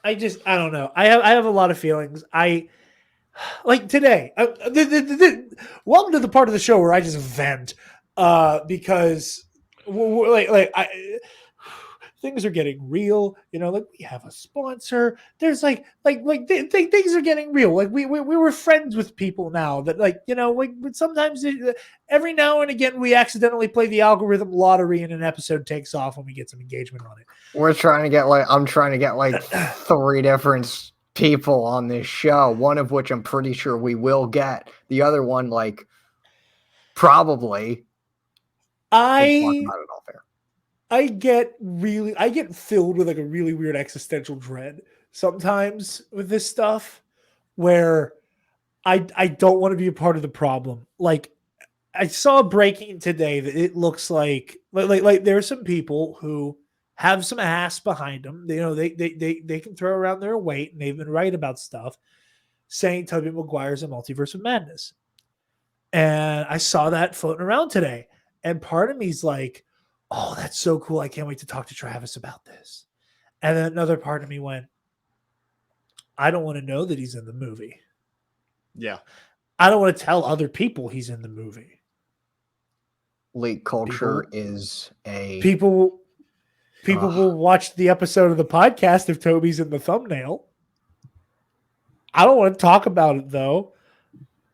I don't know. I have a lot of feelings. Like today, welcome to the part of the show where I just vent because things are getting real. Like we have a sponsor. There's things are getting real. Like we were friends with people now that but sometimes every now and again we accidentally play the algorithm lottery and an episode takes off when we get some engagement on it. I'm trying to get 3 different people on this show, one of which I'm pretty sure we will get. The other one, probably. I get filled with a really weird existential dread sometimes with this stuff where I don't want to be a part of the problem. Like I saw breaking today that it looks like there are some people who have some ass behind them. They can throw around their weight, and they've been right about stuff saying Tobey Maguire's a multiverse of madness. And I saw that floating around today. And part of me's like, oh, that's so cool. I can't wait to talk to Travis about this. And then another part of me went, I don't want to know that he's in the movie. Yeah. I don't want to tell other people he's in the movie. Leak culture is a... People will watch the episode of the podcast if Toby's in the thumbnail. I don't want to talk about it, though.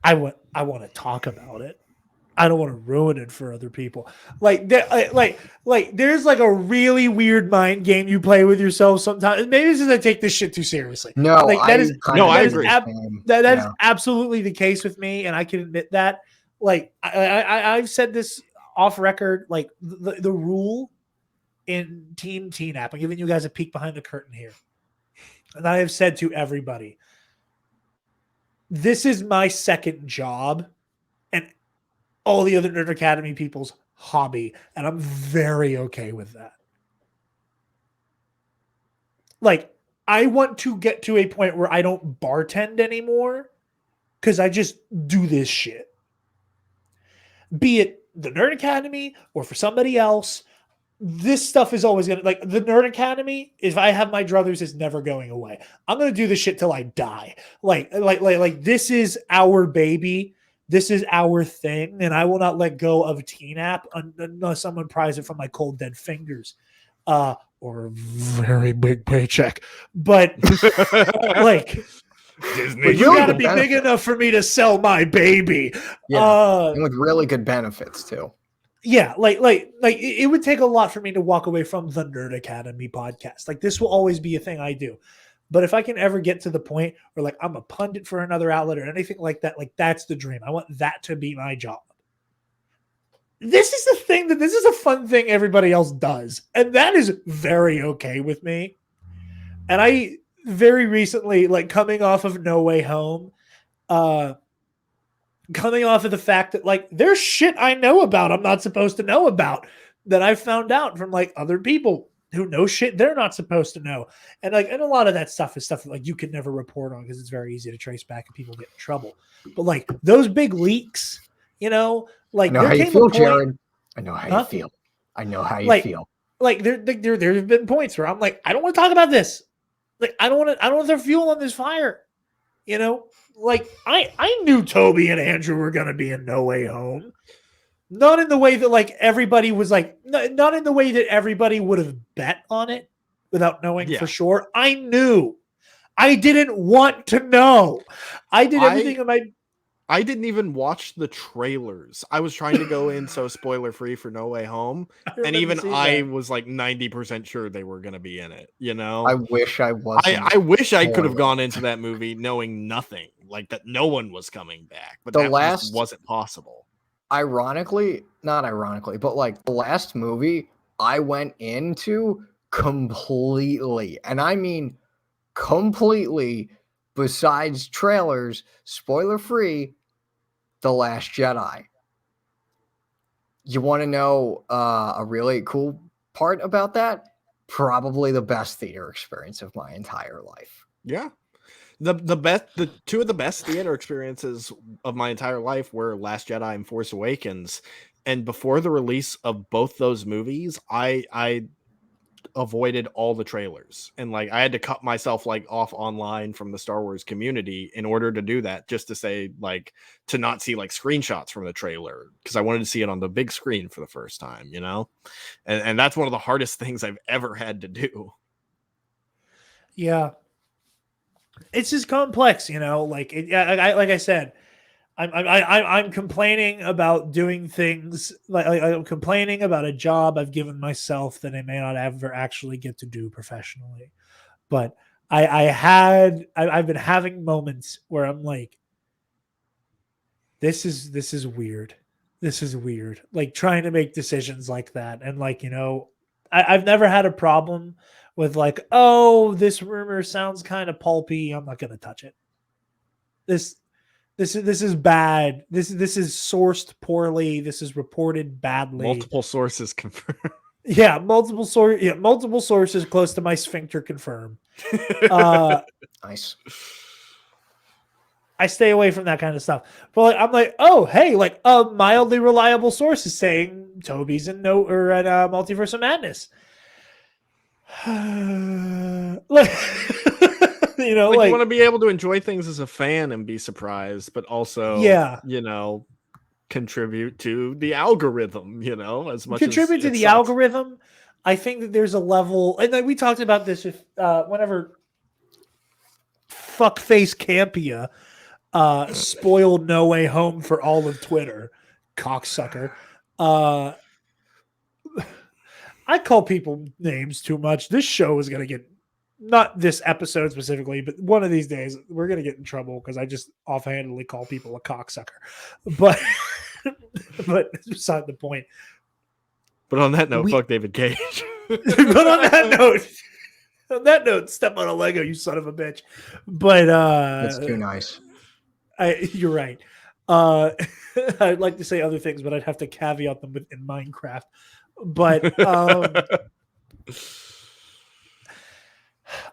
I want to talk about it. I don't want to ruin it for other people. There's a really weird mind game you play with yourself sometimes. Maybe it's because I take this shit too seriously. No, I agree. That is Yeah. absolutely the case with me, and I can admit that. I've said this off record. The rule in Team TNAP, I'm giving you guys a peek behind the curtain here, and I have said to everybody, this is my second job, and all the other Nerd Academy people's hobby, and I'm very okay with that. I want to get to a point where I don't bartend anymore because I just do this shit. Be it the Nerd Academy or for somebody else, this stuff is always going to, the Nerd Academy, if I have my druthers, is never going away. I'm going to do this shit till I die. This is our baby. This is our thing, and I will not let go of TNAP unless someone pries it from my cold, dead fingers. Or a very big paycheck. But, Disney. but you got to be big enough for me to sell my baby. Yeah, and with really good benefits, too. Yeah, it would take a lot for me to walk away from the Nerd Academy podcast. This will always be a thing I do. But if I can ever get to the point where I'm a pundit for another outlet or anything like that, that's the dream. I want that to be my job. This is the thing this is a fun thing everybody else does. And that is very okay with me. And I very recently, coming off of No Way Home, coming off of the fact that there's shit I know about I'm not supposed to know about that I found out from other people who know shit they're not supposed to know. And and a lot of that stuff is stuff that you can never report on because it's very easy to trace back and people get in trouble. But those big leaks, I know how you feel, Jared. I know how you feel. I know how you feel. There have been points where I'm I don't want to talk about this. I don't want their fuel on this fire. I knew Toby and Andrew were going to be in No Way Home. Not in the way that everybody was not in the way that everybody would have bet on it without knowing for sure. I knew. I didn't want to know. I did everything in my... I didn't even watch the trailers. I was trying to go in so spoiler free for No Way Home, and even I was 90% sure they were going to be in it. I wish I wasn't. I wish I could have gone into that movie knowing nothing, that no one was coming back, but that just wasn't possible. Ironically, not ironically, but the last movie I went into completely, and I mean completely, besides trailers, spoiler free, The Last Jedi. You want to know a really cool part about that? Probably the best theater experience of my entire life. Yeah. The two of the best theater experiences of my entire life were Last Jedi and Force Awakens. And before the release of both those movies, I avoided all the trailers, and like I had to cut myself like off online from the Star Wars community in order to do that, just to say like to not see like screenshots from the trailer, because I wanted to see it on the big screen for the first time, you know. And that's one of the hardest things I've ever had to do. Yeah, it's just complex, you know. Like like I said, I'm complaining about doing things like I'm complaining about a job I've given myself that I may not ever actually get to do professionally. But I've been having moments where I'm like, this is weird. This is weird. Like trying to make decisions like that, and like, you know, I've never had a problem with like, oh, this rumor sounds kind of pulpy, I'm not gonna touch it. This is bad. This is sourced poorly. This is reported badly. Multiple sources confirm. Yeah, multiple sources close to my sphincter confirm. Nice. I stay away from that kind of stuff. But like, I'm like, oh, hey, like a mildly reliable source is saying Toby's in Multiverse of Madness. Like, you know, like like you want to be able to enjoy things as a fan and be surprised, but also, yeah, you know, contribute to the algorithm, you know, as much contribute as to it the sucks. algorithm. I think that there's a level, and like we talked about this if whenever fuckface Campia spoiled No Way Home for all of Twitter, cocksucker. I call people names too much. This show is gonna get, not this episode specifically, but one of these days we're gonna get in trouble because I just offhandedly call people a cocksucker. But but that's beside the point. But on that note, fuck David Cage. But on that note, step on a Lego, you son of a bitch. But That's too nice. You're right. I'd like to say other things, but I'd have to caveat them within Minecraft. But I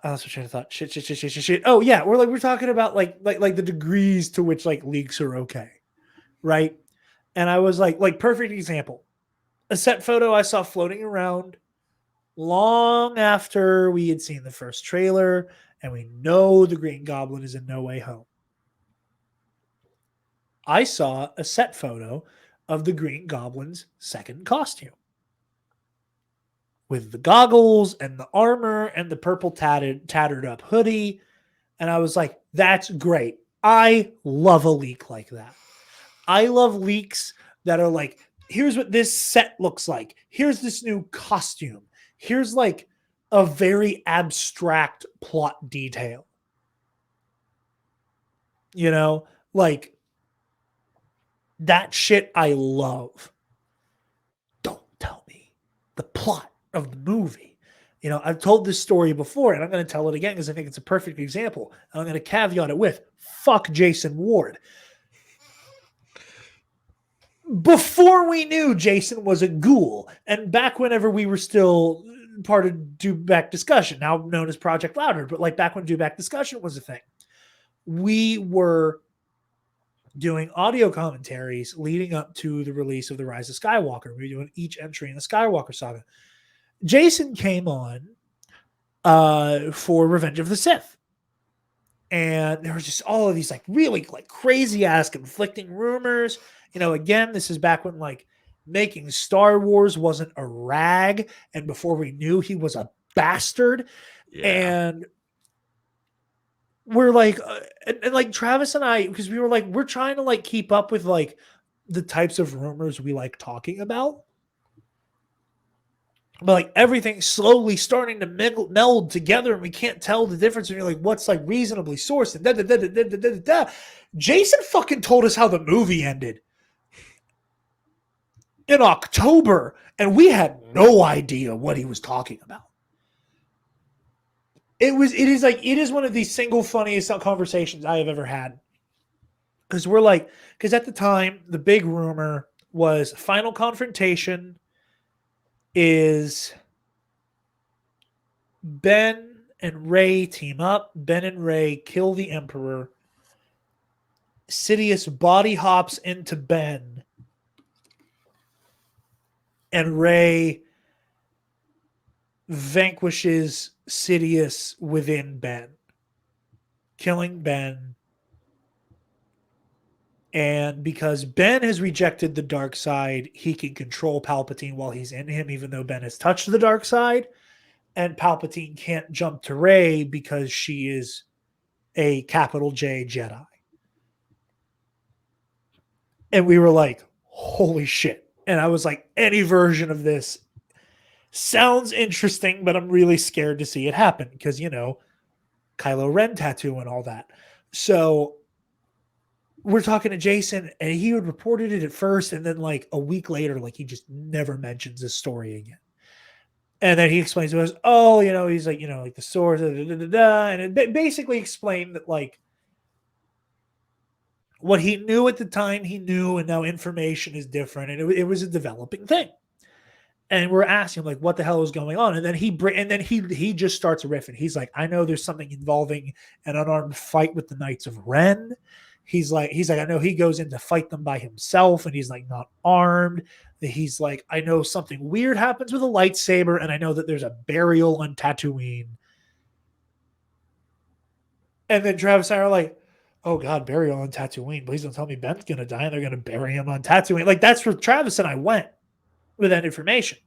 lost my train of thought. Shit. Oh yeah, we're talking about like the degrees to which like leaks are okay, right? And I was like perfect example. A set photo I saw floating around long after we had seen the first trailer, and we know the Green Goblin is in No Way Home. I saw a set photo of the Green Goblin's second costume with the goggles and the armor and the purple tattered up hoodie. And I was like, that's great. I love a leak like that. I love leaks that are like, here's what this set looks like. Here's this new costume. Here's like a very abstract plot detail. You know, like that shit I love. Don't tell me the plot of the movie. You know, I've told this story before, and I'm going to tell it again because I think it's a perfect example. And I'm going to caveat it with, fuck Jason Ward. Before we knew Jason was a ghoul, and back whenever we were still part of Do Back Discussion, now known as Project Louder, but like back when Do Back Discussion was a thing, we were doing audio commentaries leading up to the release of The Rise of Skywalker. We were doing each entry in the Skywalker saga. Jason came on for Revenge of the Sith. And there was just all of these like really like crazy ass conflicting rumors. You know, again, this is back when like making Star Wars wasn't a rag, and before we knew he was a bastard. Yeah. And we're like, and like Travis and I, because we were like, we're trying to like keep up with like the types of rumors we like talking about. But like everything's slowly starting to meld together, and we can't tell the difference. And you're like, what's like reasonably sourced? And Jason fucking told us how the movie ended in October, and we had no idea what he was talking about. It is one of the single funniest conversations I have ever had. Because at the time, the big rumor was Final Confrontation is Ben and Rey team up. Ben and Rey kill the Emperor. Sidious body hops into Ben. And Rey vanquishes Sidious within Ben, killing Ben. And because Ben has rejected the dark side, he can control Palpatine while he's in him, even though Ben has touched the dark side. And Palpatine can't jump to Rey because she is a capital J Jedi. And we were like, holy shit. And I was like, any version of this sounds interesting, but I'm really scared to see it happen because, you know, Kylo Ren tattoo and all that. So we're talking to Jason, and he had reported it at first, and then like a week later, like he just never mentions this story again. And then he explains to us, oh, you know, he's like, you know, like the source, and it basically explained that like what he knew at the time he knew, and now information is different, and it was a developing thing. And we're asking him like, what the hell is going on? And then he just starts riffing. He's like, I know there's something involving an unarmed fight with the Knights of Ren. He's like, I know he goes in to fight them by himself, and he's like not armed. He's like, I know something weird happens with a lightsaber, and I know that there's a burial on Tatooine. And then Travis and I are like, oh God, burial on Tatooine. Please don't tell me Ben's gonna die and they're gonna bury him on Tatooine. Like that's where Travis and I went with that information.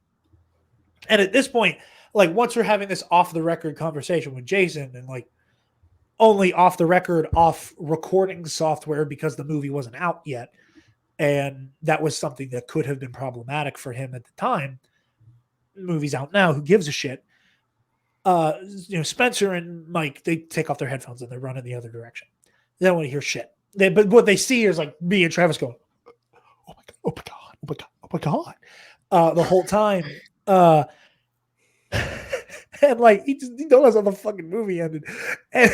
And at this point, like once we're having this off the record conversation with Jason, and like only off the record, off recording software because the movie wasn't out yet. And that was something that could have been problematic for him at the time. The movie's out now. Who gives a shit? You know, Spencer and Mike, they take off their headphones and they run in the other direction. They don't want to hear shit. But what they see is like me and Travis going, oh my God, oh my God, oh my God, oh my God. The whole time. And like he told us how the fucking movie ended, and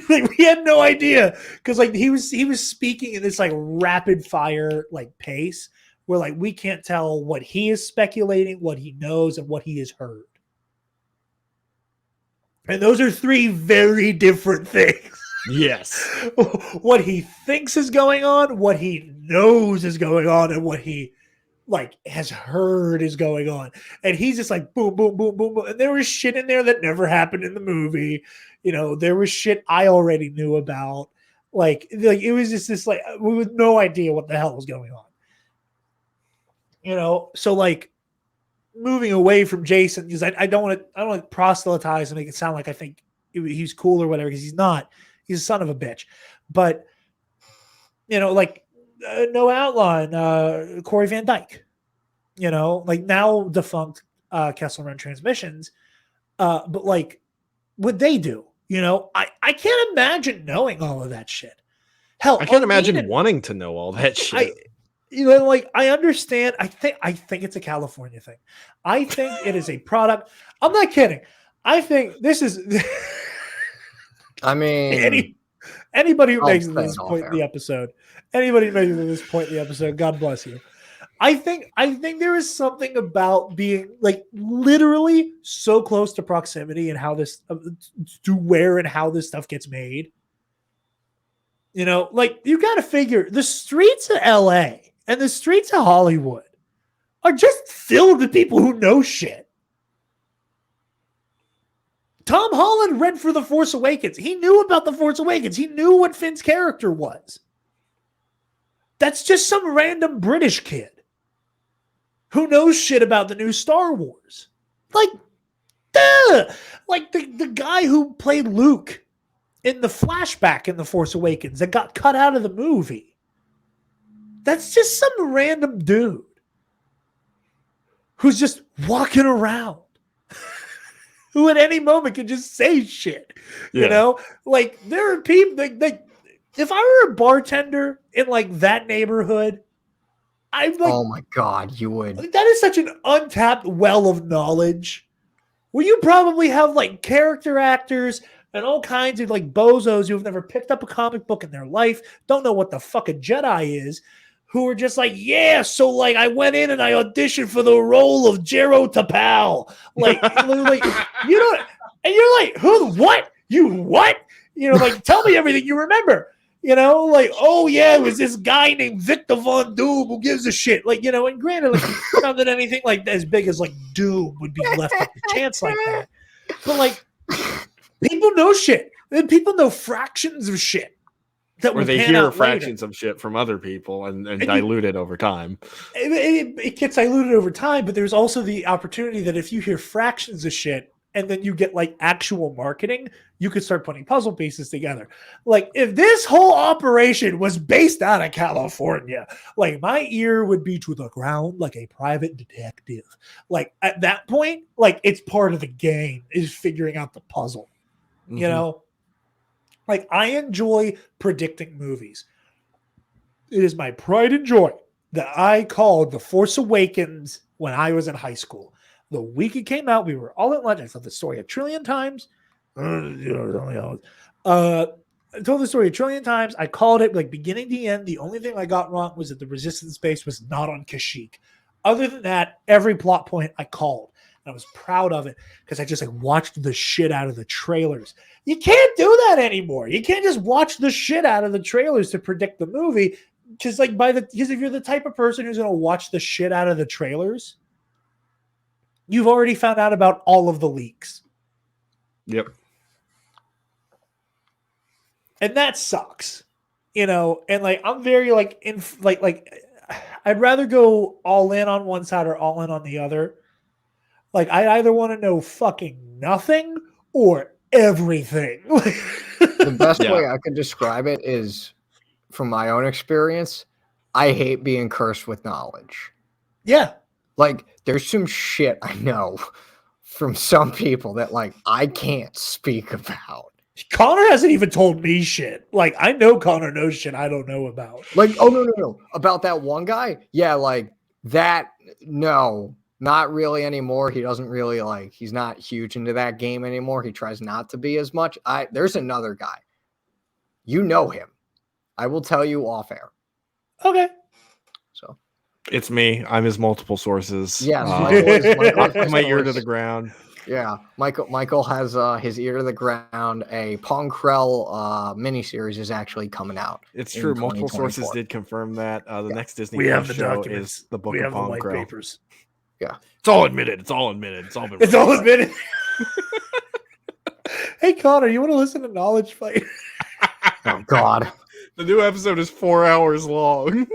like, we had no idea because like he was speaking in this like rapid fire like pace where like we can't tell what he is speculating, what he knows, and what he has heard. And those are three very different things. Yes. What he thinks is going on, what he knows is going on, and what he like has heard is going on. And he's just like boom, boom, boom, boom, boom. And there was shit in there that never happened in the movie. You know, there was shit I already knew about. Like it was just this like we had no idea what the hell was going on. You know, so like moving away from Jason because I don't want to proselytize and make it sound like I think he's cool or whatever because he's not. He's a son of a bitch. But you know, like no outline, Corey Van Dyke, you know, like now defunct Kessel Run Transmissions. But like what they do, you know, I can't imagine knowing all of that shit. Hell, I can't imagine wanting to know all that shit. You know, like I understand. I think it's a California thing. I think it is a product. I'm not kidding. I think this is. I mean, anybody who makes it to this point in the episode, God bless you. I think there is something about being like literally so close to proximity and how this to where and how this stuff gets made. You know, like you got to figure the streets of LA and the streets of Hollywood are just filled with people who know shit. Tom Holland read for The Force Awakens. He knew about The Force Awakens. He knew what Finn's character was. That's just some random British kid who knows shit about the new Star Wars. Like, duh! Like the guy who played Luke in the flashback in The Force Awakens that got cut out of the movie. That's just some random dude who's just walking around. Who at any moment could just say shit, you know? Like, there are people, like, if I were a bartender in, like, that neighborhood, I'd, like... Oh, my God, you would. That is such an untapped well of knowledge. Where you probably have, like, character actors and all kinds of, like, bozos who've never picked up a comic book in their life, don't know what the fuck a Jedi is, who are just like, yeah, so like I went in and I auditioned for the role of Jero Tapal. Like, you know, and you're like, who, what? You what? You know, like, tell me everything you remember. You know, like, oh yeah, it was this guy named Victor Von Doom. Who gives a shit? Like, you know, and granted, like, not that anything like as big as like Doom would be left up to chance like that. But like, people know shit. And people know fractions of shit that Or will they pan hear out fractions later. of shit from other people and you- dilute it over time. It gets diluted over time, but there's also the opportunity that if you hear fractions of shit and then you get like actual marketing, you could start putting puzzle pieces together. Like if this whole operation was based out of California, like my ear would be to the ground like a private detective. Like at that point, like it's part of the game is figuring out the puzzle. You know, like I enjoy predicting movies. It is my pride and joy that I called The Force Awakens when I was in high school. The week it came out, we were all in lunch. I told the story a trillion times. I told the story a trillion times. I called it like beginning to end. The only thing I got wrong was that the resistance base was not on Kashyyyk. Other than that, every plot point I called. And I was proud of it because I just like watched the shit out of the trailers. You can't do that anymore. You can't just watch the shit out of the trailers to predict the movie. Because because if you're the type of person who's going to watch the shit out of the trailers, you've already found out about all of the leaks. Yep. And that sucks, you know. And like I'm very like I'd rather go all in on one side or all in on the other. Like I either want to know fucking nothing or everything. The best way I could describe it is, from my own experience, I hate being cursed with knowledge. Yeah. Like there's some shit I know from some people that like I can't speak about. Connor hasn't even told me shit. Like I know Connor knows shit I don't know about. Like, oh no. About that one guy? Yeah, like that, no, not really anymore. He doesn't really like, he's not huge into that game anymore. He tries not to be as much. There's another guy. You know him. I will tell you off air. Okay. So it's me. I'm his multiple sources. Yes, Michael my ear to the ground. Yeah, Michael has his ear to the ground. A Ponkrell miniseries is actually coming out. It's true. Multiple sources did confirm that. The next Disney Plus show is the Book of Boba Fett. Papers. Yeah, it's all admitted. It's all admitted. It's all been. It's all admitted. Hey Connor, you want to listen to Knowledge Fight? Oh God. The new episode is 4 hours long.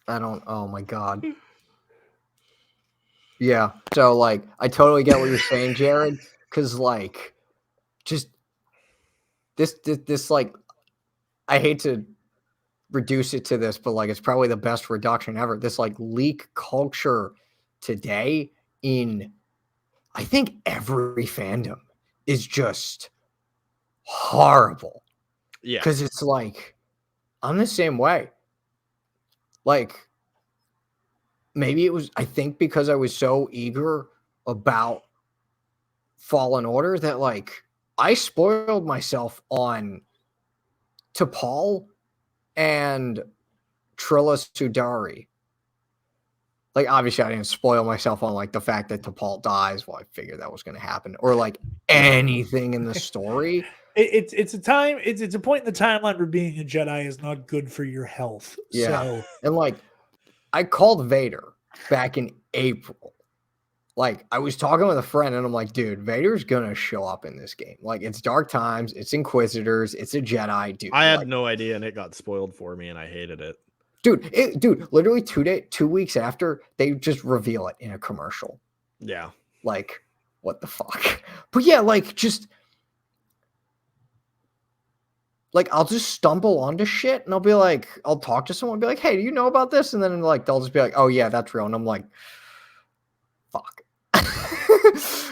Oh my God. Yeah. So like I totally get what you're saying, Jared. Cause like just this like I hate to reduce it to this, but like it's probably the best reduction ever. This like leak culture today in I think every fandom is just horrible. Yeah. Because it's like I'm the same way. Like maybe it was, I think because I was so eager about Fallen Order that like I spoiled myself on T'Pol and Trilla Sudari. Like obviously I didn't spoil myself on like the fact that T'Pol dies. Well, I figured that was going to happen, or like anything in the story. It's a time. It's a point in the timeline where being a Jedi is not good for your health. Yeah, So. and like I called Vader back in April. Like I was talking with a friend and I'm like, dude, Vader's gonna show up in this game. Like it's Dark Times, it's Inquisitors, it's a Jedi, dude. I had no idea and it got spoiled for me and I hated it. Dude, literally 2 weeks after, they just reveal it in a commercial. Yeah. Like, what the fuck? But yeah, like just like I'll just stumble onto shit and I'll be like, I'll talk to someone and be like, hey, do you know about this? And then like they'll just be like, oh yeah, that's real. And I'm like, fuck.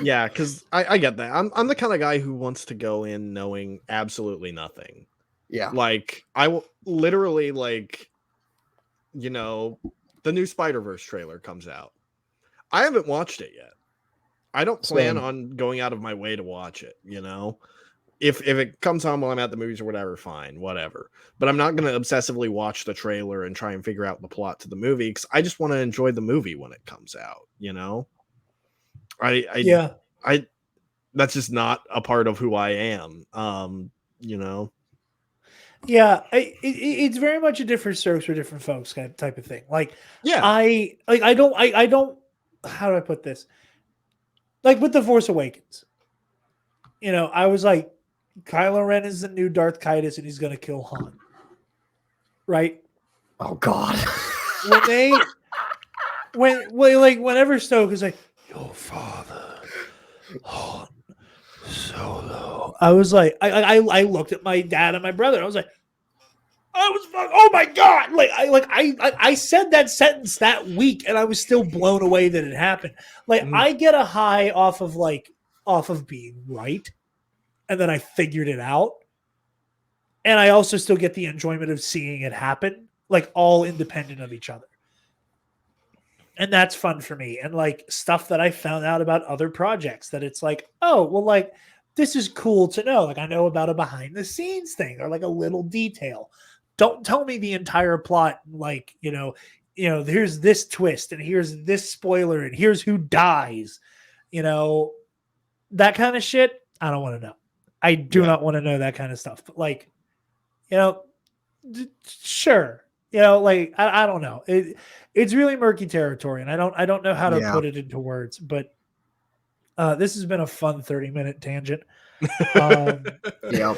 Yeah, because I get that. I'm the kind of guy who wants to go in knowing absolutely nothing. Yeah. Like I will literally like, you know, the new Spider-Verse trailer comes out. I haven't watched it yet. I don't plan on going out of my way to watch it, you know. If it comes on while I'm at the movies or whatever, fine, whatever. But I'm not going to obsessively watch the trailer and try and figure out the plot to the movie because I just want to enjoy the movie when it comes out, you know? I that's just not a part of who I am, you know? Yeah, it's very much a different strokes for different folks kind of type of thing. Like, Yeah. I don't. How do I put this? Like with the Force Awakens, I was like, Kylo Ren is the new Darth Titus, and he's gonna kill Han. Right? Oh God. Whenever Snoke is like, your father, Han Solo. I was like, I looked at my dad and my brother. I was like, oh my God. I said that sentence that week and I was still blown away that it happened. Like I get a high off of being right. And then I figured it out. And I also still get the enjoyment of seeing it happen, like all independent of each other. And that's fun for me. And like stuff that I found out about other projects that it's like, oh, well, like this is cool to know. Like I know about a behind the scenes thing or like a little detail. Don't tell me the entire plot. Like, here's this twist and here's this spoiler and here's who dies, that kind of shit. I don't want to know. I do not want to know that kind of stuff. But like, sure. I don't know. It's really murky territory, and I don't know how to put it into words. But this has been a fun 30-minute tangent. Yep.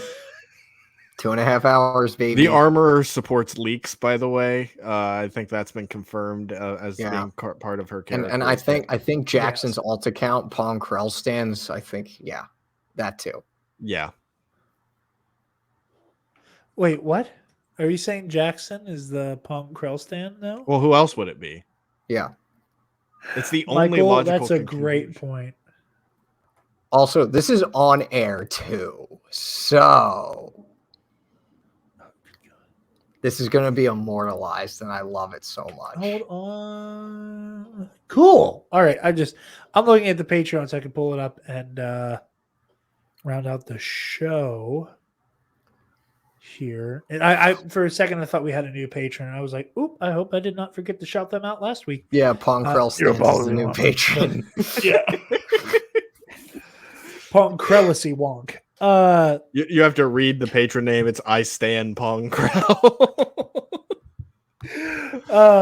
2.5 hours, baby. The armor supports leaks, by the way. I think that's been confirmed as being part of her character. And I think Jackson's alt account, Pong Krell stands. I think, that too. Yeah. Wait, what? Are you saying Jackson is the Pong Krell stand now? Well, who else would it be? Yeah. It's the only Michael, logical that's a conclusion. great point. Also, this is on air too. So this is going to be immortalized, and I love it so much. Hold on. Cool. All right. I'm looking at the Patreon so I can pull it up and round out the show here. And I for a second I thought we had a new patron. I was like, oop, I hope I did not forget to shout them out last week. Yeah, Pong Krell stands is the new patron. Yeah. Pong Krellisy Wonk. You have to read the patron name. It's I Stand Pong Krell.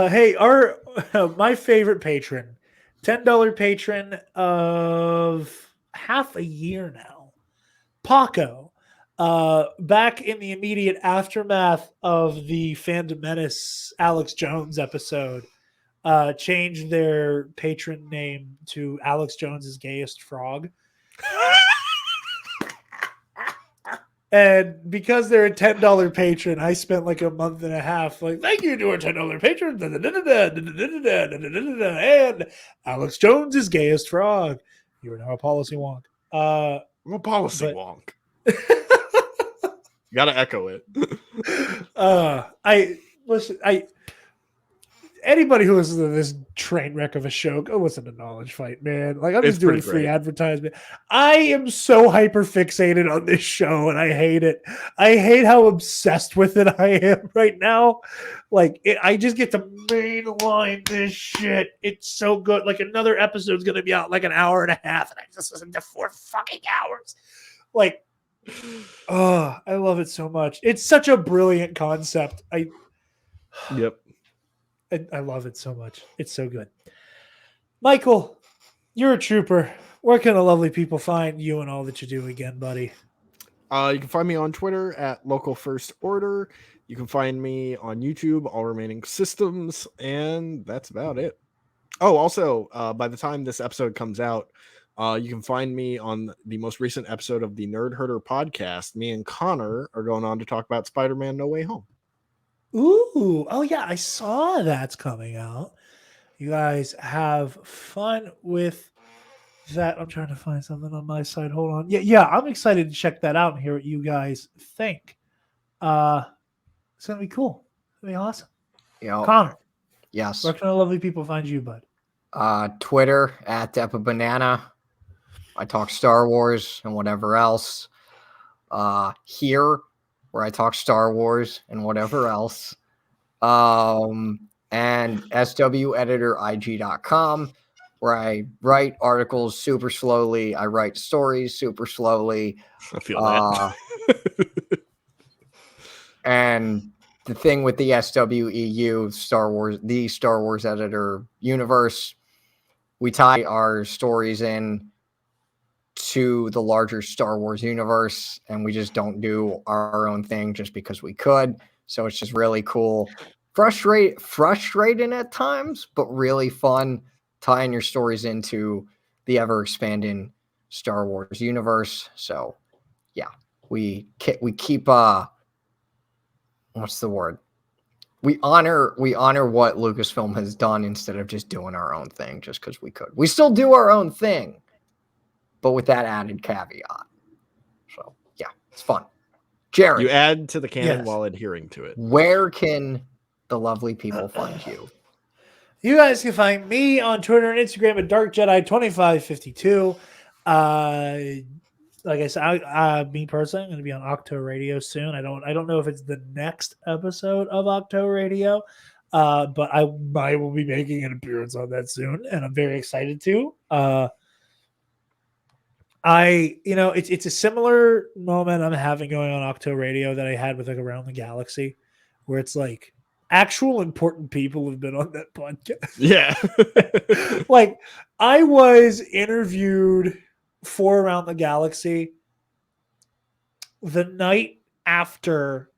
Hey, my favorite patron, $10 patron of half a year now, Paco. Back in the immediate aftermath of the Fandom Menace Alex Jones episode, changed their patron name to Alex Jones's Gayest Frog. And because they're a $10 patron, I spent like a month and a half like, thank you to our $10 patron. And Alex Jones is Gayest Frog. You are now a policy wonk. Wonk. You gotta echo it. Anybody who listens to this train wreck of a show, go listen to Knowledge Fight, man. Like I'm just doing free advertisement. I am so hyper fixated on this show, and I hate it. I hate how obsessed with it I am right now. Like I just get to mainline this shit. It's so good. Like another episode's gonna be out like an hour and a half, and I just listened to 4 fucking hours. Like, oh, I love it so much. It's such a brilliant concept. Yep. I love it so much. It's so good. Michael, you're a trooper. Where can the lovely people find you and all that you do again, buddy? You can find me on Twitter at Local First Order. You can find me on YouTube, All Remaining Systems, and that's about it. Oh, also, by the time this episode comes out, you can find me on the most recent episode of the Nerd Herder podcast. Me and Connor are going on to talk about Spider-Man No Way Home. Ooh, oh yeah, I saw that's coming out. You guys have fun with that. I'm trying to find something on my side. Hold on. Yeah, I'm excited to check that out and hear what you guys think. It's gonna be cool. It's gonna be awesome. Connor. Yes. Where can the lovely people find you, bud? Twitter at DepaBanana. I talk Star Wars and whatever else. Here, where I talk Star Wars and whatever else. And sweditor.ig.com, where I write articles super slowly. I write stories super slowly. I feel that. And the thing with the SWEU, the Star Wars editor universe, we tie our stories in to the larger Star Wars universe, and we just don't do our own thing just because we could. So it's just really cool. Frustrating at times, but really fun tying your stories into the ever expanding Star Wars universe. So yeah, we keep what's the word? We honor what Lucasfilm has done instead of just doing our own thing just because we could. We still do our own thing, but with that added caveat. So yeah, it's fun. Jared, You add to the canon Yes. while adhering to it. where can the lovely people find you? You guys can find me on Twitter and Instagram at DarkJedi2552. Like I said, me personally, I'm going to be on Octo Radio soon. I don't know if it's the next episode of Octo Radio, but I will be making an appearance on that soon, and I'm very excited to. It's a similar moment I'm having going on Octo Radio that I had with like Around the Galaxy, where it's like actual important people have been on that podcast. Yeah. Like I was interviewed for Around the Galaxy the night after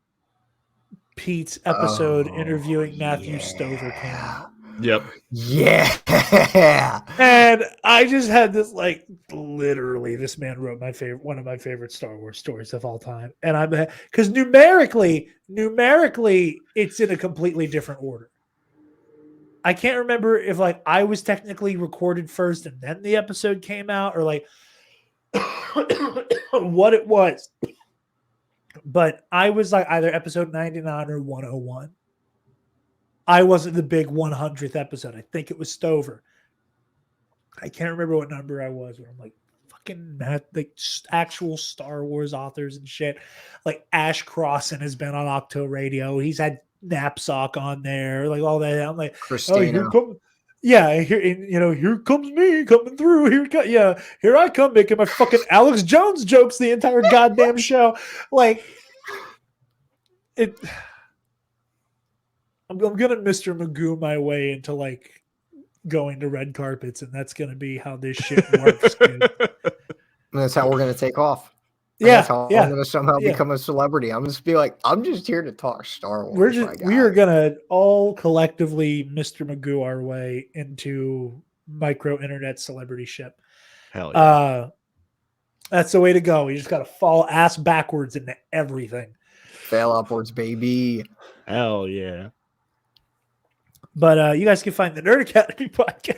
Pete's episode interviewing Matthew Stover came out. Yep. Yeah. And I just had this like literally this man wrote one of my favorite Star Wars stories of all time. And I'm because numerically it's in a completely different order. I can't remember if like I was technically recorded first and then the episode came out or like what it was. But I was like either episode 99 or 101. I wasn't the big 100th episode. I think it was Stover. I can't remember what number I was. Where I'm like, fucking like actual Star Wars authors and shit. Like Ash Crossan has been on Octo Radio. He's had Knapsack on there, like all that. I'm like, Christina. Here comes me coming through. Here I come making my fucking Alex Jones jokes the entire goddamn show. Like it. I'm gonna Mr. Magoo my way into like going to red carpets, and that's gonna be how this shit works. Dude. That's how we're gonna take off. Yeah, That's how I'm gonna somehow become a celebrity. I'm just be like, I'm just here to talk Star Wars. We are gonna all collectively Mr. Magoo our way into micro internet celebrity ship. Hell yeah. That's the way to go. You just gotta fall ass backwards into everything. Fail upwards, baby. Hell yeah. But you guys can find the Nerd Academy podcast.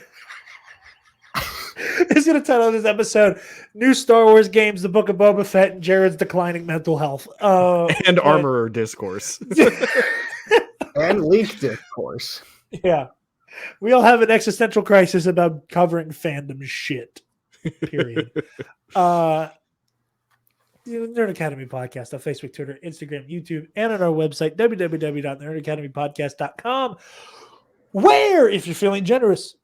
It's going to title this episode New Star Wars Games, The Book of Boba Fett, and Jared's Declining Mental Health. And Armorer Discourse. And leak discourse. Yeah. We all have an existential crisis about covering fandom shit. Period. Nerd Academy Podcast on Facebook, Twitter, Instagram, YouTube, and on our website, www.nerdacademypodcast.com, where, if you're feeling generous,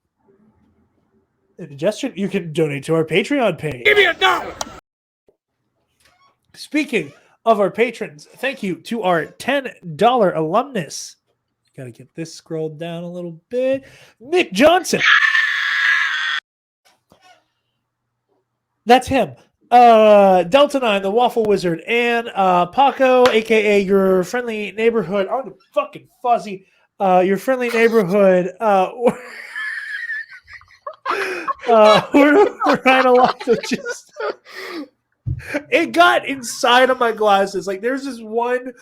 indigestion, you can donate to our Patreon page. Give me $1. Speaking of our patrons, thank you to our $10 alumnus. Got to get this scrolled down a little bit. Nick Johnson. That's him. Delta 9, the Waffle Wizard, and Paco, aka your friendly neighborhood. I'm the fucking fuzzy. Your friendly neighborhood. We're right along to just. It got inside of my glasses. Like there's this one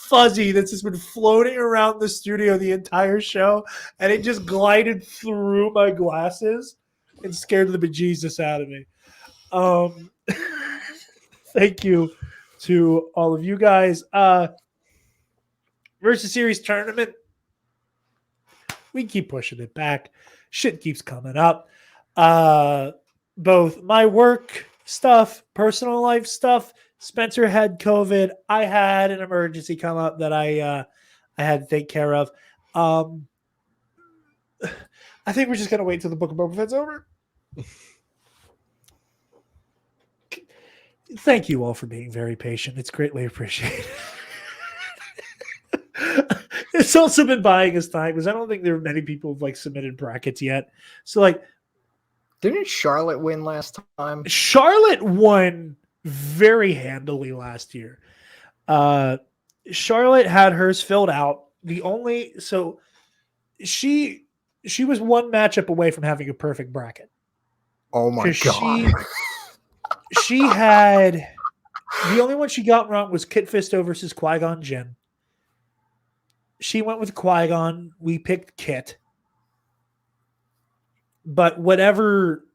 fuzzy that's just been floating around the studio the entire show, and it just glided through my glasses and scared the bejesus out of me. Thank you to all of you guys. Versus Series tournament. We keep pushing it back. Shit keeps coming up. Both my work stuff, personal life stuff. Spencer had COVID. I had an emergency come up that I had to take care of. I think we're just gonna wait till the Book of Boba Fett's over. Thank you all for being very patient. It's greatly appreciated. it's also been buying us time because I don't think there are many people who've like submitted brackets yet. So like, Didn't Charlotte win last time? Charlotte won very handily last year. Charlotte had hers filled out. She was one matchup away from having a perfect bracket. Oh my 'Cause god. She had the only one she got wrong was Kit Fisto versus Qui-Gon Jinn. She went with Qui-Gon. We picked Kit. But whatever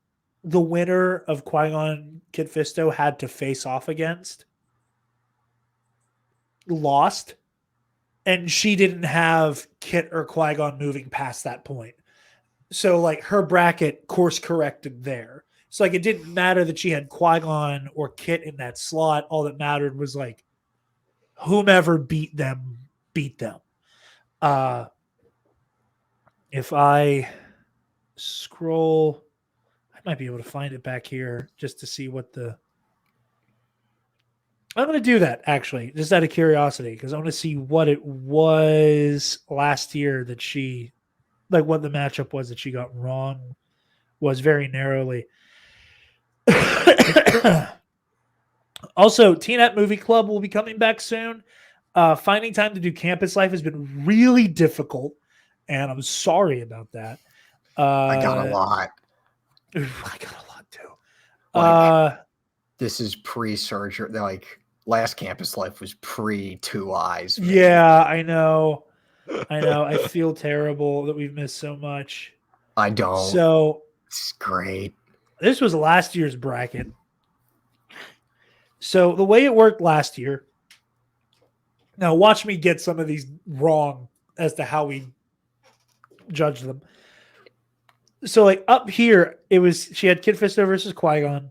the winner of Qui-Gon Kit Fisto had to face off against lost. And she didn't have Kit or Qui-Gon moving past that point. So like her bracket course corrected there. So like it didn't matter that she had Qui-Gon or Kit in that slot. All that mattered was like whomever beat them. If I scroll, I might be able to find it back here just to see what the. I'm going to do that actually, just out of curiosity, because I want to see what it was last year that she, like what the matchup was that she got wrong, was very narrowly. Also, Teen Movie Club will be coming back soon. Finding time to do Campus Life has been really difficult, and I'm sorry about that. I got a lot. I got a lot too. This is pre-surgery. Like last Campus Life was pre-2 eyes. Man. Yeah, I know. I feel terrible that we've missed so much. I don't. So it's great. This was last year's bracket. So the way it worked last year. Now watch me get some of these wrong as to how we judge them. So like up here, she had Kit Fisto versus Qui-Gon,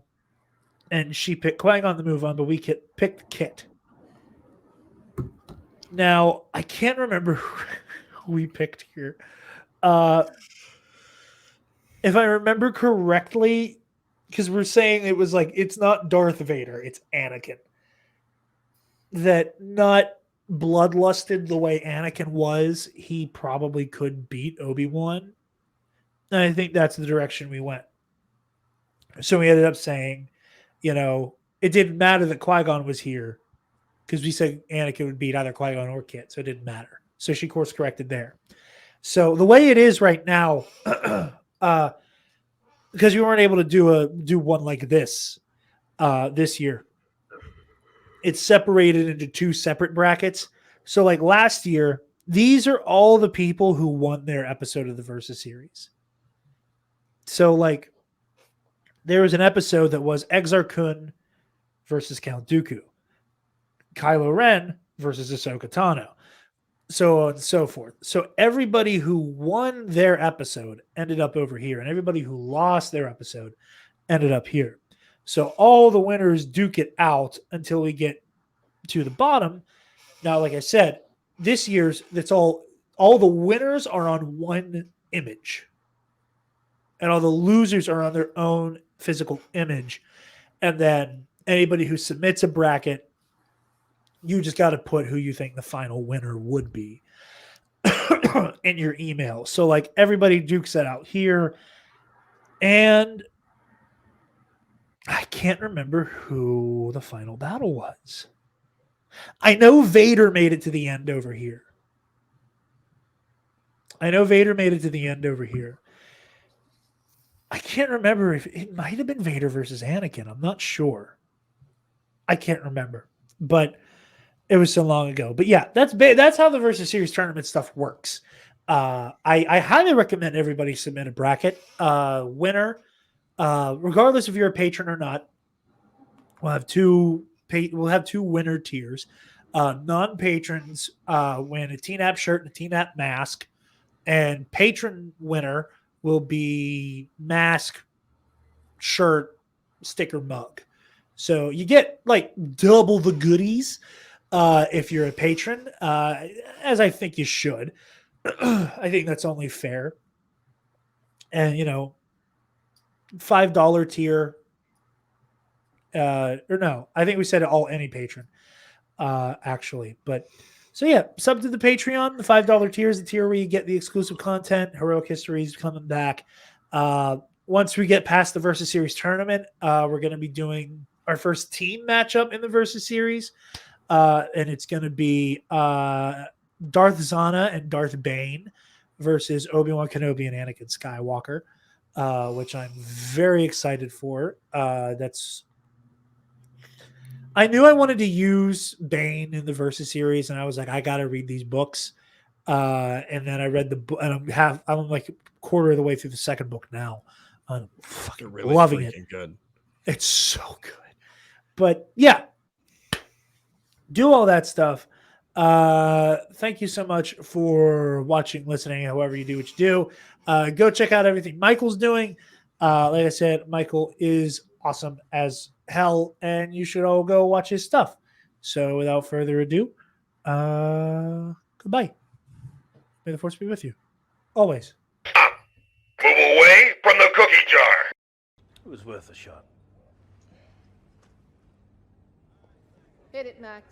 and she picked Qui-Gon to move on, but we picked Kit. Now I can't remember who we picked here. If I remember correctly, because we're saying it was like it's not Darth Vader, it's Anakin. That not bloodlusted the way Anakin was, he probably could beat Obi-Wan. And I think that's the direction we went. So we ended up saying, it didn't matter that Qui-Gon was here because we said Anakin would beat either Qui-Gon or Kit, so it didn't matter. So she course corrected there. So the way it is right now, because we weren't able to do one like this year, it's separated into two separate brackets. So like last year, these are all the people who won their episode of the Versus series. So like there was an episode that was Exar Kun versus Count Dooku, Kylo Ren versus Ahsoka Tano, so on and so forth. So everybody who won their episode ended up over here, and everybody who lost their episode ended up here. So all the winners duke it out until we get to the bottom. Now, like I said, this year's that's all the winners are on one image. And all the losers are on their own physical image. And then anybody who submits a bracket, you just got to put who you think the final winner would be in your email. So like everybody dukes that out here. And I can't remember who the final battle was. I know Vader made it to the end over here. I can't remember if it might have been Vader versus Anakin. I'm not sure. I can't remember, but it was so long ago. But yeah, that's how the Versus Series tournament stuff works. I highly recommend everybody submit a bracket. Winner, regardless if you're a patron or not, we'll have two winner tiers. Non-patrons win a TNAP shirt and a TNAP mask, and patron winner will be mask, shirt, sticker, mug. So you get like double the goodies if you're a patron, as I think you should. I think that's only fair. And, $5 tier, or no, I think we said all any patron, actually. But So yeah, sub to the Patreon. The $5 tier is the tier where you get the exclusive content. Heroic Histories coming back. Once we get past the Versus Series tournament, we're going to be doing our first team matchup in the Versus Series. And it's going to be Darth Zana and Darth Bane versus Obi-Wan Kenobi and Anakin Skywalker, which I'm very excited for. I knew I wanted to use Bane in the Versus series, and I was like, I got to read these books. And then I read the book, and I'm like a quarter of the way through the second book now. I'm fucking Really loving it. good. It's so good. But yeah, do all that stuff. Thank you so much for watching, listening, however you do what you do. Go check out everything Michael's doing. Like I said, Michael is awesome as hell, and you should all go watch his stuff. So without further ado, goodbye. May the force be with you. Always. Move away from the cookie jar. It was worth a shot. Hit it, Max.